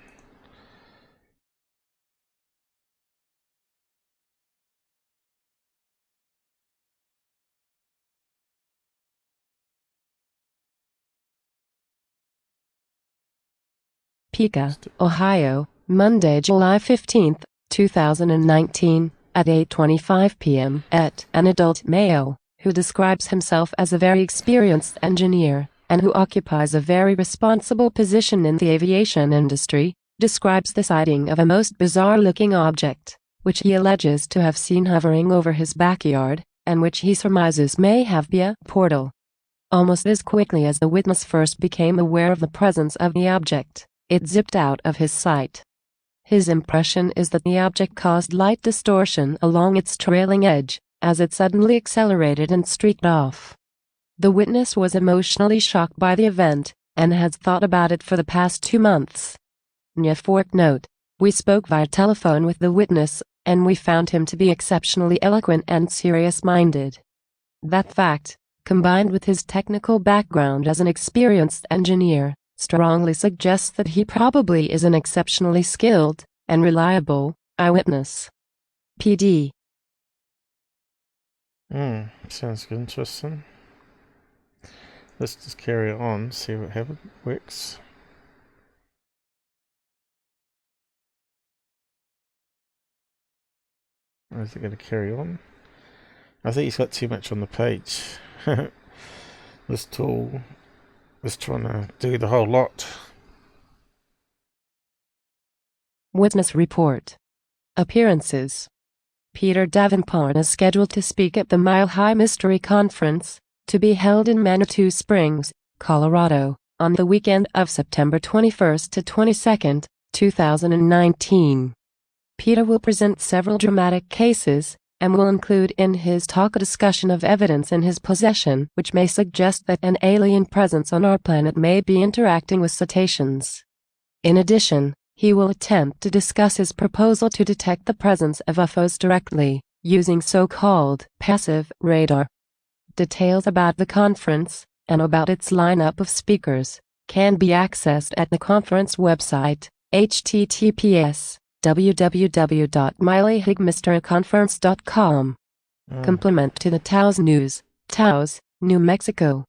Pica, Ohio, Monday, July 15th, 2019, at 8:25 p.m. at an adult male, who describes himself as a very experienced engineer, and who occupies a very responsible position in the aviation industry, describes the sighting of a most bizarre-looking object, which he alleges to have seen hovering over his backyard, and which he surmises may have been a portal. Almost as quickly as the witness first became aware of the presence of the object, it zipped out of his sight. His impression is that the object caused light distortion along its trailing edge, as it suddenly accelerated and streaked off. The witness was emotionally shocked by the event, and has thought about it for the past 2 months. NUFORC note: we spoke via telephone with the witness, and we found him to be exceptionally eloquent and serious-minded. That fact, combined with his technical background as an experienced engineer, strongly suggests that he probably is an exceptionally skilled and reliable eyewitness. PD. Sounds interesting. Let's just carry on, see what works. Or is it going to carry on? I think he's got too much on the page. This tool is trying to do the whole lot. Witness report. Appearances. Peter Davenport is scheduled to speak at the Mile High Mystery Conference, to be held in Manitou Springs, Colorado, on the weekend of September 21st to 22nd, 2019. Peter will present several dramatic cases, and will include in his talk a discussion of evidence in his possession which may suggest that an alien presence on our planet may be interacting with cetaceans. In addition, he will attempt to discuss his proposal to detect the presence of UFOs directly, using so-called passive radar. Details about the conference, and about its lineup of speakers, can be accessed at the conference website, https://www.mileyhigmysteryconference.com. Complement to the Taos News, Taos, New Mexico.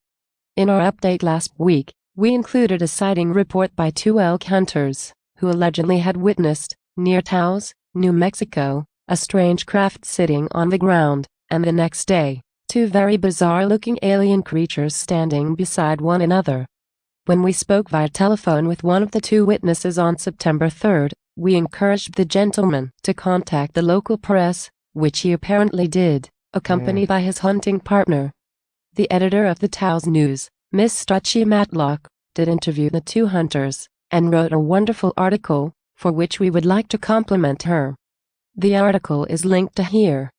In our update last week, we included a sighting report by two elk hunters, who allegedly had witnessed, near Taos, New Mexico, a strange craft sitting on the ground, and the next day, two very bizarre-looking alien creatures standing beside one another. When we spoke via telephone with one of the two witnesses on September 3rd, we encouraged the gentleman to contact the local press, which he apparently did, accompanied by his hunting partner. The editor of the Taos News, Miss Strachey Matlock, did interview the two hunters, and wrote a wonderful article, for which we would like to compliment her. The article is linked to here.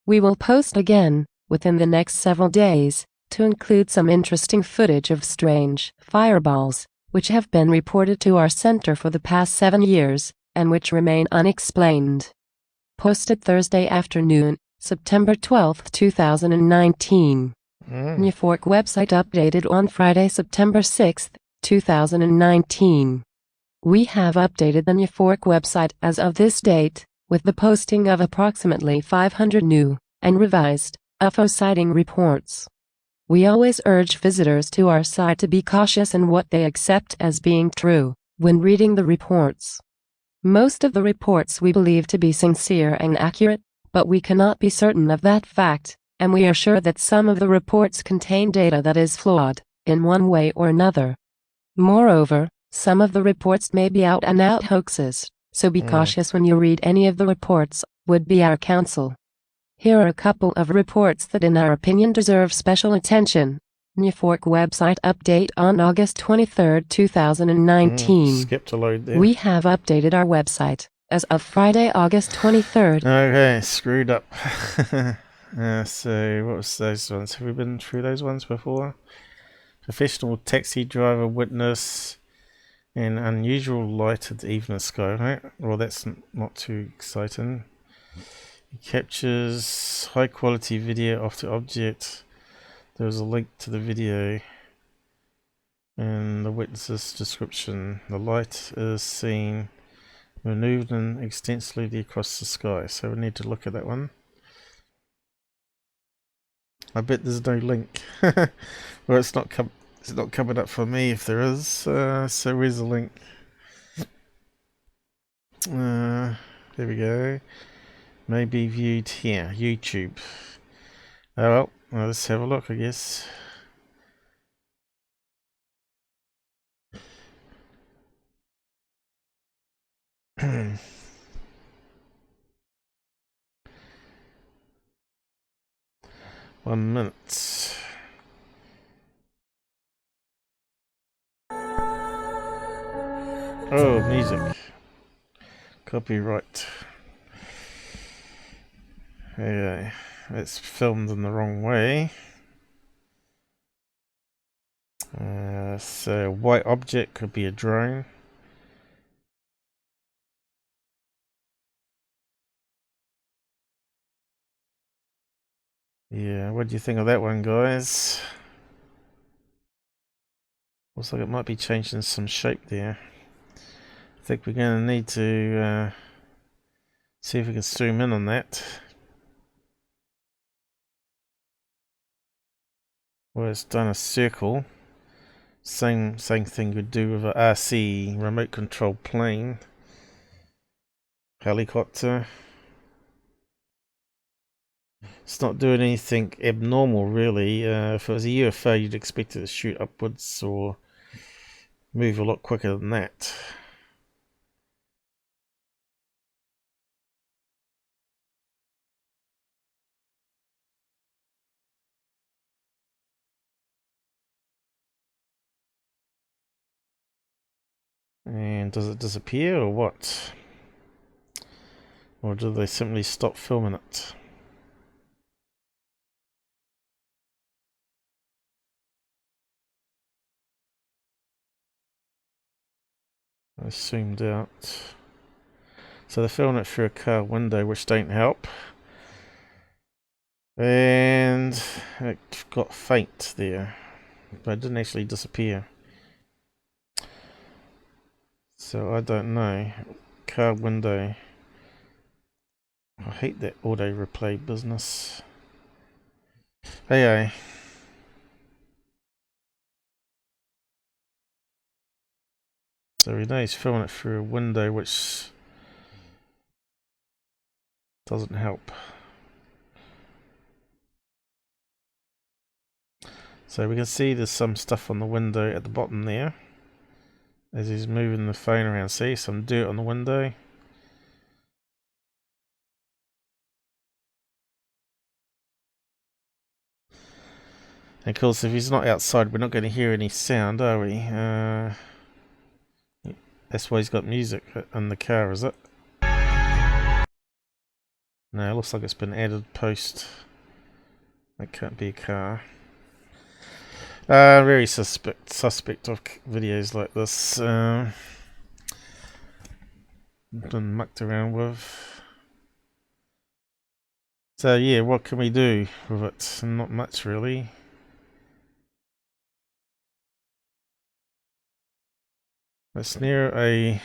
We will post again, within the next several days, to include some interesting footage of strange fireballs, which have been reported to our center for the past 7 years, and which remain unexplained. Posted Thursday afternoon, September 12, 2019. NUFORC website updated on Friday, September 6, 2019. We have updated the NUFORC website as of this date, with the posting of approximately 500 new and revised UFO sighting reports. We always urge visitors to our site to be cautious in what they accept as being true when reading the reports. Most of the reports we believe to be sincere and accurate, but we cannot be certain of that fact, and we are sure that some of the reports contain data that is flawed, in one way or another. Moreover, some of the reports may be out-and-out hoaxes, so be cautious when you read any of the reports, would be our counsel. Here are a couple of reports that in our opinion deserve special attention. NUFORC website update on August 23, 2019. Skipped a load there. We have updated our website as of Friday, August 23rd. Okay, screwed up. So, what was those ones? Have we been through those ones before? Professional taxi driver witness and unusual light at the evening sky, right? Well, that's not too exciting. He captures high quality video of the object. There's a link to the video and the witness's description. The light is seen maneuvering extensively across the sky, so we need to look at that one. I bet there's no link. Well, it's not coming up for me if there is. So where's the link? There we go. Maybe viewed here, YouTube. Oh well, let's have a look, I guess. One minute. Oh, music. Copyright. Okay, it's filmed in the wrong way. So, white object could be a drone. Yeah, what do you think of that one, guys? Looks like it might be changing some shape there. I think we're going to need to see if we can zoom in on that. Well, it's done a circle. Same thing we'd do with a RC, remote control plane. Helicopter. It's not doing anything abnormal, really. If it was a UFO, you'd expect it to shoot upwards or move a lot quicker than that. And does it disappear or what? Or do they simply stop filming it? I zoomed out. So they're filming it through a car window, which don't help. And it got faint there, but it didn't actually disappear. So I don't know. Car window. I hate that auto replay business. Hey. So we know he's filming it through a window, which doesn't help. So we can see there's some stuff on the window at the bottom there. As he's moving the phone around. See, some dirt on the window. And of course, if he's not outside, we're not going to hear any sound, are we? That's why he's got music in the car, is it? No, it looks like it's been added post. That can't be a car. Very suspect of videos like this. Been mucked around with. So yeah, what can we do with it? Not much, really. It's near a...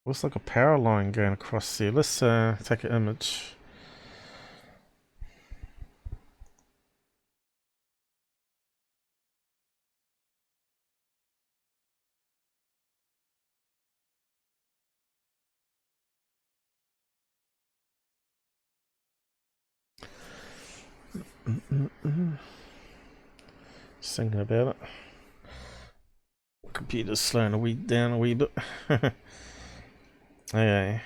looks like a power line going across there. Let's take an image. Just thinking about it. Computer's slowing down a wee bit. Okay.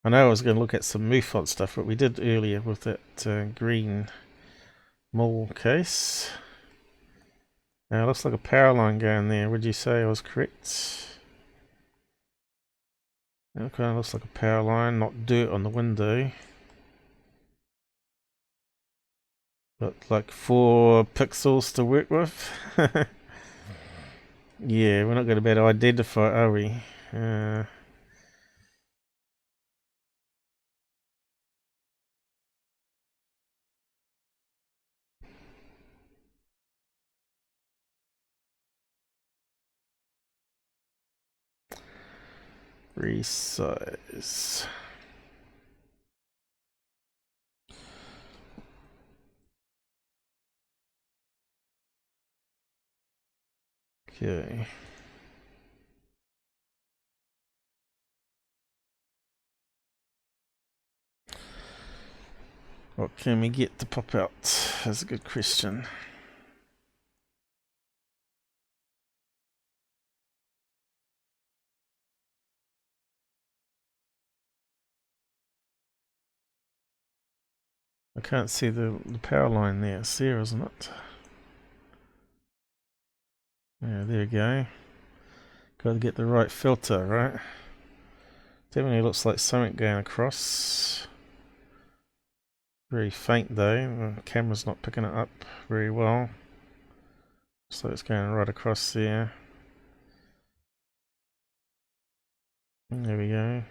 I know I was going to look at some MUFON stuff, but we did earlier with that green mole case. Now it looks like a power line going there. Would you say I was correct? It kind of looks like a power line, not dirt on the window. But like 4 pixels to work with. Yeah, we're not going to be able to identify, are we? Resize. Okay. What can we get to pop out? That's a good question. I can't see the power line there. It's there, isn't it? Yeah, there you go. Got to get the right filter, right? Definitely looks like something going across. Very faint though. The camera's not picking it up very well. So it's going right across there. There we go.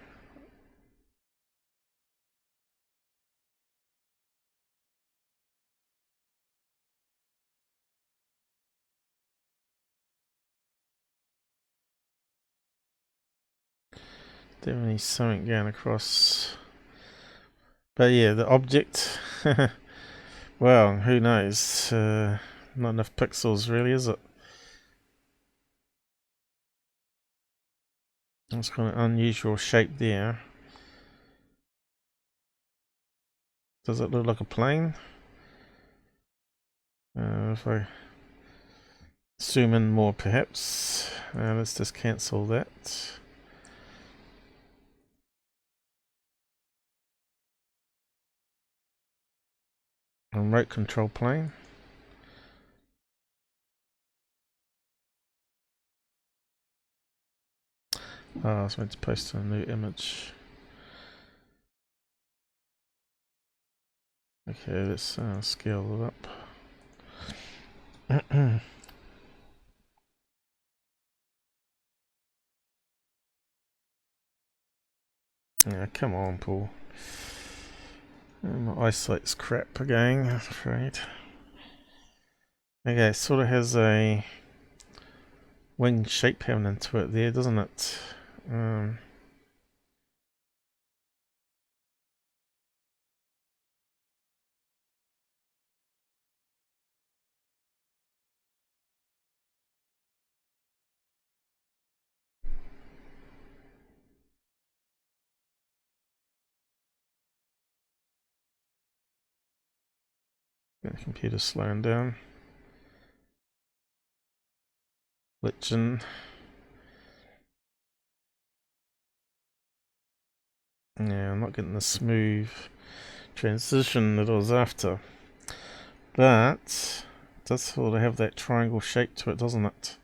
Definitely something going across. But yeah, the object. Well, who knows? Not enough pixels really, is it? That's kind of unusual shape there. Does it look like a plane? If I zoom in more perhaps, let's just cancel that. Remote control plane. Oh, I was meant to post a new image. Okay, let's scale it up. Yeah, come on, Paul. My eyesight's crap again, I'm afraid. Okay, it sort of has a wing shape happening to it there, doesn't it? The computer's slowing down. Glitching. Yeah, I'm not getting the smooth transition that I was after. But it does sort of have that triangle shape to it, doesn't it?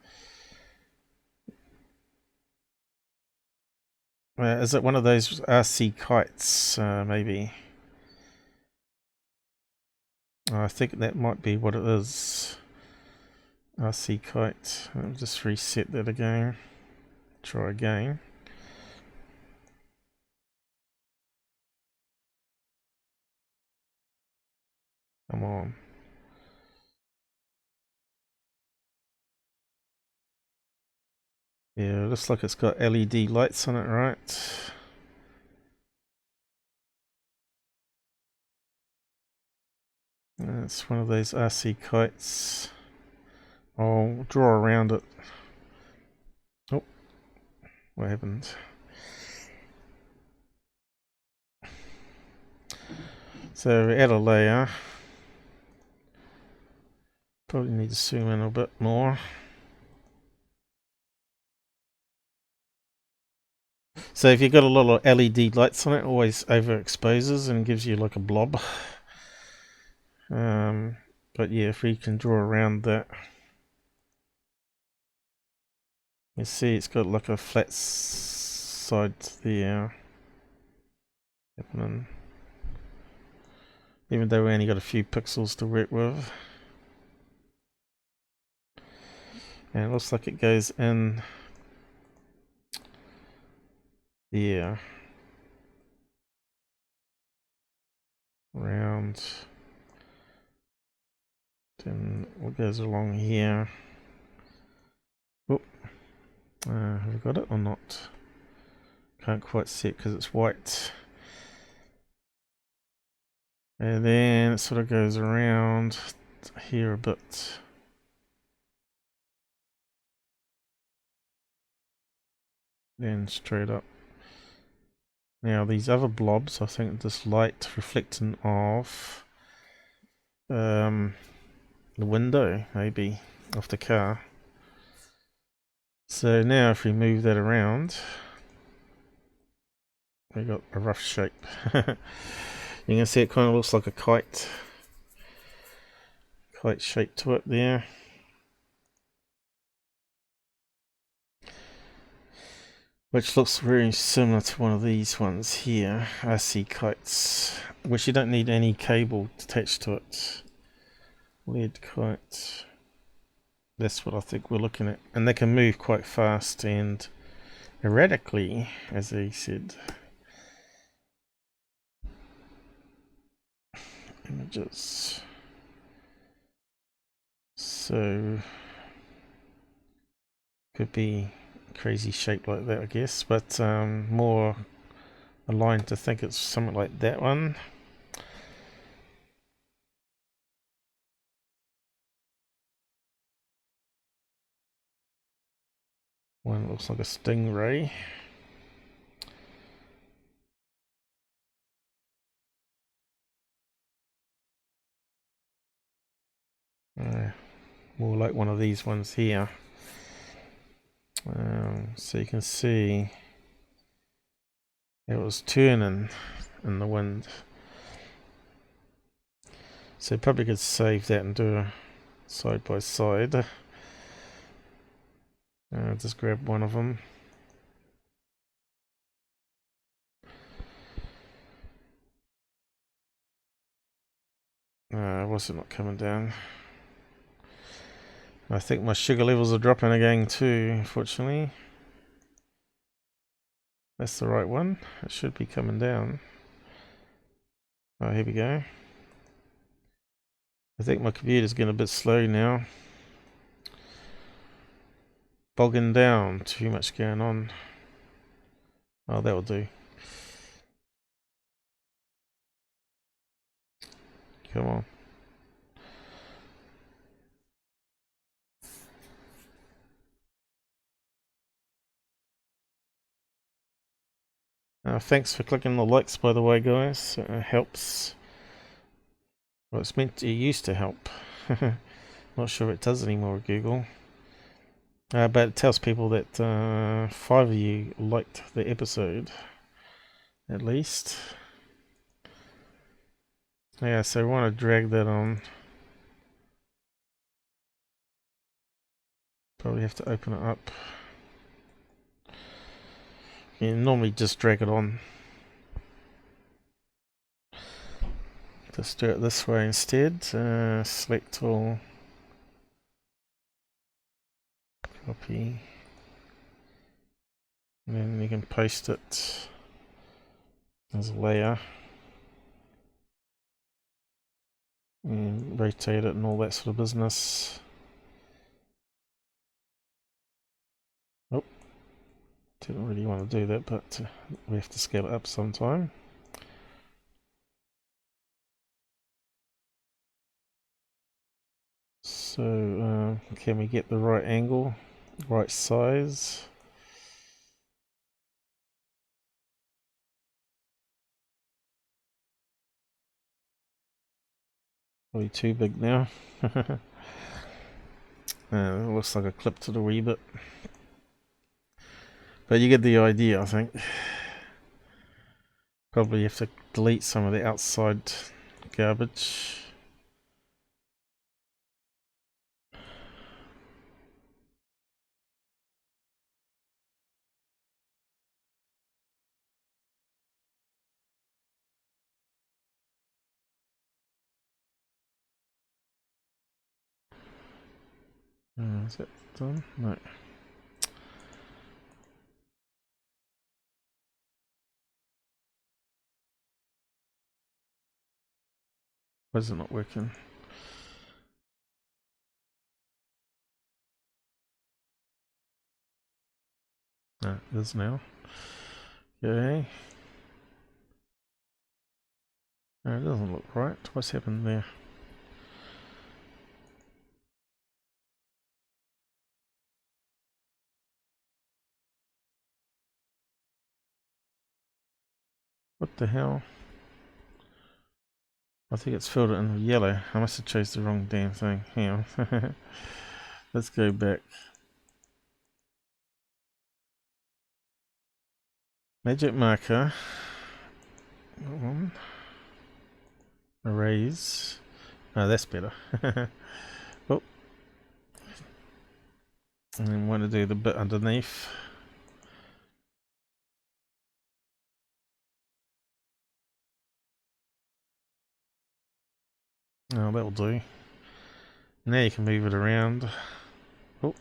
Is it one of those RC kites, maybe? I think that might be what it is. RC kite. Let me just reset that again. Try again. Come on. Yeah, it looks like it's got LED lights on it, right? It's one of those RC kites. I'll draw around it. Oh, what happened? So add a layer. Probably need to zoom in a bit more. So if you've got a lot of LED lights on it, it always overexposes and gives you like a blob. But yeah, if we can draw around that, you see it's got like a flat side there happening. Even though we only got a few pixels to work with. And it looks like it goes in there. Around. Then what goes along here? Oh, have we got it or not? Can't quite see it because it's white. And then it sort of goes around here a bit. Then straight up. Now these other blobs, I think this light reflecting off the window, maybe, of the car. So now if we move that around, we got a rough shape. You can see it kind of looks like a kite shape to it there. Which looks very similar to one of these ones here, RC kites, which you don't need any cable attached to it. Lead kite. That's what I think we're looking at. And they can move quite fast and erratically, as he said. Images. So could be crazy shape like that, I guess, but more aligned to think it's something like that one. One looks like a stingray. more like one of these ones here. So you can see it was turning in the wind. So probably could save that and do a side by side. Just grab one of them. Was it not coming down? I think my sugar levels are dropping again too, unfortunately. That's the right one. It should be coming down. Oh, here we go. I think my computer's getting a bit slow now. Bogging down, too much going on. Oh, that'll do. Come on. Thanks for clicking the likes, by the way, guys. It helps. Well, it used to help. Not sure it does anymore with Google. But it tells people that 5 of you liked the episode, at least. Yeah, so we want to drag that on. Probably have to open it up. You normally just drag it on. Just do it this way instead. Select all. Copy. And then you can paste it as a layer. And rotate it and all that sort of business. Oh, didn't really want to do that, but we have to scale it up sometime. So, can we get the right angle, right size? Probably too big now. It looks like I clipped it a wee bit. But you get the idea, I think. Probably have to delete some of the outside garbage. Is that done? No. Why is it not working? No, it is now. Okay. No, it doesn't look right. What's happened there? What the hell? I think it's filled it in with yellow. I must have chose the wrong damn thing. Hang on. Let's go back. Magic marker. Erase. Oh, that's better. Oh. And then want to do the bit underneath. Oh, that'll do. Now you can move it around. Oh.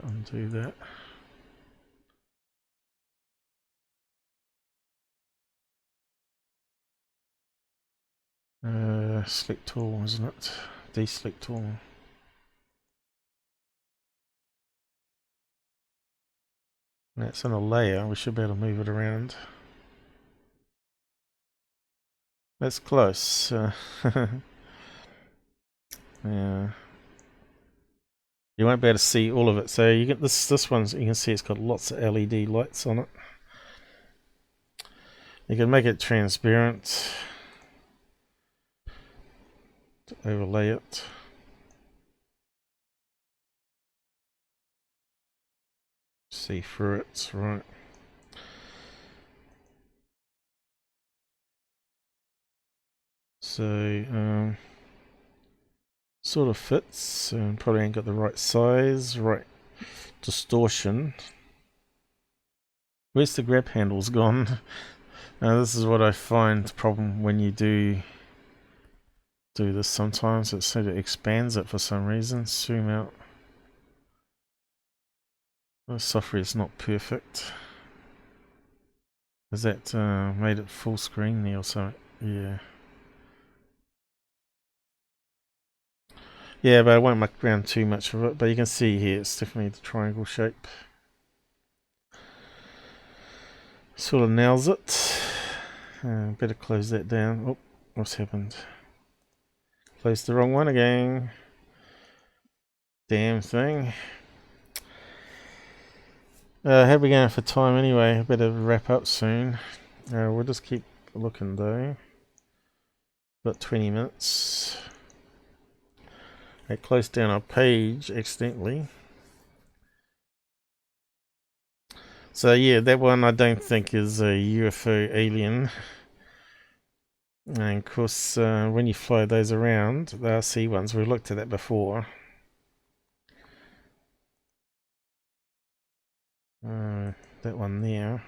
Undo that. Select tool, isn't it? Deselect tool. That's in a layer. We should be able to move it around. That's close. Yeah. You won't be able to see all of it. So you get this one. You can see it's got lots of LED lights on it. You can make it transparent to overlay it. See through it, right. So, sort of fits, probably ain't got the right size, right distortion. Where's the grab handles gone? Now this is what I find the problem when you do this sometimes. It sort of expands it for some reason. Zoom out. The software is not perfect. Has that made it full screen there or something? Yeah. Yeah, but I won't muck around too much of it. But you can see here, it's definitely the triangle shape. Sort of nails it. Better close that down. Oh, what's happened? Close the wrong one again. Damn thing. How are we going for time anyway? I better wrap up soon. We'll just keep looking though. About 20 minutes. I closed down our page accidentally. So yeah, that one I don't think is a UFO alien. And of course, when you fly those around, they are sea ones. We've looked at that before. That one there.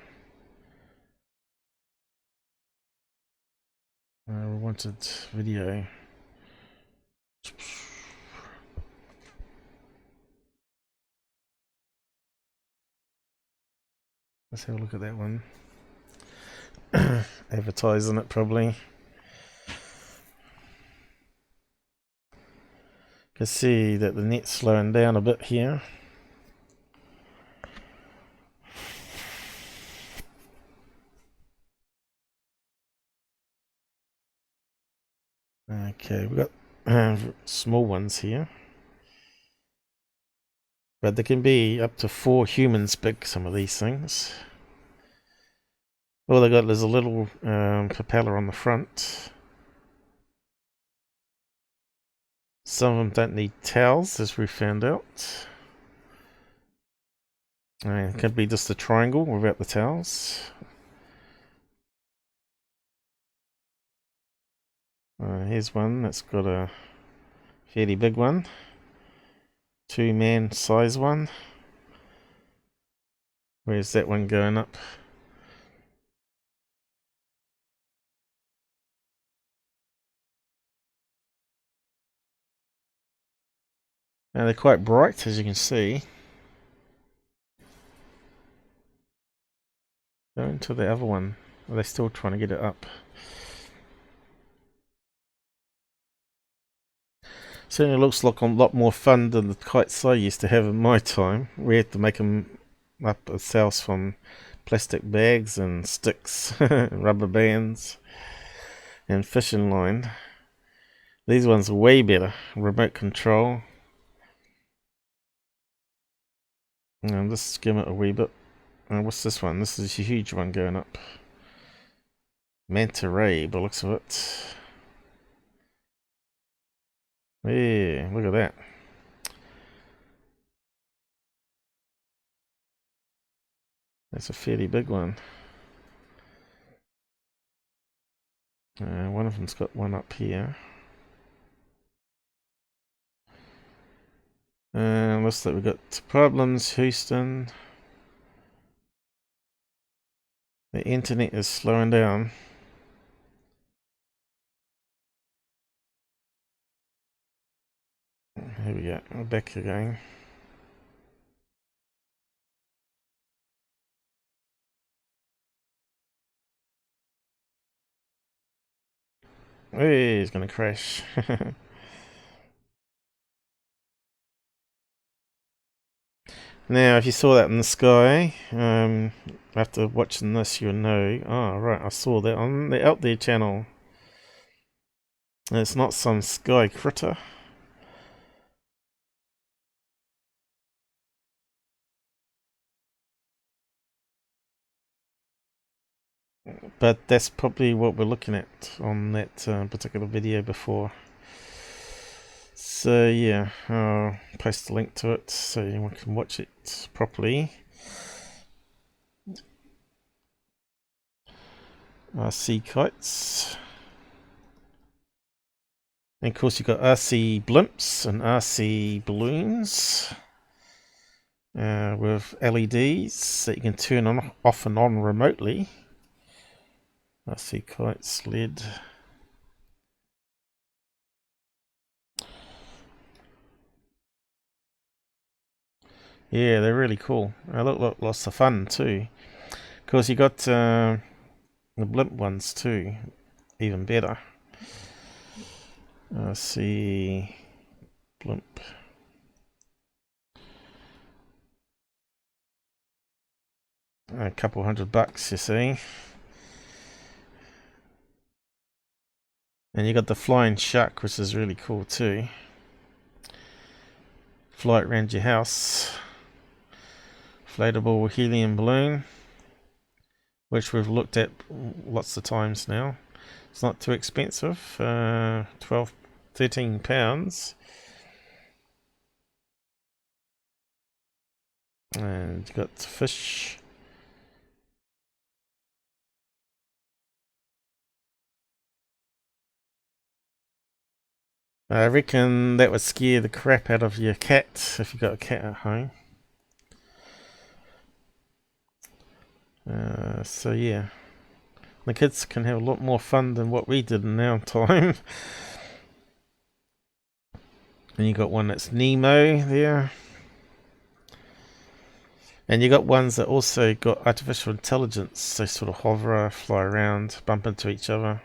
We wanted video. Let's have a look at that one. Advertising it probably. Can see that the net's slowing down a bit here. Okay, we've got small ones here. But they can be up to 4 humans big, some of these things. All they got is a little propeller on the front. Some of them don't need towels, as we found out. It could be just a triangle without the towels. Here's one that's got a fairly big one. 2-man size one. Where's that one going up? Now they're quite bright, as you can see. Go into the other one. Are they still trying to get it up? Certainly looks like a lot more fun than the kites I used to have in my time. We had to make them up ourselves from plastic bags and sticks, and rubber bands, and fishing line. These ones are way better. Remote control. And let's skim it a wee bit. What's this one? This is a huge one going up. Manta ray, by the looks of it. Yeah, look at that. That's a fairly big one. One of them's got one up here. Looks like we've got problems, Houston. The internet is slowing down. Here we go, we're back again. Hey, he's gonna crash. Now, if you saw that in the sky, after watching this, you'll know. Oh, right, I saw that on the Out There channel. It's not some sky critter. But that's probably what we're looking at on that particular video before. So yeah, I'll post a link to it so anyone can watch it properly. RC kites. And of course you've got RC blimps and RC balloons with LEDs that you can turn on, off and on remotely. RC kites, LED. Yeah, they're really cool. They look lots of fun too. Of course you got the blimp ones too, even better. RC blimp. A couple $100, you see. And you got the flying shark, which is really cool too. Fly it around your house. Inflatable helium balloon, which we've looked at lots of times now. It's not too expensive, 13 pounds. And you got fish. I reckon that would scare the crap out of your cat if you got a cat at home. So yeah, the kids can have a lot more fun than what we did in our time. And you got one that's Nemo there. And you got ones that also got artificial intelligence. They sort of hover, fly around, bump into each other.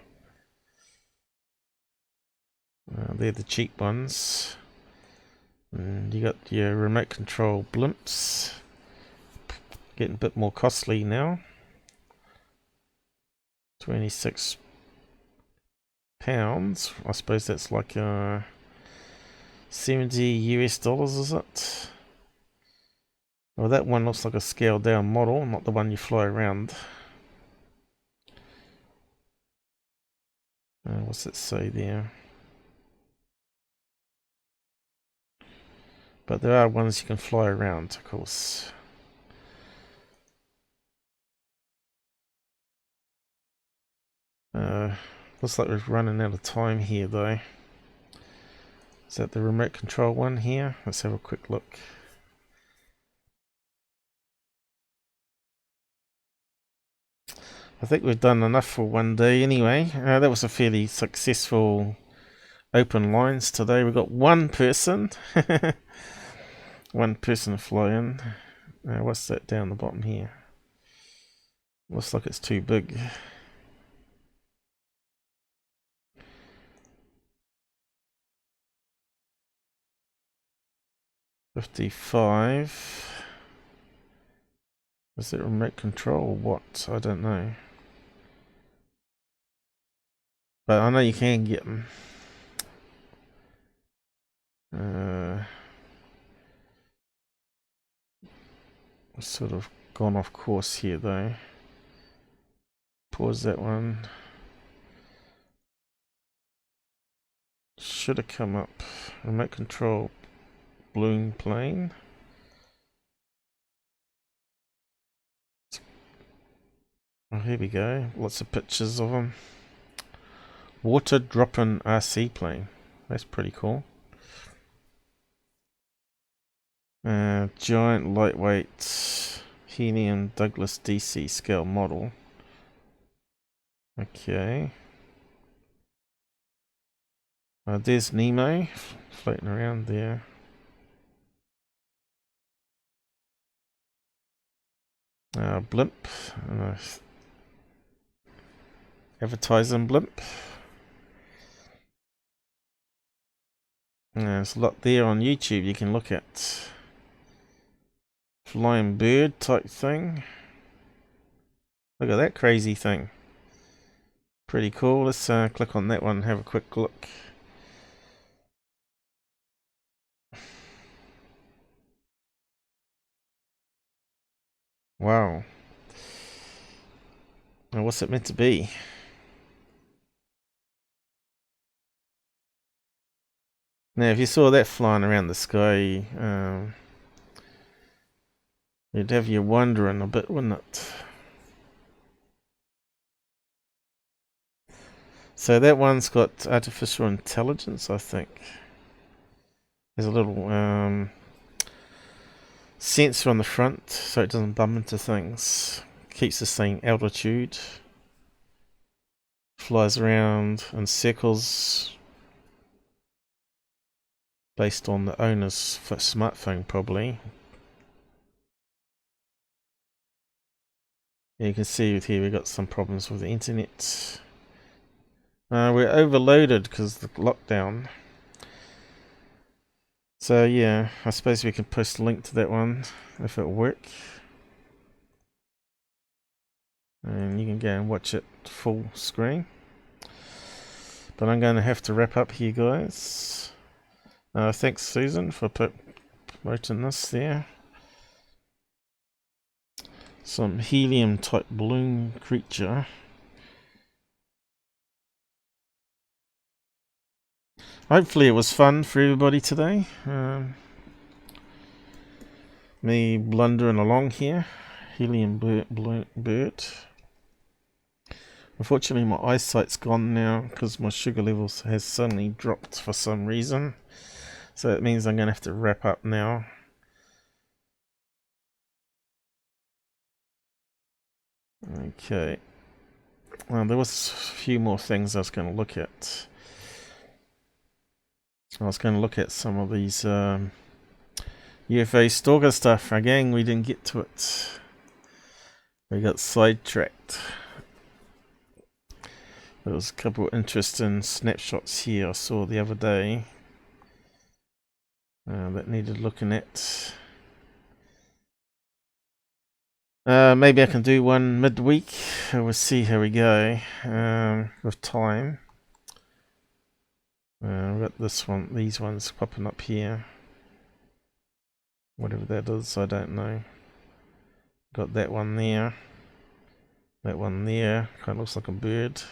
They're the cheap ones. And you got your remote control blimps. Getting a bit more costly now. 26 pounds. I suppose that's like 70 US dollars, is it? Well, that one looks like a scaled down model, not the one you fly around. What's it say there? But there are ones you can fly around, of course. Looks like we're running out of time here though. Is that the remote control one here? Let's have a quick look. I think we've done enough for one day anyway. That was a fairly successful OpenLines today. We've got one person. One person flying. What's that down the bottom here? Looks like it's too big. $55. Is it remote control or what? I don't know. But I know you can get them. I've sort of gone off course here though. Pause that one. Should have come up. Remote control balloon plane. Oh, here we go. Lots of pictures of them. Water dropping RC plane. That's pretty cool. Giant lightweight helium Douglas DC scale model. Okay. There's Nemo floating around there. Blimp. Advertising blimp. There's a lot there on YouTube you can look at. Flying bird type thing. Look at that crazy thing. Pretty cool. Let's click on that one and have a quick look. Wow. Now what's it meant to be? Now if you saw that flying around the sky, you'd have you wondering a bit, wouldn't it? So that one's got artificial intelligence, I think. There's a little sensor on the front so it doesn't bump into things. Keeps the same altitude. Flies around in circles based on the owner's smartphone, probably. You can see here we've got some problems with the internet. We're overloaded because of the lockdown. So yeah, I suppose we can post a link to that one if it'll work. And you can go and watch it full screen. But I'm going to have to wrap up here, guys. Thanks, Susan, for promoting this there. Some helium type balloon creature. Hopefully it was fun for everybody today. Me blundering along here. Helium bird. Unfortunately my eyesight's gone now because my sugar levels has suddenly dropped for some reason. So it means I'm going to have to wrap up now. Okay. Well, there was a few more things I was going to look at. I was going to look at some of these UFO stalker stuff. Again, we didn't get to it. We got sidetracked. There was a couple of interesting snapshots here I saw the other day that needed looking at. Maybe I can do one midweek. We'll see how we go with time. We've got this one, these ones popping up here. Whatever that is, I don't know. Got that one there. That one there. Kind of looks like a bird.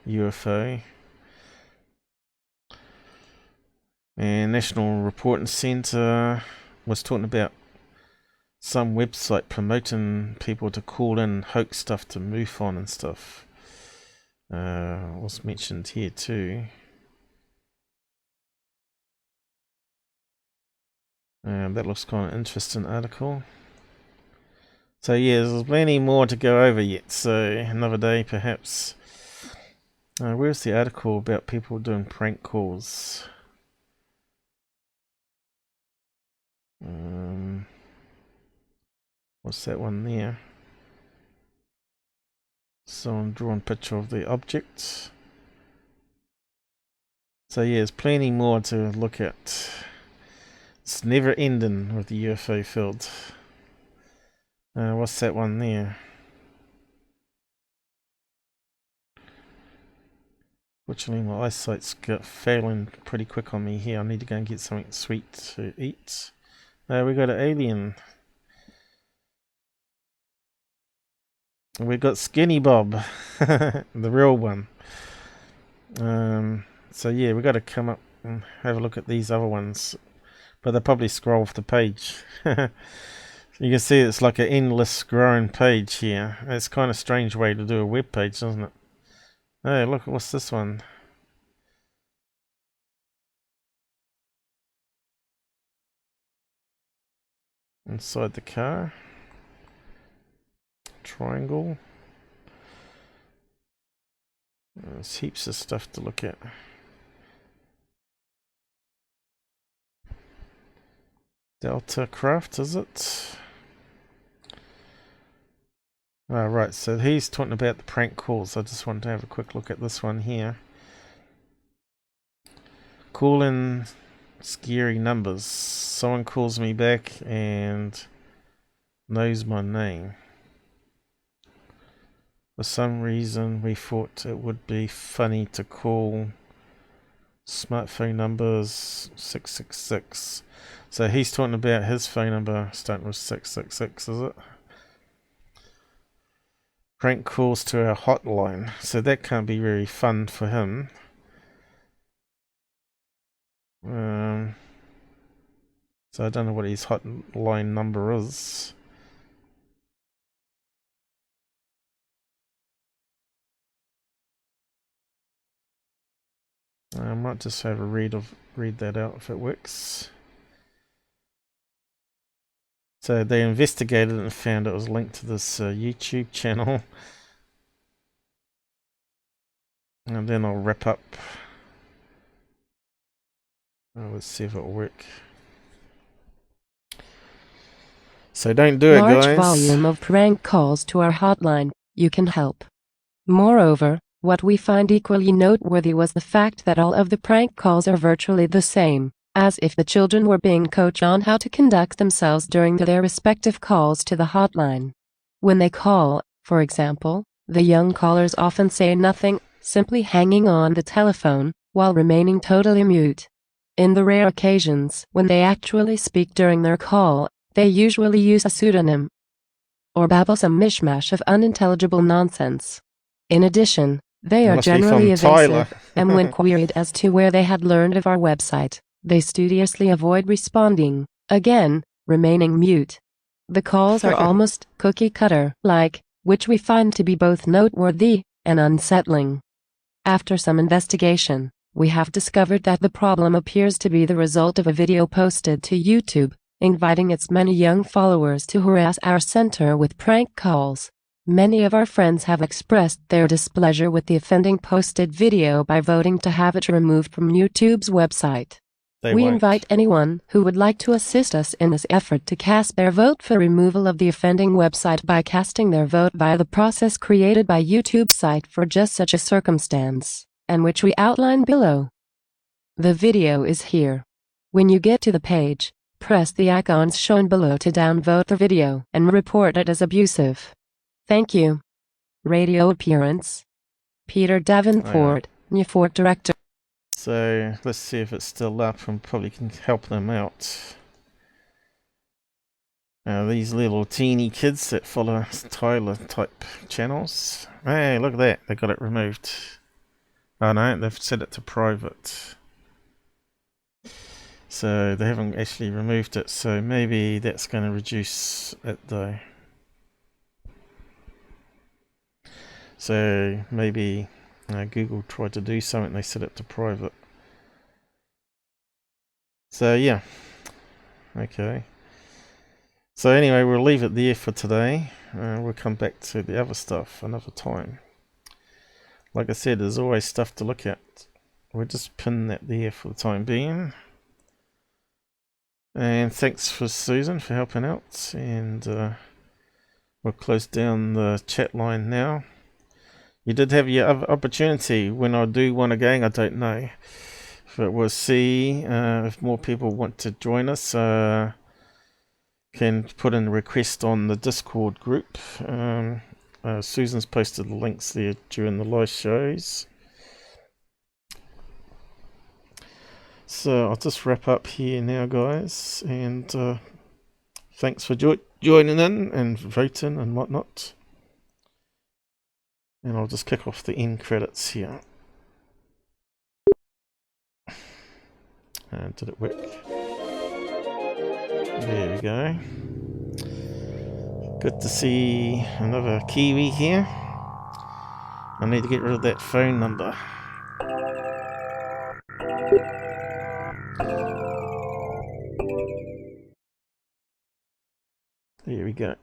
UFO. And National Reporting Centre was talking about some website promoting people to call in hoax stuff to MUFON and stuff. Was mentioned here too. That looks kind of interesting article. So yeah, there's plenty more to go over yet, so another day perhaps. Where's the article about people doing prank calls? What's that one there? Someone drawn a picture of the object. So yeah, there's plenty more to look at. It's never ending with the UFO field. What's that one there? Fortunately, my eyesight's failing pretty quick on me here. I need to go and get something sweet to eat. We got an alien. We got Skinny Bob, the real one. So yeah, we got to come up and have a look at these other ones, but they'll probably scroll off the page. You can see it's like an endless scrolling page here. It's kind of a strange way to do a web page, doesn't it? Hey, look, what's this one? Inside the car. Triangle. There's heaps of stuff to look at. Delta Craft, is it? Oh, right, so he's talking about the prank calls. I just wanted to have a quick look at this one here. Calling scary numbers. Someone calls me back and knows my name. For some reason, we thought it would be funny to call smartphone numbers 666. So he's talking about his phone number starting with 666, is it? Prank calls to our hotline. So that can't be very fun for him. So I don't know what his hotline number is. I might just have a read that out if it works. So they investigated and found it was linked to this YouTube channel. And then I'll wrap up. Let's see if it'll work. So don't do it, guys. Large volume of prank calls to our hotline. You can help. Moreover, what we find equally noteworthy was the fact that all of the prank calls are virtually the same, as if the children were being coached on how to conduct themselves during their respective calls to the hotline. When they call, for example, the young callers often say nothing, simply hanging on the telephone, while remaining totally mute. In the rare occasions when they actually speak during their call, they usually use a pseudonym or babble some mishmash of unintelligible nonsense. In addition, they are generally evasive, and when queried as to where they had learned of our website, they studiously avoid responding, again, remaining mute. The calls are almost cookie-cutter-like, which we find to be both noteworthy and unsettling. After some investigation, we have discovered that the problem appears to be the result of a video posted to YouTube, inviting its many young followers to harass our center with prank calls. Many of our friends have expressed their displeasure with the offending posted video by voting to have it removed from YouTube's website. We invite anyone who would like to assist us in this effort to cast their vote for removal of the offending website by casting their vote via the process created by YouTube's site for just such a circumstance, and which we outline below. The video is here. When you get to the page, press the icons shown below to downvote the video and report it as abusive. Thank you. Radio appearance: Peter Davenport, NUFORC Director. So let's see if it's still up and probably can help them out. These little teeny kids that follow Tyler type channels. Hey, look at that. They got it removed. Oh no, they've set it to private. So they haven't actually removed it. So maybe that's going to reduce it though. So maybe Google tried to do something, they set it to private. So yeah, okay. So anyway, we'll leave it there for today. We'll come back to the other stuff another time. Like I said, there's always stuff to look at. We'll just pin that there for the time being. And thanks for Susan for helping out. And we'll close down the chat line now. You did have your other opportunity. When I do one again, I don't know. But we'll see if more people want to join us. Can put in a request on the Discord group. Susan's posted the links there during the live shows. So I'll just wrap up here now, guys. And thanks for joining in and voting and whatnot. And I'll just kick off the end credits here. Did it work? There we go. Good to see another Kiwi here. I need to get rid of that phone number. There we go.